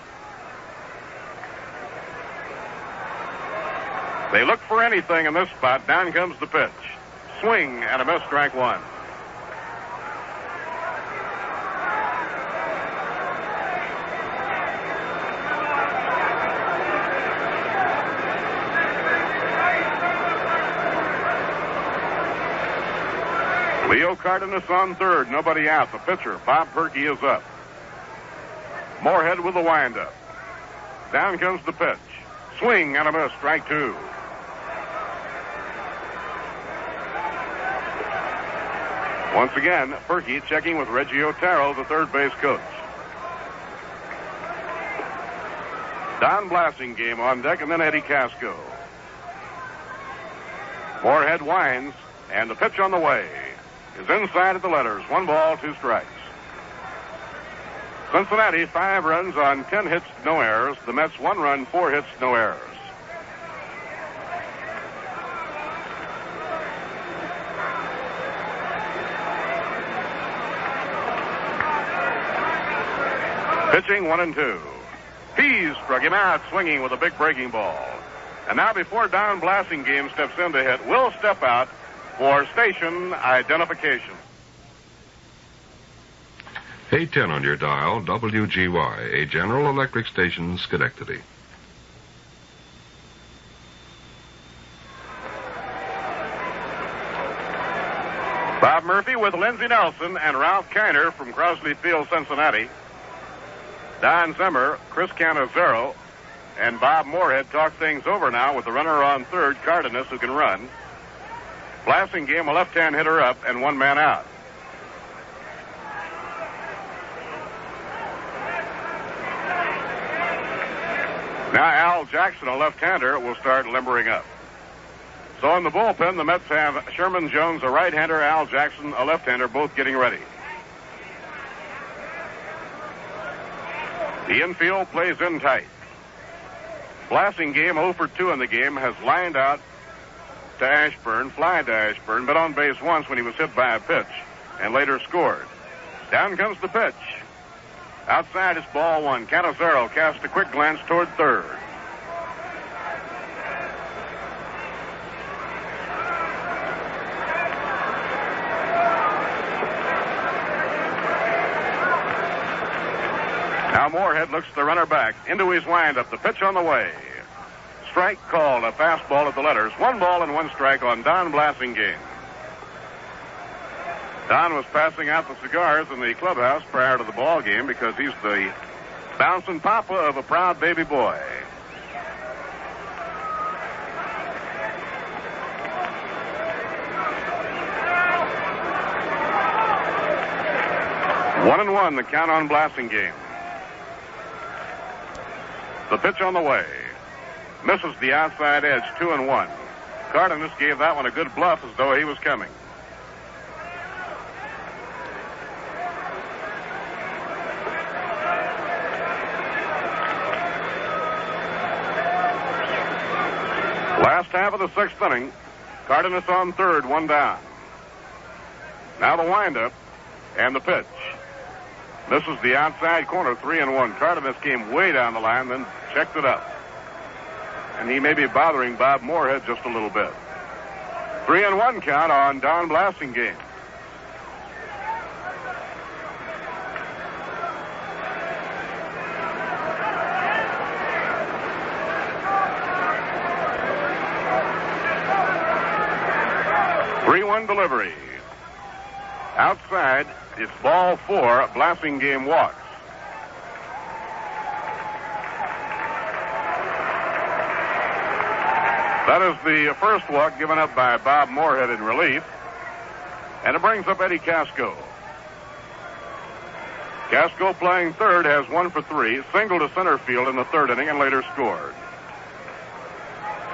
They look for anything in this spot. Down comes the pitch. Swing and a miss, strike 1. Leo Cardenas on third, nobody out. The pitcher, Bob Perkey, is up. Moorhead with the windup. Down comes the pitch. Swing and a miss, strike 2. Once again, Perkey checking with Reggie Otero, the third base coach. Don Blasingame on deck, and then Eddie Casco. Moorhead winds, and the pitch on the way is inside of the letters. 1 ball, 2 strikes. Cincinnati, 5 runs on 10 hits, no errors. The Mets, 1 run, 4 hits, no errors. Pitching 1-2. Pease struck him out, swinging with a big breaking ball. And now, before Don Blasingame steps in to hit, we'll step out for station identification. 810 on your dial, WGY, a General Electric station, Schenectady. Bob Murphy with Lindsey Nelson and Ralph Kiner from Crosley Field, Cincinnati. Don Zimmer, Chris Cannizzaro, and Bob Moorhead talk things over now with the runner on third, Cardenas, who can run. Blasingame, a left-hand hitter up, and 1 man out. Now Al Jackson, a left-hander, will start limbering up. So in the bullpen, the Mets have Sherman Jones, a right-hander, Al Jackson, a left-hander, both getting ready. The infield plays in tight. Blasingame, 0 for 2 in the game, has lined out to Ashburn, flied to Ashburn, but on base once when he was hit by a pitch, and later scored. Down comes the pitch. Outside is ball one. Cannizzaro casts a quick glance toward third. Now Moorhead looks the runner back into his windup. The pitch on the way. Strike called, a fastball at the letters. 1 ball and 1 strike on Don Blasingame. Don was passing out the cigars in the clubhouse prior to the ball game because he's the bouncing papa of a proud baby boy. One and one, the count on Blasingame. The pitch on the way. Misses the outside edge, 2-1. Cardenas gave that one a good bluff as though he was coming. Last half of the 6th inning. Cardenas on third, 1 down. Now the windup and the pitch. Misses the outside corner, 3-1. Cardenas came way down the line, then checked it up. And he may be bothering Bob Moorhead just a little bit. 3-1 count on Don Blasingame. Delivery. Outside, it's ball 4. Blasingame walks. That is the first walk given up by Bob Moorhead in relief. And it brings up Eddie Casco. Casco playing third has 1 for 3. Single to center field in the 3rd inning and later scored.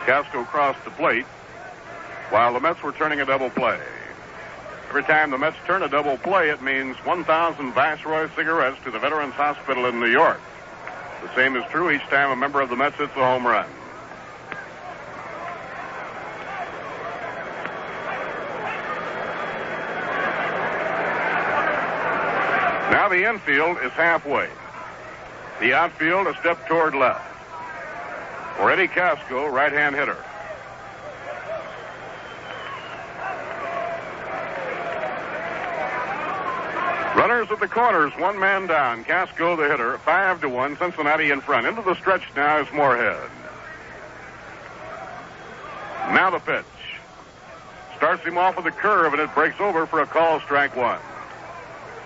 Casco crossed the plate while the Mets were turning a double play. Every time the Mets turn a double play, it means 1,000 Viceroy cigarettes to the Veterans Hospital in New York. The same is true each time a member of the Mets hits a home run. Now the infield is halfway. The outfield a step toward left. For Eddie Casco, right-hand hitter. Runners at the corners, 1 man down. Casco, the hitter, 5-1. Cincinnati in front. Into the stretch now is Moorhead. Now the pitch. Starts him off with a curve, and it breaks over for a call, strike 1.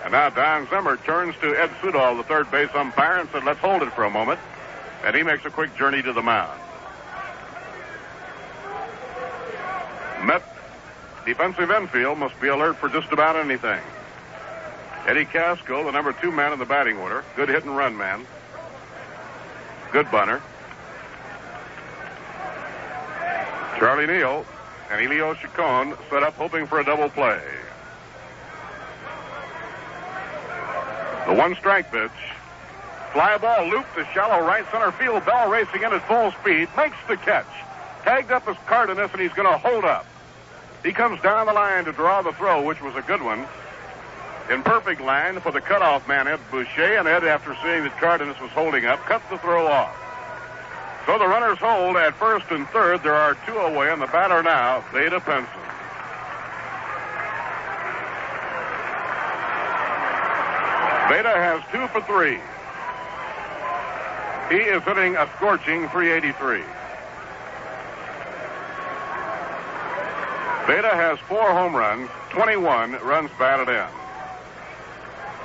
And now Don Zimmer turns to Ed Sudol, the third base umpire, and said, let's hold it for a moment. And he makes a quick journey to the mound. Met defensive infield must be alert for just about anything. Eddie Casco, the number 2 man in the batting order. Good hit and run man. Good bunter. Charlie Neal and Elio Chacon set up hoping for a double play. The 1-strike pitch. Fly ball looped to shallow right center field. Bell racing in at full speed. Makes the catch. Tagged up as Cardenas, and he's going to hold up. He comes down the line to draw the throw, which was a good one. In perfect line for the cutoff man, Ed Boucher, and Ed, after seeing that Cardenas was holding up, cut the throw off. So the runners hold at first and third. There are 2 away, and the batter now, Theda Penson. Theda has 2 for 3. He is hitting a scorching .383. Theda has 4 home runs, 21 runs batted in.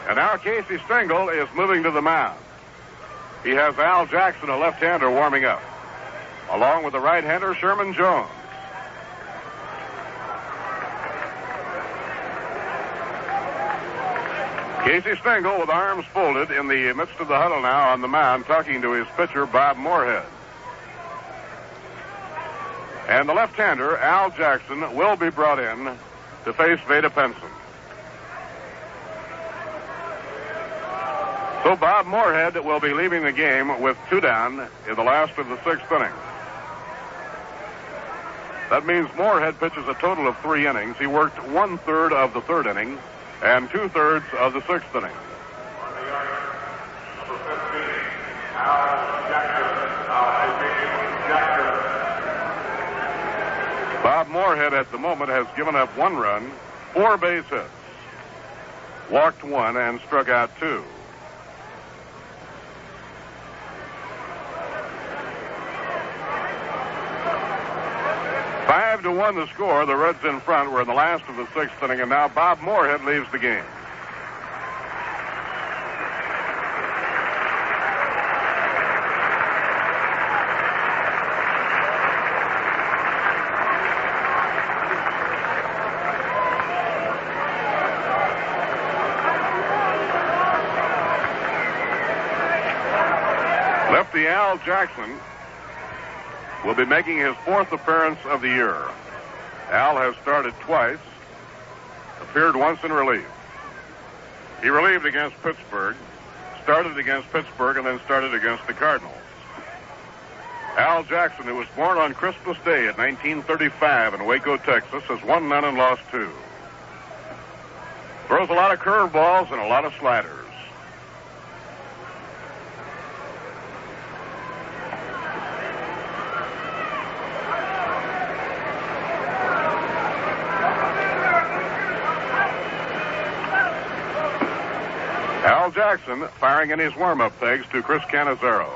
And now Casey Stengel is moving to the mound. He has Al Jackson, a left-hander, warming up, along with the right-hander, Sherman Jones. Casey Stengel with arms folded in the midst of the huddle now on the mound, talking to his pitcher, Bob Moorhead. And the left-hander, Al Jackson, will be brought in to face Veda Penson. So Bob Moorhead will be leaving the game with 2 down in the last of the 6th inning. That means Moorhead pitches a total of 3 innings. He worked 1/3 of the 3rd inning and 2/3 of the 6th inning. Bob Moorhead at the moment has given up 1 run, 4 base hits, walked 1, and struck out 2. Five to 1 the score. The Reds in front. We're in the last of the 6th inning, and now Bob Moorhead leaves the game. Lefty Al Jackson will be making his 4th appearance of the year. Al has started twice, appeared once in relief. He relieved against Pittsburgh, started against Pittsburgh, and then started against the Cardinals. Al Jackson, who was born on Christmas Day in 1935 in Waco, Texas, has won none and lost 2. Throws a lot of curveballs and a lot of sliders. Al Jackson firing in his warm-up thanks to Chris Cannizzaro.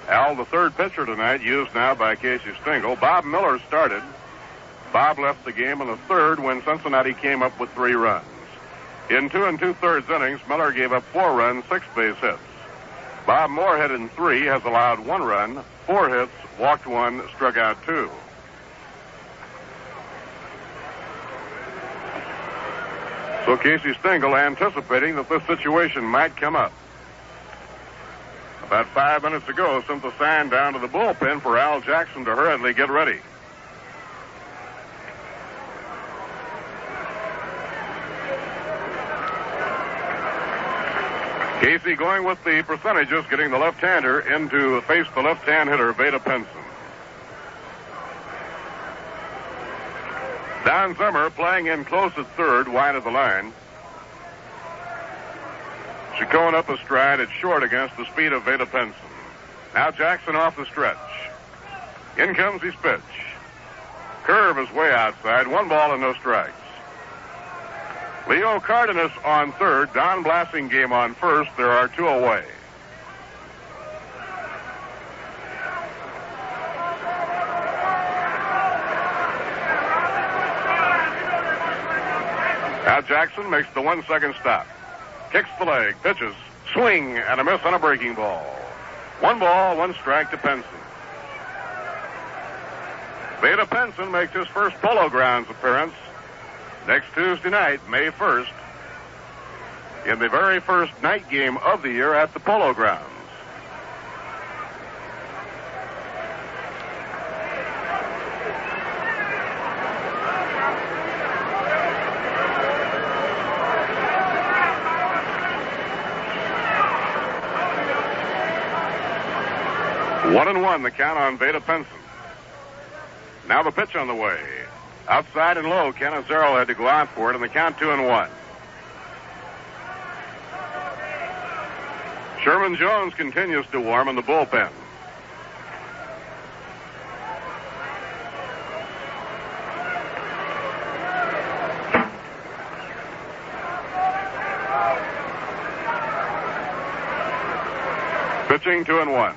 Al, the 3rd pitcher tonight, used now by Casey Stengel. Bob Miller started. Bob left the game in the 3rd when Cincinnati came up with 3 runs. In 2 2/3 innings, Miller gave up 4 runs, 6 base hits. Bob Moorhead in 3 has allowed 1 run, 4 hits, walked 1, struck out 2. So Casey Stengel anticipating that this situation might come up. About 5 minutes ago, sent the sign down to the bullpen for Al Jackson to hurriedly get ready. Casey going with the percentages, getting the left-hander in to face the left-hand hitter, Veda Penson. Don Zimmer playing in close at 3rd, wide of the line. Chacon up a stride at short against the speed of Veda Penson. Now Jackson off the stretch. In comes his pitch. Curve is way outside. 1 ball and no strikes. Leo Cardenas on 3rd. Don Blasingame on 1st. There are 2 away. Now Jackson makes the 1-second stop. Kicks the leg, pitches, swing, and a miss on a breaking ball. 1 ball, 1 strike to Penson. Veda Penson makes his first Polo Grounds appearance next Tuesday night, May 1st, in the very first night game of the year at the Polo Grounds. One and one, the count on Veda Penson. Now the pitch on the way. Outside and low, Cannizzaro had to go out for it, and the count 2-1. Sherman Jones continues to warm in the bullpen. Pitching 2-1.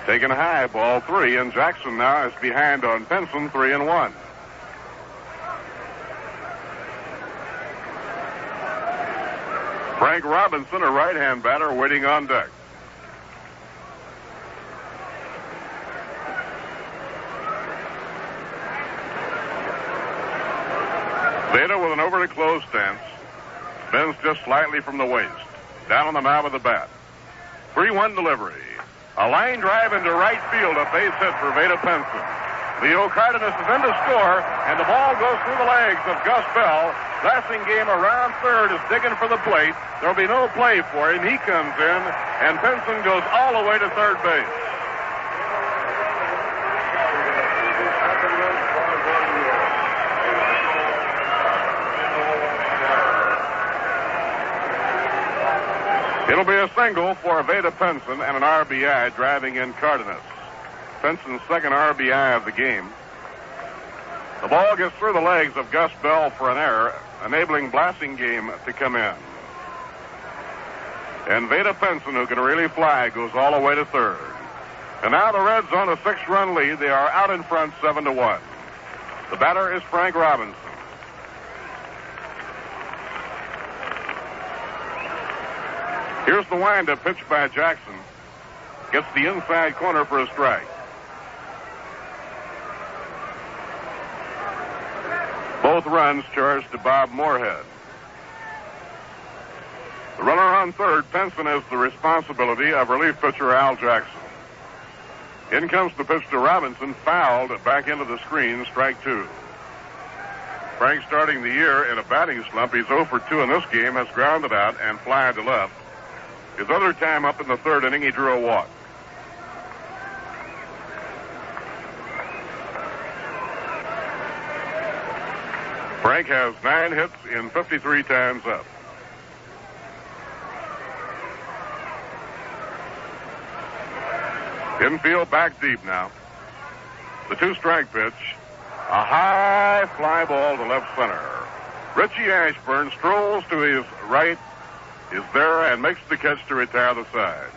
Taken high, ball 3, and Jackson now is behind on Penson, 3-1. Frank Robinson, a right-hand batter, waiting on deck. Veda with an overly closed stance, bends just slightly from the waist, down on the knob of the bat. 3-1 delivery. A line drive into right field, a base hit for Veda Penson. Leo Cardenas is in to score, and the ball goes through the legs of Gus Bell. Blasingame around third is digging for the plate. There'll be no play for him. He comes in, and Penson goes all the way to third base. It'll be a single for Veda Penson and an RBI driving in Cardenas. Penson's second RBI of the game. The ball gets through the legs of Gus Bell for an error, enabling Blasingame to come in. And Veda Penson, who can really fly, goes all the way to third. And now the Reds on a 6-run lead. They are out in front 7-1. The batter is Frank Robinson. Here's the windup pitch by Jackson. Gets the inside corner for a strike. Both runs charged to Bob Moorhead. The runner on third, Penson, has the responsibility of relief pitcher Al Jackson. In comes the pitch to Robinson, fouled back into the screen, strike 2. Frank starting the year in a batting slump. He's 0 for 2 in this game, has grounded out and flied to left. His other time up in the third inning, he drew a walk. Frank has 9 hits in 53 times up. Infield back deep now. The 2-strike pitch. A high fly ball to left center. Richie Ashburn strolls to his right, is there, and makes the catch to retire the side.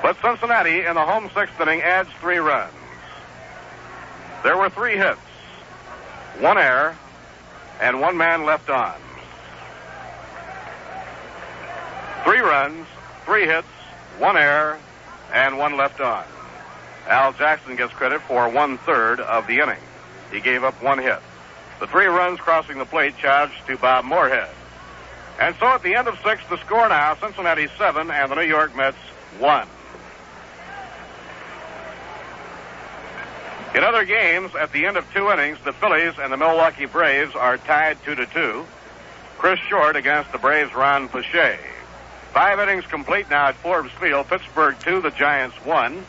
But Cincinnati in the home 6th inning adds 3 runs. There were 3 hits, 1 error, and 1 man left on. 3 runs, 3 hits, 1 error, and 1 left on. Al Jackson gets credit for 1/3 of the inning. He gave up 1 hit. The 3 runs crossing the plate charged to Bob Moorhead. And so at the end of 6, the score now, Cincinnati 7 and the New York Mets 1. In other games, at the end of 2 innings, the Phillies and the Milwaukee Braves are tied 2-2. Chris Short against the Braves' Ron Pache. 5 innings complete now at Forbes Field. Pittsburgh 2, the Giants 1.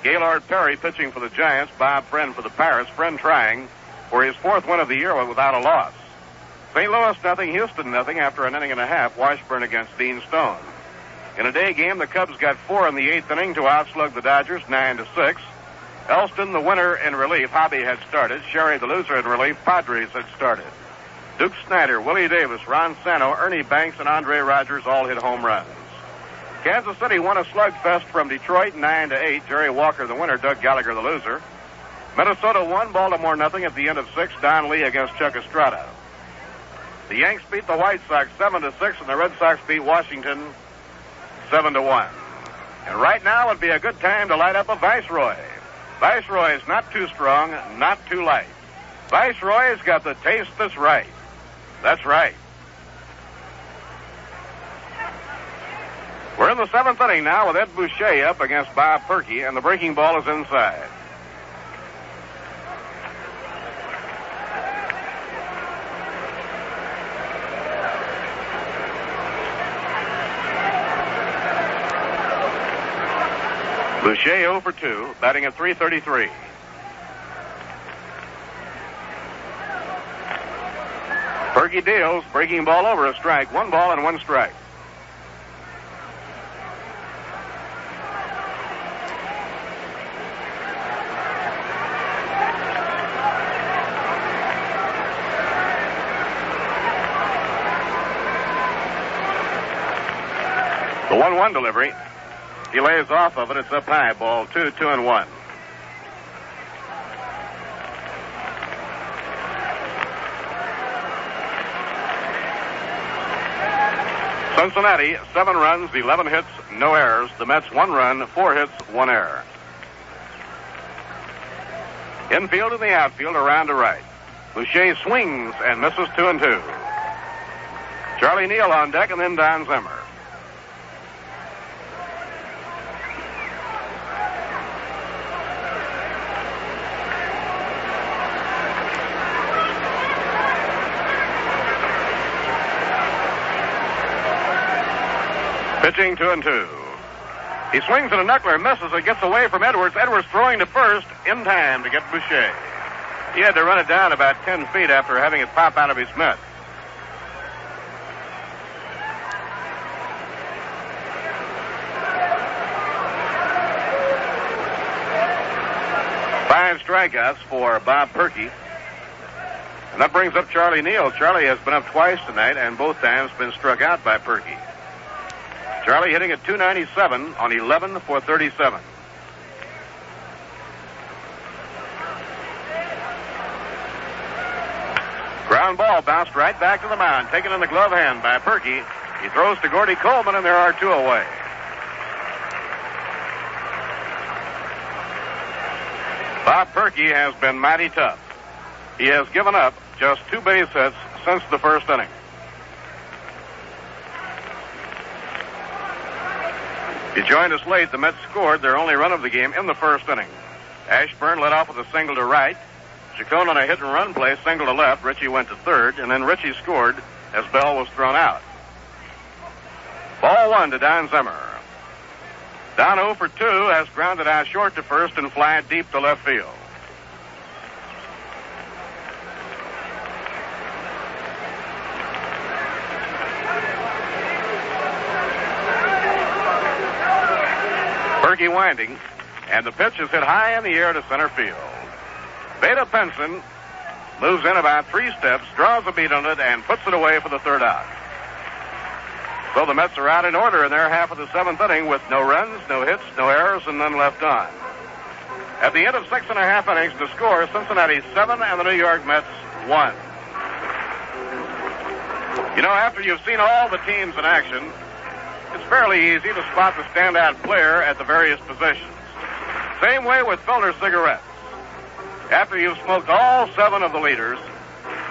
Gaylord Perry pitching for the Giants. Bob Friend for the Pirates. Friend trying for his 4th win of the year without a loss. St. Louis nothing, Houston nothing after an inning and a half. Washburn against Dean Stone. In a day game, the Cubs got 4 in the 8th inning to outslug the Dodgers 9-6. Elston, the winner in relief. Hobby had started. Sherry, the loser in relief. Padres had started. Duke Snyder, Willie Davis, Ron Santo, Ernie Banks, and Andre Rogers all hit home runs. Kansas City won a slugfest from Detroit 9-8. Jerry Walker, the winner. Doug Gallagher, the loser. Minnesota won, Baltimore nothing at the end of 6. Don Lee against Chuck Estrada. The Yanks beat the White Sox 7-6, and the Red Sox beat Washington 7-1. And right now would be a good time to light up a Viceroy. Viceroy is not too strong, not too light. Viceroy's got the taste that's right. That's right. We're in the 7th inning now with Ed Boucher up against Bob Perky, and the breaking ball is inside. Boucher 0 for 2, batting at .333. Perky deals, breaking ball over, a strike. 1 ball and 1 strike. The 1-1 delivery. He lays off of it. It's up high. Ball 2, 2-1. Cincinnati, 7 runs, 11 hits, no errors. The Mets, 1 run, 4 hits, 1 error. Infield and the outfield around to right. Boucher swings and misses 2-2. Charlie Neal on deck, and then Don Zimmer. Pitching 2-2. He swings at a knuckler, misses it, gets away from Edwards. Edwards throwing to first in time to get Boucher. He had to run it down about 10 feet after having it pop out of his mitt. Five strikeouts for Bob Perky. And that brings up Charlie Neal. Charlie has been up twice tonight and both times been struck out by Perky. Charlie hitting at 297 on 11 for 37. Ground ball bounced right back to the mound, taken in the glove hand by Perky. He throws to Gordy Coleman, and there are two away. Bob Perky has been mighty tough. He has given up just 2 base hits since the first inning. He joined us late. The Mets scored their only run of the game in the first inning. Ashburn led off with a single to right. Chacon on a hit-and-run play, single to left. Richie went to third, and then Richie scored as Bell was thrown out. Ball 1 to Don Zimmer. Don 0 for 2 has grounded out short to first and fly deep to left field. Perky winding, and the pitch is hit high in the air to center field. Beta Penson moves in about 3 steps, draws a beat on it, and puts it away for the third out. So the Mets are out in order in their half of the 7th inning with no runs, no hits, no errors, and none left on. At the end of 6.5 innings, the score, Cincinnati 7 and the New York Mets 1. You know, after you've seen all the teams in action, it's fairly easy to spot the standout player at the various positions. Same way with filter cigarettes. After you've smoked all 7 of the leaders,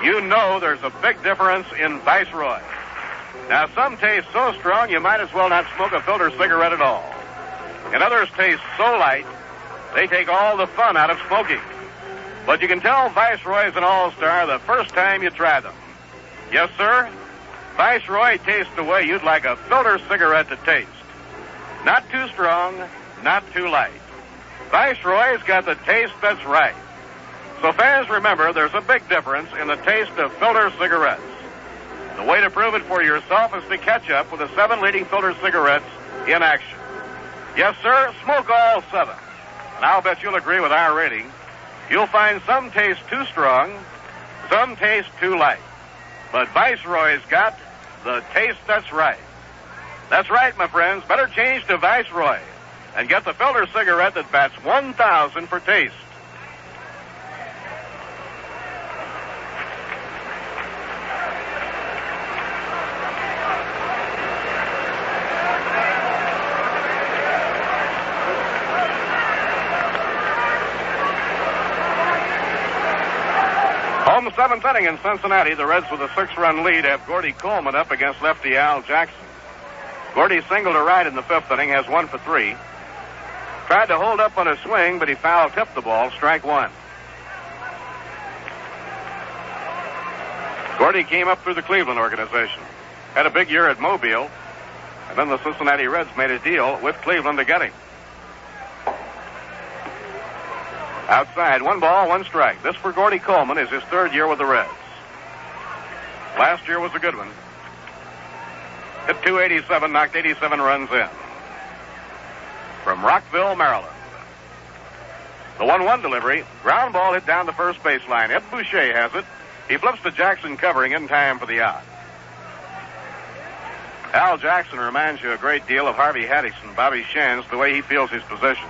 you know there's a big difference in Viceroy. Now, some taste so strong you might as well not smoke a filter cigarette at all. And others taste so light, they take all the fun out of smoking. But you can tell Viceroy is an all-star the first time you try them. Yes, sir? Viceroy tastes the way you'd like a filter cigarette to taste. Not too strong, not too light. Viceroy's got the taste that's right. So fans, remember, there's a big difference in the taste of filter cigarettes. The way to prove it for yourself is to catch up with the 7 leading filter cigarettes in action. Yes, sir, smoke all 7. And I'll bet you'll agree with our rating. You'll find some taste too strong, some taste too light. But Viceroy's got the taste that's right. That's right, my friends. Better change to Viceroy and get the filter cigarette that bats 1,000 for taste. Home 7th inning in Cincinnati, the Reds with a 6-run lead have Gordy Coleman up against lefty Al Jackson. Gordy singled to right in the 5th inning, has 1 for 3. Tried to hold up on a swing, but he foul-tipped the ball, strike 1. Gordy came up through the Cleveland organization. Had a big year at Mobile, and then the Cincinnati Reds made a deal with Cleveland to get him. Outside, 1 ball, 1 strike. This for Gordy Coleman is his 3rd year with the Reds. Last year was a good one. Hit .287, knocked 87 runs in. From Rockville, Maryland. The 1-1 delivery. Ground ball hit down the first baseline. Ed Boucher has it. He flips to Jackson covering in time for the out. Al Jackson reminds you a great deal of Harvey Haddix and Bobby Shantz, the way he feels his position.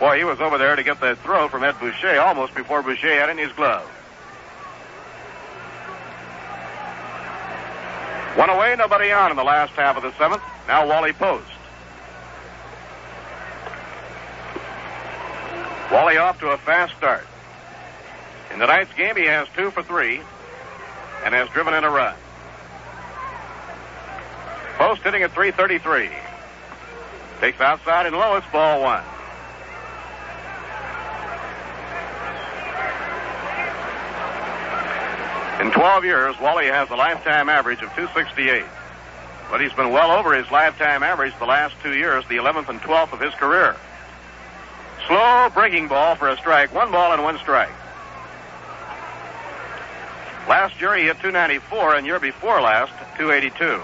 Boy, he was over there to get that throw from Ed Boucher almost before Boucher had it in his glove. 1 away, nobody on in the last half of the 7th. Now Wally Post. Wally off to a fast start. In tonight's game, he has 2 for 3 and has driven in a run. Post hitting at .333. Takes outside and low. It's ball 1. In 12 years, Wally has a lifetime average of .268. But he's been well over his lifetime average the last 2 years, the 11th and 12th of his career. Slow breaking ball for a strike. 1 ball and 1 strike. Last year he hit .294, and year before last, .282.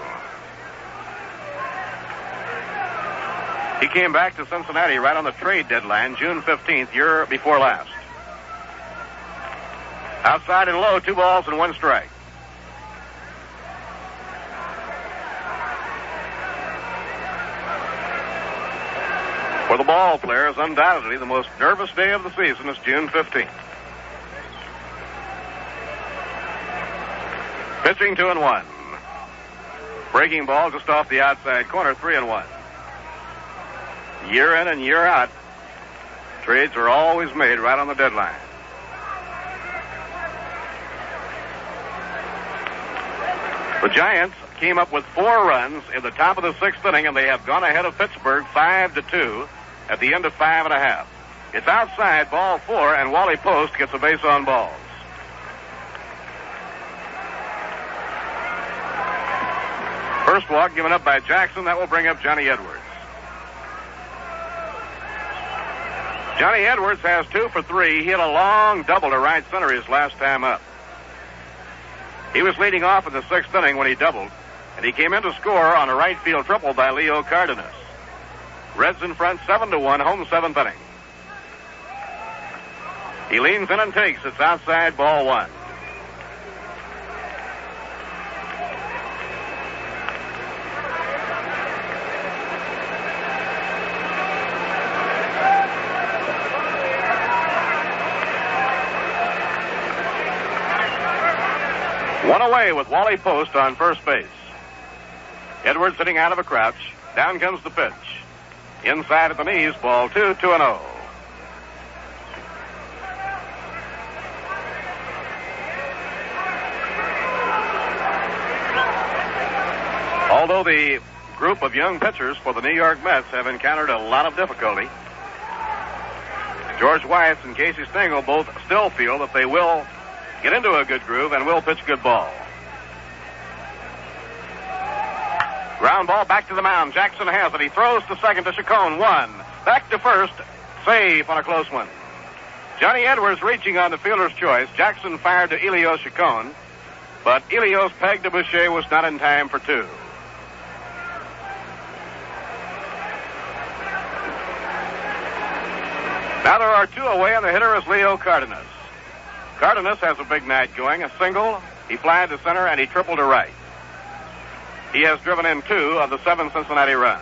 He came back to Cincinnati right on the trade deadline, June 15th, year before last. Outside and low, 2 balls and 1 strike. For the ball players, undoubtedly the most nervous day of the season is June 15th. Pitching 2-1. Breaking ball just off the outside corner, 3-1. Year in and year out, trades are always made right on the deadline. The Giants came up with 4 runs in the top of the 6th inning, and they have gone ahead of Pittsburgh 5-2 at the end of 5.5. It's outside, ball 4, and Wally Post gets a base on balls. First walk given up by Jackson. That will bring up Johnny Edwards. Johnny Edwards has 2 for 3. He hit a long double to right center his last time up. He was leading off in the 6th inning when he doubled, and he came in to score on a right field triple by Leo Cardenas. Reds in front 7-1, home 7th inning. He leans in and takes. It's outside, ball 1. One away with Wally Post on first base. Edwards sitting out of a crouch. Down comes the pitch. Inside at the knees, ball 2, 2-0. Although the group of young pitchers for the New York Mets have encountered a lot of difficulty, George Weiss and Casey Stengel both still feel that they will get into a good groove and will pitch good ball. Ground ball back to the mound. Jackson has it. He throws to second to Chacon. 1. Back to first. Safe on a close one. Johnny Edwards reaching on the fielder's choice. Jackson fired to Elio Chacon, but Elio's peg to Boucher was not in time for 2. Now there are 2 away, and the hitter is Leo Cardenas. Cardenas has a big night going. A single, he flied to center, and he tripled to right. He has driven in 2 of the 7 Cincinnati runs.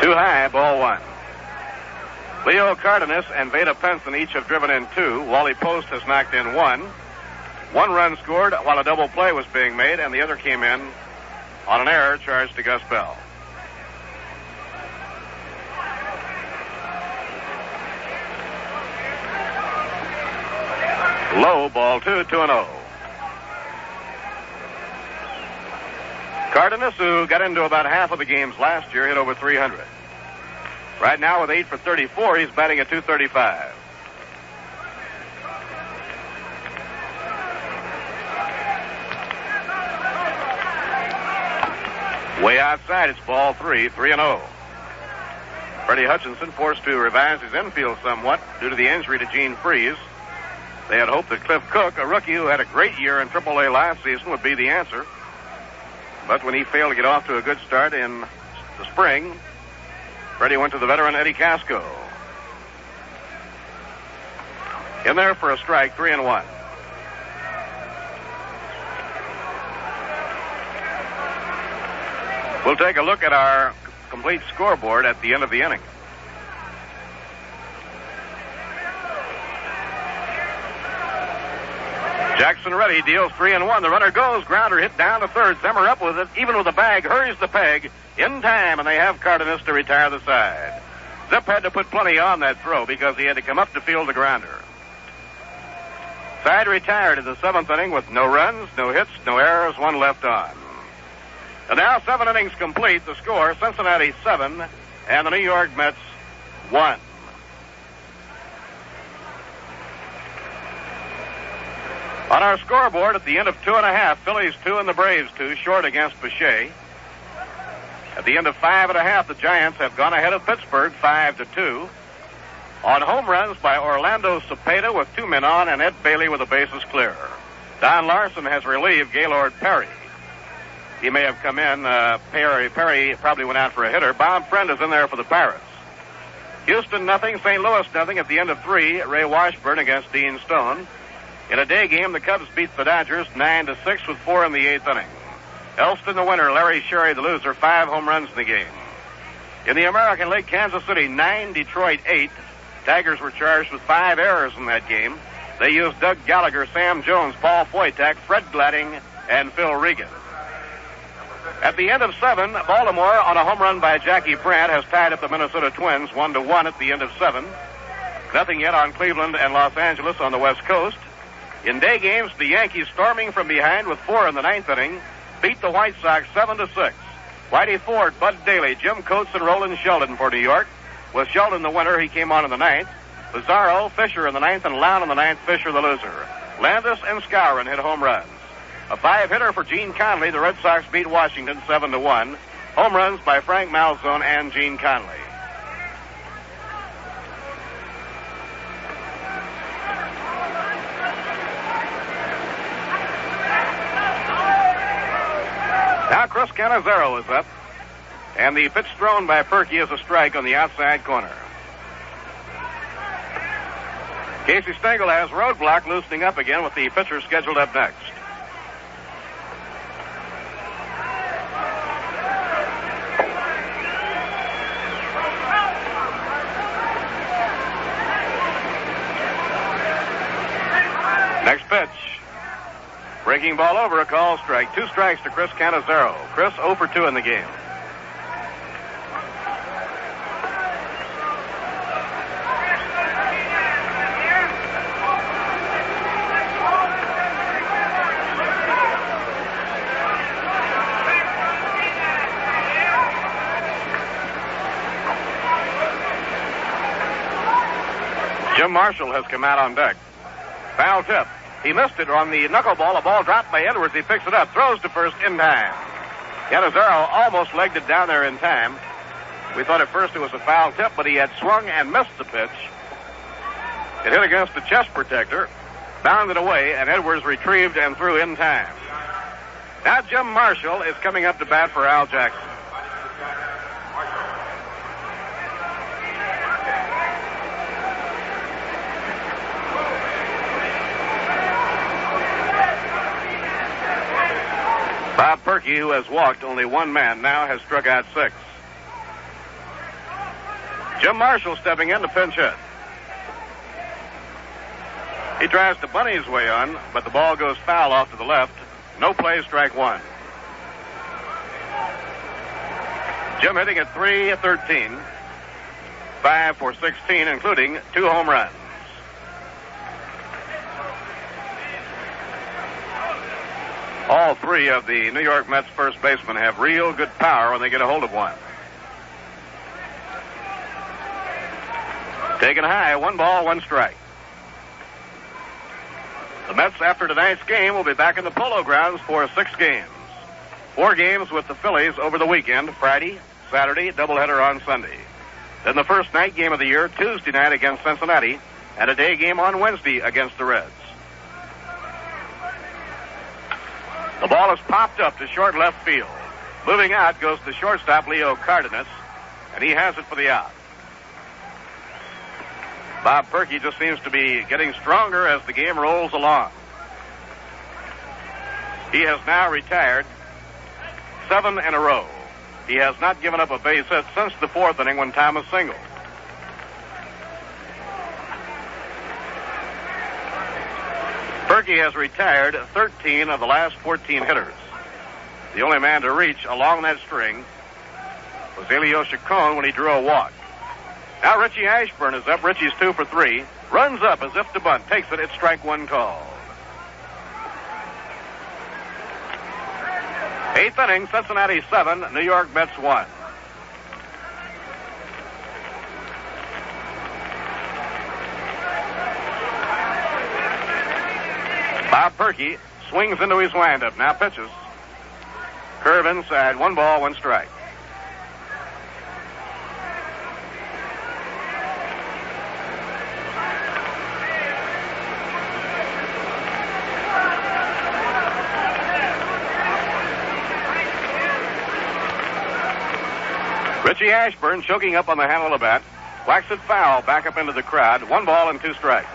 Too high, ball 1. Leo Cardenas and Veda Penson each have driven in 2. Wally Post has knocked in 1. 1 run scored while a double play was being made, and the other came in on an error charged to Gus Bell. Low, ball 2, 2-0. Cardenas, who got into about half of the games last year, hit over 300. Right now with 8 for 34, he's batting at .235. Way outside, it's ball 3, 3-0. Freddie Hutchinson forced to revise his infield somewhat due to the injury to Gene Freeze. They had hoped that Cliff Cook, a rookie who had a great year in AAA last season, would be the answer. But when he failed to get off to a good start in the spring, Freddie went to the veteran Eddie Casco. In there for a strike, 3-1. We'll take a look at our complete scoreboard at the end of the inning. Jackson ready, deals 3-1. The runner goes, grounder hit down to third. Zimmer up with it, even with the bag, hurries the peg in time, and they have Cardenas to retire the side. Zip had to put plenty on that throw because he had to come up to field the grounder. Side retired in the 7th inning with no runs, no hits, no errors, 1 left on. And now 7 innings complete. The score, Cincinnati 7 and the New York Mets 1. On our scoreboard at the end of 2.5, Phillies 2 and the Braves 2, short against Pache. At the end of 5.5, the Giants have gone ahead of Pittsburgh 5-2. On home runs by Orlando Cepeda with 2 men on and Ed Bailey with the bases clear. Don Larson has relieved Gaylord Perry. He may have come in. Perry probably went out for a hitter. Bob Friend is in there for the Pirates. Houston nothing, St. Louis nothing at the end of 3. Ray Washburn against Dean Stone. In a day game, the Cubs beat the Dodgers 9-6 with 4 in the 8th inning. Elston the winner, Larry Sherry the loser, 5 home runs in the game. In the American League, Kansas City 9, Detroit 8. Tigers were charged with 5 errors in that game. They used Doug Gallagher, Sam Jones, Paul Foytak, Fred Gladding, and Phil Regan. At the end of 7, Baltimore, on a home run by Jackie Brandt, has tied up the Minnesota Twins 1-1 at the end of 7. Nothing yet on Cleveland and Los Angeles on the West Coast. In day games, the Yankees, storming from behind with 4 in the 9th inning, beat the White Sox 7-6. Whitey Ford, Bud Daly, Jim Coates, and Roland Sheldon for New York. With Sheldon the winner, he came on in the 9th. Pizarro, Fisher in the 9th, and Lown in the 9th, Fisher the loser. Landis and Skowron hit home runs. A 5-hitter for Gene Conley. The Red Sox beat Washington 7-1. Home runs by Frank Malzone and Gene Conley. Now Chris Cannizzaro is up, and the pitch thrown by Perky is a strike on the outside corner. Casey Stengel has roadblock loosening up again with the pitcher scheduled up next. Next pitch. Breaking ball over, a call strike. 2 strikes to Chris Cannizzaro. Chris 0 for 2 in the game. Jim Marshall has come out on deck. Foul tip. He missed it on the knuckleball. A ball dropped by Edwards. He picks it up. Throws to first in time. Cannizzaro almost legged it down there in time. We thought at first it was a foul tip, but he had swung and missed the pitch. It hit against the chest protector, bounded away, and Edwards retrieved and threw in time. Now Jim Marshall is coming up to bat for Al Jackson. Bob Perky, who has walked only 1 man, now has struck out 6. Jim Marshall stepping in to pinch hit. He tries to bunny his way on, but the ball goes foul off to the left. No play, strike 1. Jim hitting at .313, 5 for 16, including 2 home runs. All 3 of the New York Mets first basemen have real good power when they get a hold of one. Taken high, 1 ball, 1 strike. The Mets, after tonight's game, will be back in the Polo Grounds for 6 games. 4 games with the Phillies over the weekend, Friday, Saturday, doubleheader on Sunday. Then the first night game of the year, Tuesday night against Cincinnati, and a day game on Wednesday against the Reds. The ball is popped up to short left field. Moving out goes the shortstop, Leo Cardenas, and he has it for the out. Bob Perky just seems to be getting stronger as the game rolls along. He has now retired 7 in a row. He has not given up a base hit since the 4th inning when Thomas singled. Perky has retired 13 of the last 14 hitters. The only man to reach along that string was Elio Chacon when he drew a walk. Now Richie Ashburn is up. Richie's 2 for 3. Runs up as if to bunt. Takes it. It's strike 1 call. 8th inning, Cincinnati 7, New York Mets 1. Bob Bob Perky swings into his windup. Now pitches. Curve inside. 1 ball, 1 strike. Richie Ashburn choking up on the handle of the bat. Whacks it foul back up into the crowd. 1 ball and 2 strikes.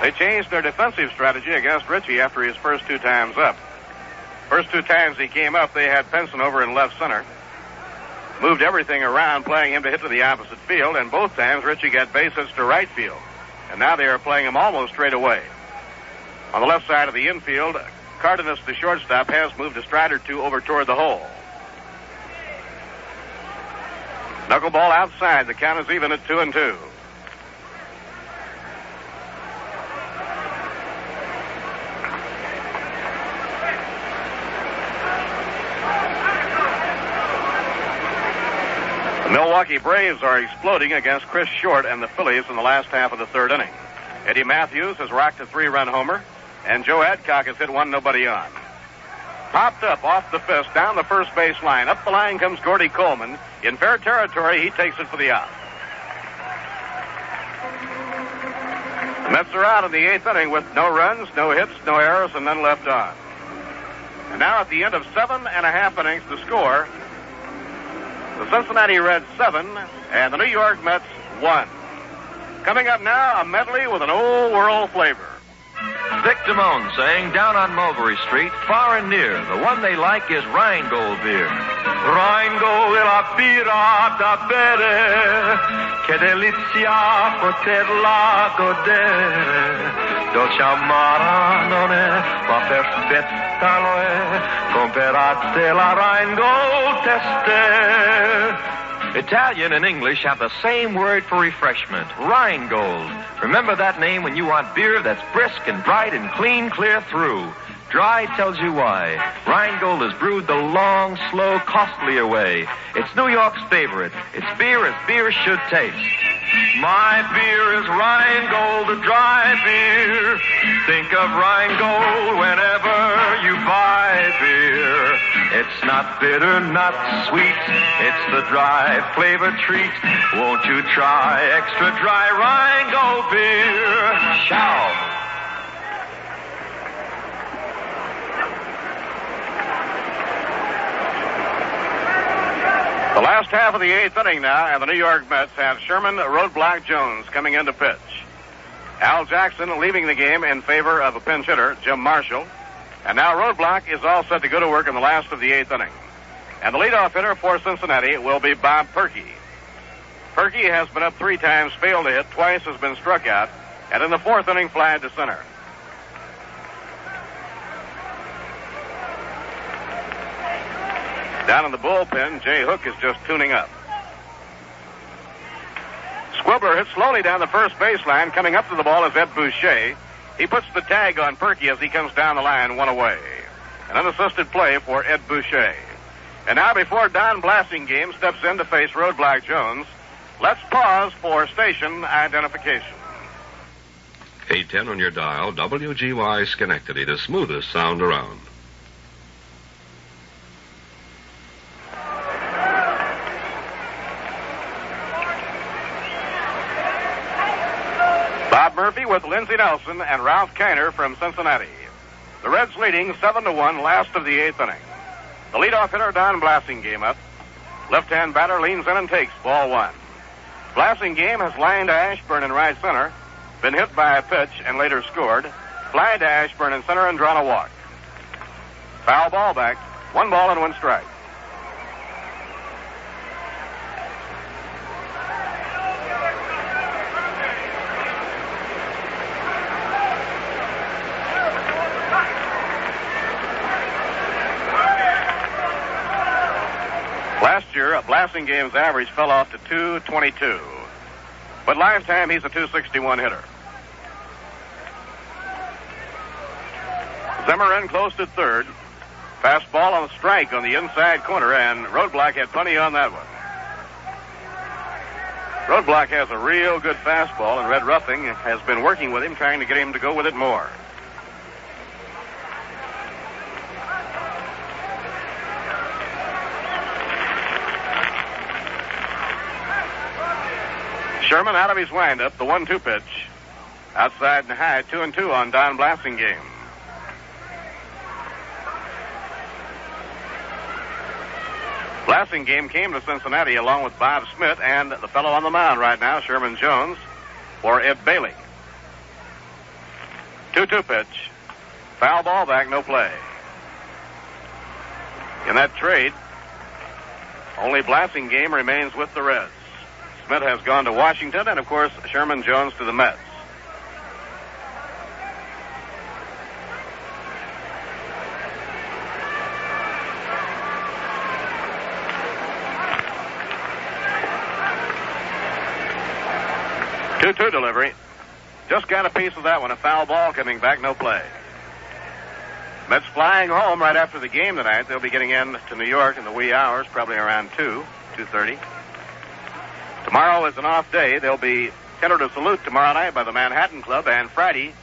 They changed their defensive strategy against Richie after his first 2 times up. First 2 times he came up, they had Penson over in left center. Moved everything around, playing him to hit to the opposite field, and both times Richie got base hits to right field. And now they are playing him almost straight away. On the left side of the infield, Cardenas, the shortstop, has moved a stride or 2 over toward the hole. Knuckleball outside. The count is even at 2-2. The Milwaukee Braves are exploding against Chris Short and the Phillies in the last half of the 3rd inning. Eddie Matthews has rocked a 3-run homer, and Joe Adcock has hit 1 nobody on. Popped up off the fist, down the first base line. Up the line comes Gordy Coleman. In fair territory, he takes it for the out. The Mets are out in the 8th inning with no runs, no hits, no errors, and none left on. And now at the end of 7.5 innings, the score, the Cincinnati Reds 7 and the New York Mets 1. Coming up now, a medley with an old world flavor. Dick Damone saying down on Mulberry Street, far and near, the one they like is Rheingold beer. Rheingold è la birra da bere, che delizia poterla godere. Dolce amara non è, ma perfetta lo è, comperate la Rheingold teste. Italian and English have the same word for refreshment, Rheingold. Remember that name when you want beer that's brisk and bright and clean clear through. Dry tells you why. Rheingold is brewed the long, slow, costlier way. It's New York's favorite. It's beer as beer should taste. My beer is Rheingold, a dry beer. Think of Rheingold whenever you buy beer. It's not bitter, not sweet. It's the dry flavor treat. Won't you try extra dry Rheingold beer? Shout! The last half of the 8th inning now, and the New York Mets have Sherman Roadblock Jones coming in to pitch. Al Jackson leaving the game in favor of a pinch hitter, Jim Marshall. And now Roadblock is all set to go to work in the last of the 8th inning. And the leadoff hitter for Cincinnati will be Bob Perky. Perky has been up 3 times, failed to hit, twice has been struck out, and in the 4th inning flied to center. Down in the bullpen, Jay Hook is just tuning up. Squibbler hits slowly down the first baseline. Coming up to the ball is Ed Boucher. He puts the tag on Perky as he comes down the line, 1 away. An unassisted play for Ed Boucher. And now before Don Blasingame steps in to face Roadblock Jones, let's pause for station identification. 810 on your dial, WGY Schenectady, the smoothest sound around. Bob Murphy with Lindsey Nelson and Ralph Kiner from Cincinnati. The Reds leading 7-1 last of the 8th inning. The leadoff hitter, Don Blasingame, up. Left-hand batter leans in and takes ball 1. Blasingame has lined to Ashburn in right center, been hit by a pitch and later scored, fly to Ashburn in center and drawn a walk. Foul ball back, 1 ball and 1 strike. Last year, Blasingame's average fell off to .222. But lifetime, he's a .261 hitter. Zimmer in close to third. Fastball on a strike on the inside corner, and Roadblock had plenty on that one. Roadblock has a real good fastball, and Red Ruffing has been working with him, trying to get him to go with it more. Sherman out of his windup, the 1-2 pitch. Outside and high, 2-2 on Don Blasingame. Blasingame came to Cincinnati along with Bob Smith and the fellow on the mound right now, Sherman Jones, for Ed Bailey. 2-2 pitch. Foul ball back, no play. In that trade, only Blasingame remains with the Reds. Smith has gone to Washington, and of course, Sherman Jones to the Mets. Two-two delivery. Just got a piece of that one. A foul ball coming back, no play. Mets flying home right after the game tonight. They'll be getting in to New York in the wee hours, probably around 2:30. Tomorrow is an off day. They'll be tendered a salute tomorrow night by the Manhattan Club, and Friday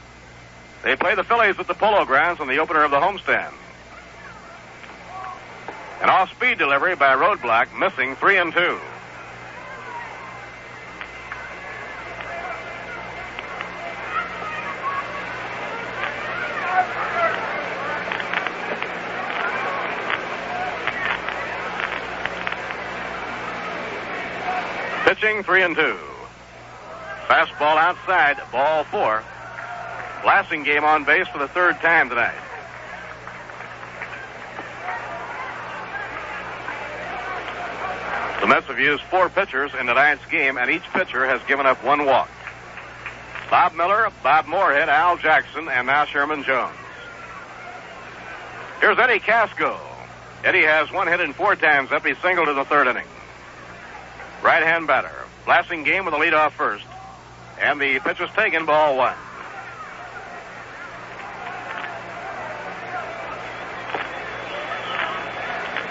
they play the Phillies at the Polo Grounds on the opener of the homestand. An off-speed delivery by Roadblock, missing 3-2. Pitching 3-2. Fastball outside, ball 4. Blasingame on base for the third time tonight. The Mets have used 4 pitchers in tonight's game, and each pitcher has given up 1 walk. Bob Miller, Bob Moorhead, Al Jackson, and now Sherman Jones. Here's Eddie Casco. Eddie has 1 hit and 4 times up. He singled in the 3rd inning. Right-hand batter. Blasingame with the lead off first. And the pitch was taken, ball 1.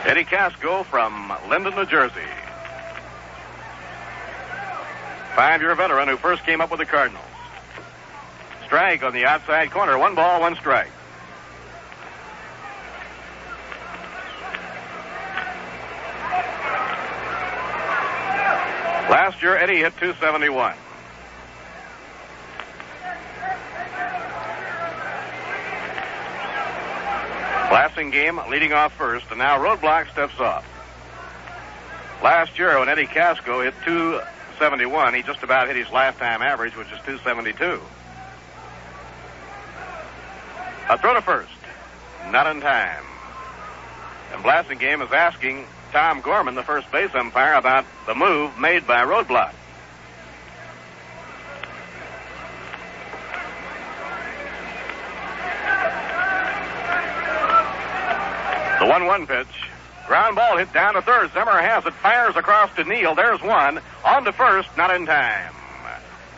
Eddie Casco from Linden, New Jersey. 5-year veteran who first came up with the Cardinals. Strike on the outside corner. 1 ball, 1 strike. Last year, Eddie hit .271. Blasingame leading off first, and now Roadblock steps off. Last year, when Eddie Casco hit .271, he just about hit his lifetime average, which is .272. A throw to first. Not in time. And Blasingame is asking Tom Gorman, the first base umpire, about the move made by Roadblock. The 1-1 pitch. Ground ball hit down to third. Zimmer has it. Fires across to Neal. There's 1. On to first. Not in time.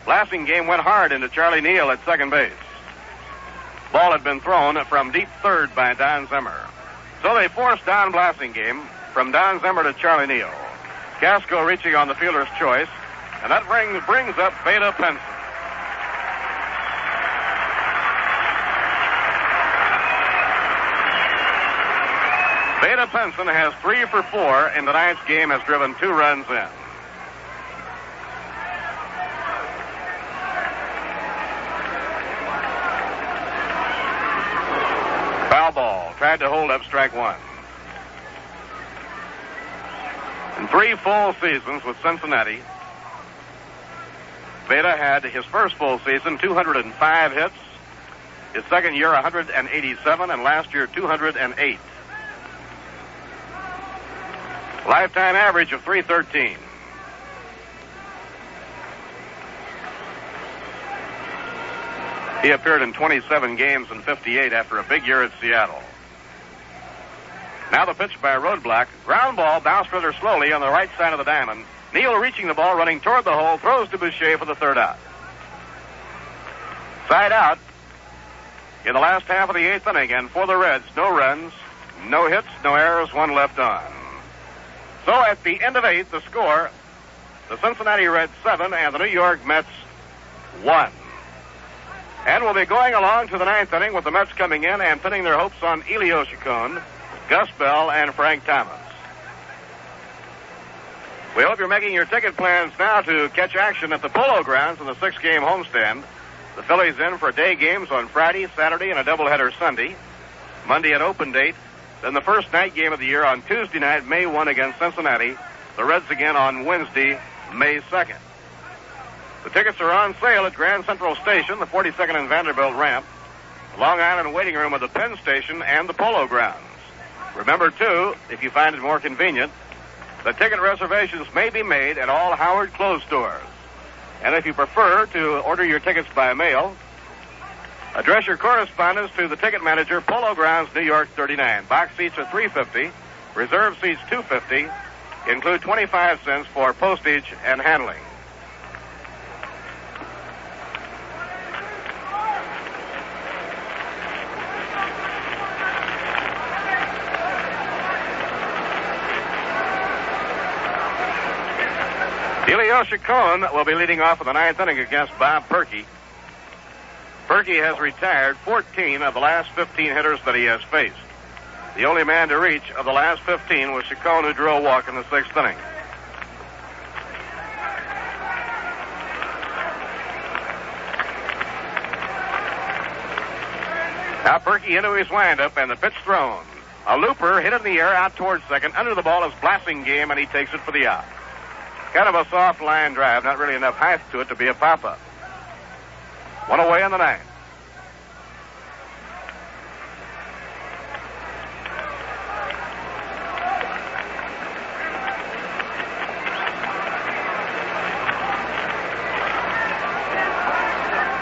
Blasingame went hard into Charlie Neal at second base. Ball had been thrown from deep third by Don Zimmer. So they forced Don Blasingame from Don Zimmer to Charlie Neal. Casco reaching on the fielder's choice, and that brings up Beta Penson. Beta Penson has 3 for 4 in tonight's game, has driven 2 runs in. Foul ball. Tried to hold up strike 1. In 3 full seasons with Cincinnati, Beta had his first full season 205 hits, his second year 187, and last year 208. Lifetime average of .313. He appeared in 27 games in 58 after a big year at Seattle. Now the pitch by Roadblock. Ground ball bounced rather slowly on the right side of the diamond. Neal reaching the ball, running toward the hole, throws to Boucher for the 3rd out. Side out in the last half of the 8th inning, and for the Reds, no runs, no hits, no errors, 1 left on. So at the end of 8, the score, the Cincinnati Reds 7, and the New York Mets 1. And we'll be going along to the ninth inning with the Mets coming in and pinning their hopes on Elio Chacon, Gus Bell, and Frank Thomas. We hope you're making your ticket plans now to catch action at the Polo Grounds in the 6-game homestand. The Phillies in for day games on Friday, Saturday, and a doubleheader Sunday. Monday an open date. Then the first night game of the year on Tuesday night, May 1 against Cincinnati. The Reds again on Wednesday, May 2nd. The tickets are on sale at Grand Central Station, the 42nd and Vanderbilt ramp, the Long Island waiting room of the Penn Station, and the Polo Grounds. Remember, too, if you find it more convenient, the ticket reservations may be made at all Howard clothes stores. And if you prefer to order your tickets by mail, address your correspondence to the ticket manager, Polo Grounds, New York 39. Box seats are $3.50, reserve seats $2.50, include 25 cents for postage and handling. Elio Chacon will be leading off in the ninth inning against Bob Perky. Perky has retired 14 of the last 15 hitters that he has faced. The only man to reach of the last 15 was Chacon, who drew a walk in the sixth inning. Now Perky into his windup, and the pitch thrown. A looper hit in the air out towards second. Under the ball is Blasingame, and he takes it for the out. Kind of a soft line drive, not really enough height to it to be a pop-up. One away in the ninth.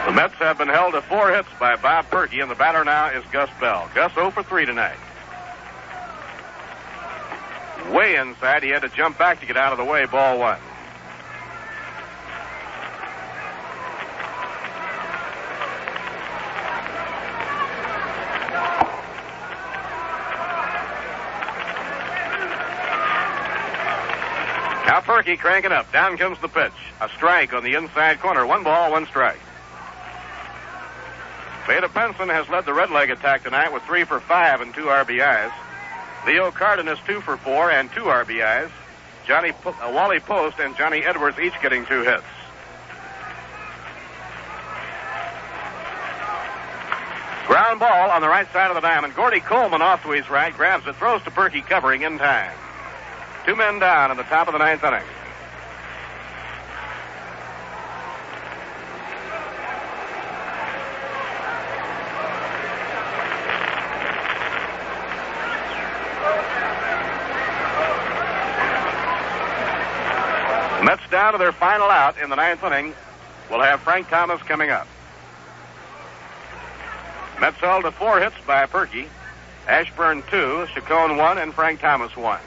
The Mets have been held to 4 hits by Bob Perky, and the batter now is Gus Bell. Gus 0 for 3 tonight. Way inside, he had to jump back to get out of the way, ball 1. Now Perky cranking up. Down comes the pitch. A strike on the inside corner. 1 ball, 1 strike. Vada Penson has led the red leg attack tonight with 3 for 5 and 2 RBIs. Leo Cardenas 2 for 4 and 2 RBIs. Wally Post and Johnny Edwards each getting 2 hits. Ground ball on the right side of the diamond. Gordy Coleman off to his right, grabs it, throws to Perky, covering in time. 2 men down in the top of the ninth inning. Mets down to their final out in the ninth inning. We'll have Frank Thomas coming up. Mets held to 4 hits by Perky. Ashburn 2, Chacon 1, and Frank Thomas 1.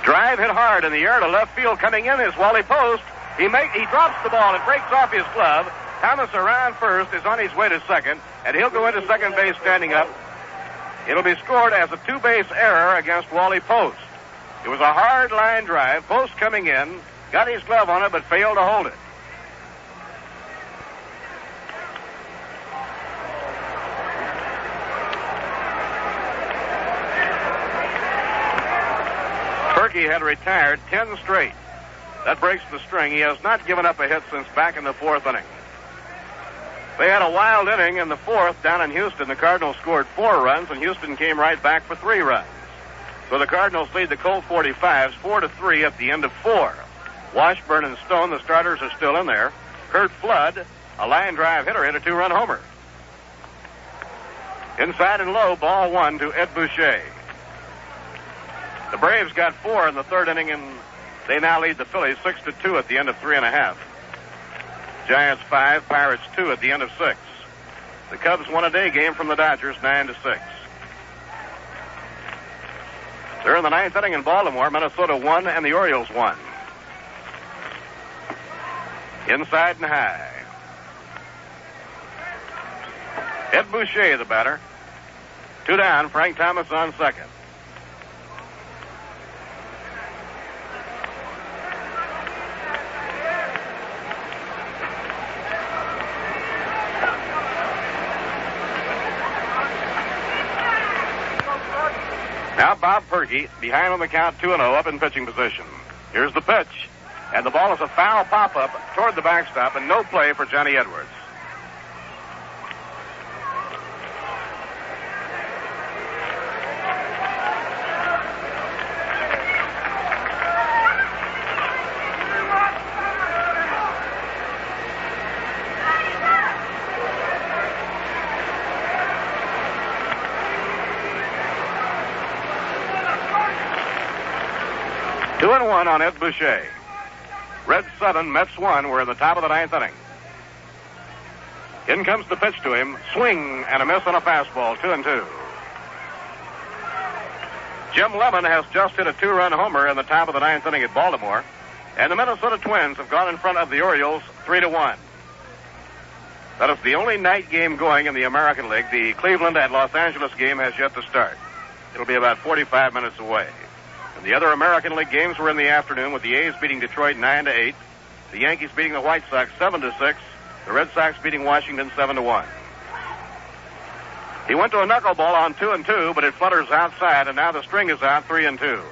Drive hit hard in the air to left field. Coming in is Wally Post. He drops the ball and breaks off his glove. Thomas around first, is on his way to second, and he'll go into second base standing up. It'll be scored as a 2-base error against Wally Post. It was a hard line drive. Post coming in, got his glove on it, but failed to hold it. Perky had retired 10 straight. That breaks the string. He has not given up a hit since back in the 4th inning. They had a wild inning in the 4th down in Houston. The Cardinals scored 4 runs, and Houston came right back for 3 runs. So the Cardinals lead the Colt 45s 4-3 at the end of 4. Washburn and Stone, the starters, are still in there. Kurt Flood, a line drive hitter, hit a 2-run homer. Inside and low, ball 1 to Ed Boucher. The Braves got 4 in the 3rd inning, and they now lead the Phillies 6-2 at the end of 3.5. Giants 5, Pirates 2 at the end of 6. The Cubs won a day game from the Dodgers 9-6. They're in the 9th inning in Baltimore. Minnesota 1 and the Orioles 1. Inside and high. Ed Boucher, the batter. 2 down, Frank Thomas on second. Now Bob Perky, behind on the count 2-0, up in pitching position. Here's the pitch. And the ball is a foul pop-up toward the backstop and no play for Johnny Edwards. Two and one on Ed Boucher. Reds 7, Mets 1. We're in the top of the ninth inning. In comes the pitch to him. Swing and a miss on a fastball. 2-2. Jim Lemon has just hit a 2-run homer in the top of the ninth inning at Baltimore. And the Minnesota Twins have gone in front of the Orioles 3-1. That is the only night game going in the American League. The Cleveland and Los Angeles game has yet to start. It'll be about 45 minutes away. And the other American League games were in the afternoon, with the A's beating Detroit 9-8, the Yankees beating the White Sox 7-6, the Red Sox beating Washington 7-1. He went to a knuckleball on 2-2, but it flutters outside, and now the string is out 3-2.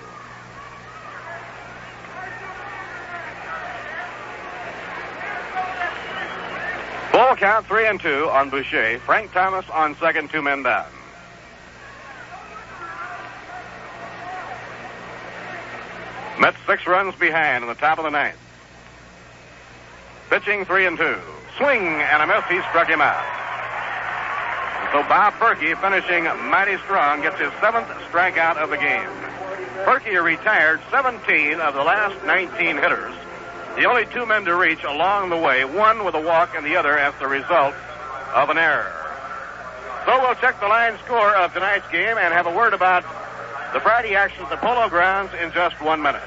Full count 3-2 on Boucher. Frank Thomas on second, 2 men down. Mets 6 runs behind in the top of the ninth. Pitching 3-2. Swing and a miss. He struck him out. So Bob Perky, finishing mighty strong, gets his 7th strikeout of the game. Perky retired 17 of the last 19 hitters. The only 2 men to reach along the way, one with a walk and the other as the result of an error. So we'll check the line score of tonight's game and have a word about the Friday action at the Polo Grounds in just 1 minute.